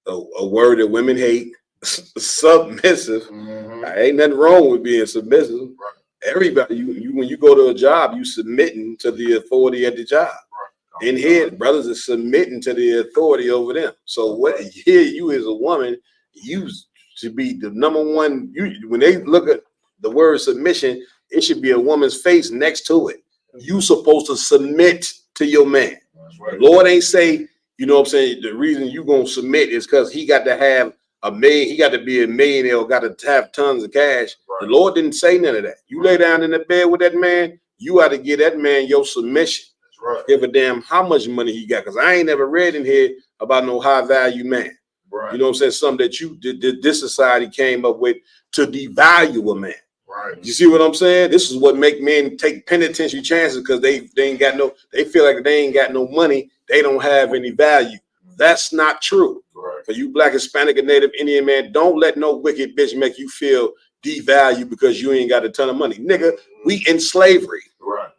a word that women hate, submissive. Mm-hmm. Ain't nothing wrong with being submissive. Right. Everybody, you when you go to a job, you submitting to the authority at the job. Right. In here, brothers are submitting to the authority over them. So what here you as a woman, you should be the number one. When they look at the word submission, it should be a woman's face next to it. You supposed to submit to your man. Right. The Lord ain't say, you know what I'm saying, the reason you gonna submit is because he got to have he got to be a millionaire or got to have tons of cash. Right. The Lord didn't say none of that. You lay down in the bed with that man, you ought to give that man your submission. That's right. Give a damn how much money he got. Because I ain't never read in here about no high value man. Right. You know what I'm saying? Something that you did this society came up with to devalue a man. Right. You see what I'm saying? This is what make men take penitentiary chances because they ain't got no, they feel like they ain't got no money, they don't have any value. That's not true. Right. For you Black, Hispanic, and Native Indian man, don't let no wicked bitch make you feel devalued because you ain't got a ton of money. Nigga, we in slavery. Right.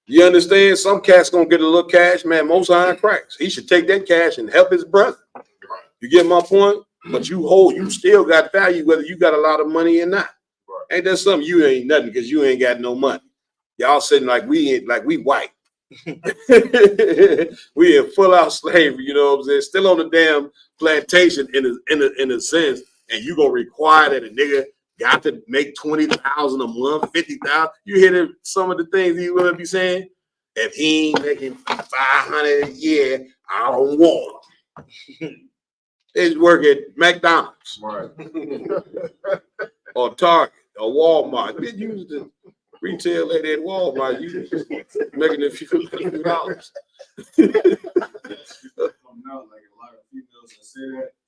You understand? Some cats gonna get a little cash, man. Most High in Christ. He should take that cash and help his brother. Right. You get my point? But you still got value whether you got a lot of money or not. Right. Ain't that something? You ain't nothing because you ain't got no money. Y'all sitting like we white. We in full out slavery, you know what I'm saying? Still on the damn plantation in a sense, and you gonna require that a nigga got to make 20,000 a month, 50,000. You hear some of the things these women be saying? If he ain't making 500 a year, I don't want him. They work at McDonald's, right, or Target, or Walmart. They use the retail lady at Walmart. You making a few dollars.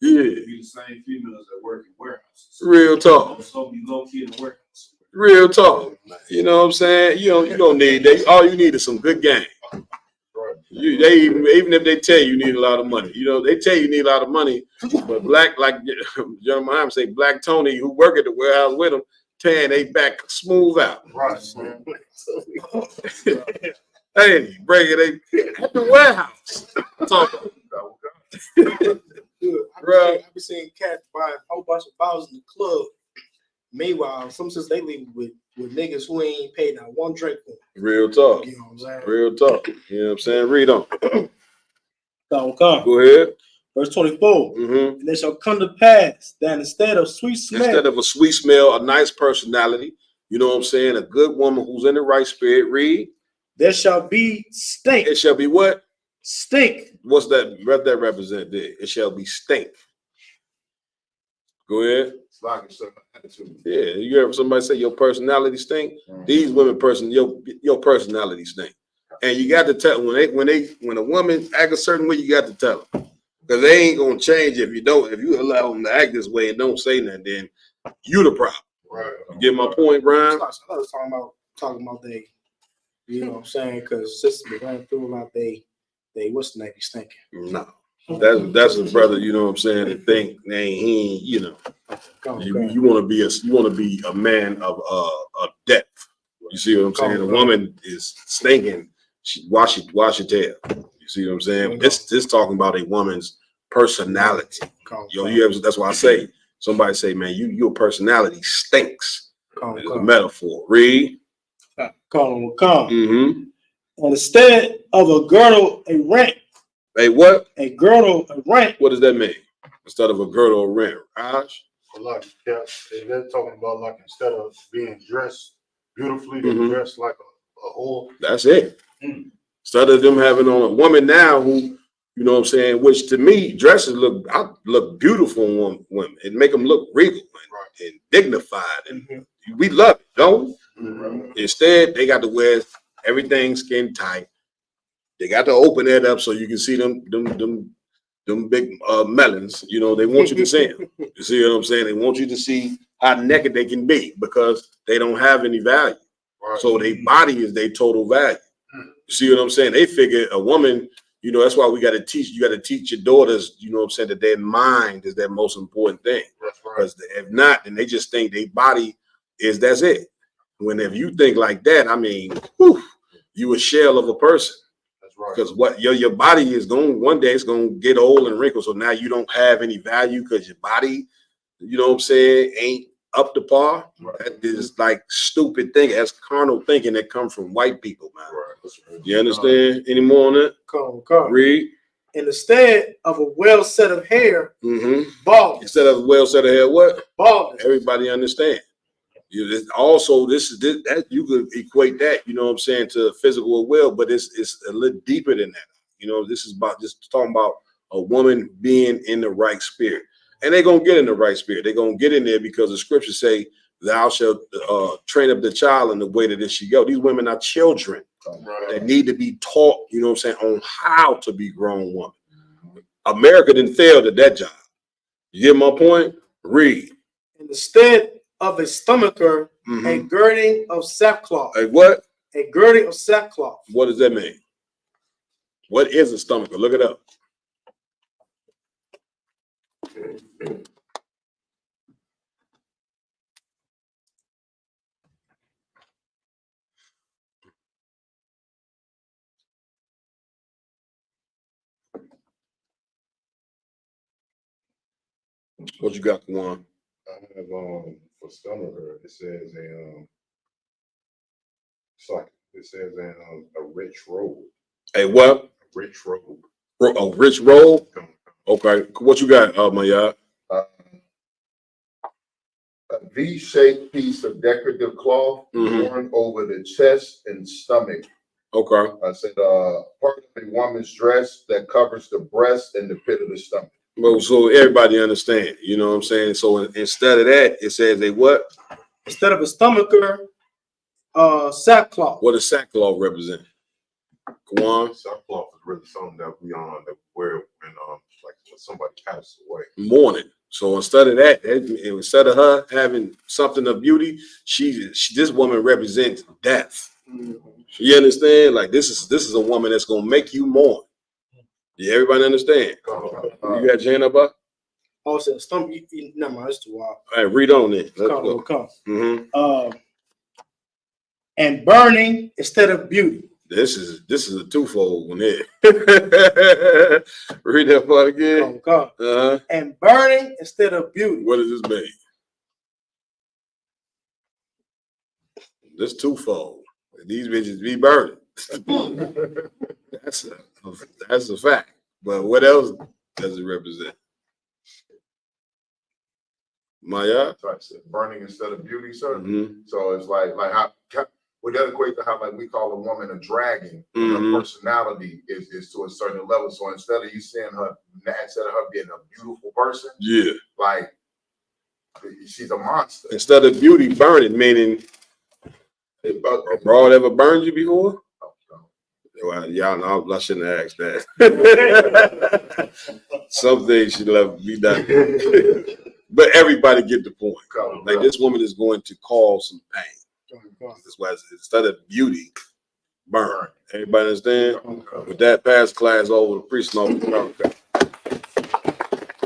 Yeah. Be the same females that work in warehouses. Real talk. So be low key in the warehouse. Real talk. You know what I'm saying? You don't need that. All you need is some good game. Even if they tell you need a lot of money, they tell you need a lot of money, but Black, like John Muhammad say, Black Tony who work at the warehouse with him, tearing they back smooth out. Right. Hey, bring it at the warehouse. Talk. I be seeing cats buying a whole bunch of bottles in the club. Meanwhile, some since they leave with niggas who ain't paid not one drink for them. Real talk. You know what I'm saying? Real talk. You know what I'm saying? Read on. Come. Go ahead. Verse 24. Mm-hmm. And it shall come to pass that instead of a sweet smell, a nice personality, you know what I'm saying? A good woman who's in the right spirit, read. There shall be stink. It shall be what? Stink. What's that? What that represent there? It shall be stink. Go ahead. It's like it's an attitude. Yeah, you ever somebody say your personality stink? Mm-hmm. These women your personality stink. And you got to tell when a woman act a certain way, you got to tell them. Because they ain't gonna change if you allow them to act this way and don't say nothing, then you the problem. Right. You get my point, Brian? I was talking about they, you know what I'm saying? Because sisters be running through about they what's the name be stinking. No. That's a brother, you know what I'm saying, that think he ain't, you want to be a man of depth. You see what I'm saying? A woman is stinking, wash your tail. You see what I'm saying? This talking about a woman's personality. That's why I say, somebody say, man, your personality stinks. It's a metaphor. Read. Come. Mm-hmm. And instead of a girdle, a rent. A what? A girdle, a rent. What does that mean? Instead of a girdle, a rent. Raj? Like, they're talking about like instead of being dressed beautifully, they're dressed like a whore. That's it. Instead of them having on a woman now who, you know what I'm saying, which to me, dresses look beautiful on women. It make them look regal and dignified. And we love it, don't we? Instead, they got to wear everything skin tight. They got to open that up so you can see them big melons. You know, they want you to see them. You see what I'm saying? They want you to see how naked they can be because they don't have any value. Right. So their body is their total value. You see what I'm saying? They figure a woman, that's why you got to teach your daughters, you know what I'm saying, that their mind is their most important thing. Because if not, then they just think their body that's it. Whenever you think like that, I mean, you a shell of a person. Because what your body is going one day, it's going to get old and wrinkled. So now you don't have any value because your body, you know what I'm saying, ain't up to par. That is like stupid thinking. That's carnal thinking that comes from white people, man. You understand? Any more on that? Come. Read. And instead of a well set of hair, bald. Instead of a well set of hair, what? Bald. Everybody understand. Also, that you could equate that, you know what I'm saying, to physical will, but it's a little deeper than that. This is about just talking about a woman being in the right spirit. And they're gonna get in the right spirit. They're gonna get in there because the scriptures say thou shalt train up the child in the way that it should go. These women are children that need to be taught, you know what I'm saying, on how to be grown women. America didn't fail at that job. You get my point? Read. Instead of a stomacher, a girding of sackcloth. A what? A girding of sackcloth. What does that mean? What is a stomacher? Look it up. What you got, Juan? I have for stomacher, it says a rich robe. A what? A rich robe. A rich robe? Okay. What you got, Mayad? A V-shaped piece of decorative cloth worn over the chest and stomach. Okay. I said part of a woman's dress that covers the breast and the pit of the stomach. Well, so everybody understand, you know what I'm saying? So instead of that, it says a what? Instead of a stomacher, sackcloth. What does sackcloth represent? Juan? Sackcloth is really something that we wear when like when somebody passes away. Mourning. So instead of that, instead of her having something of beauty, this woman represents death. You understand? Like this is a woman that's gonna make you mourn. Yeah, everybody understand? You got your hand up? Oh, so stomach. Never mind, it's too wild. All right, read on it. Let's go. Come. And burning instead of beauty. This is a twofold one here. Read that part again. Come. And burning instead of beauty. What does this mean? This twofold. These bitches be burning. That's a fact. But what else does it represent? Maya? So I said burning instead of beauty, sir. So it's like how would that equate to how like we call a woman a dragon? Her personality is to a certain level. So instead of you seeing her, instead of her being a beautiful person, yeah, like she's a monster. Instead of beauty, burning, meaning a broad ever burned you before? Well, y'all know I shouldn't have asked that. Some things should let be done. But everybody get the point. Like this woman is going to cause some pain. That's why instead of beauty, burn. Everybody understand? With that, pass class over to priest and all.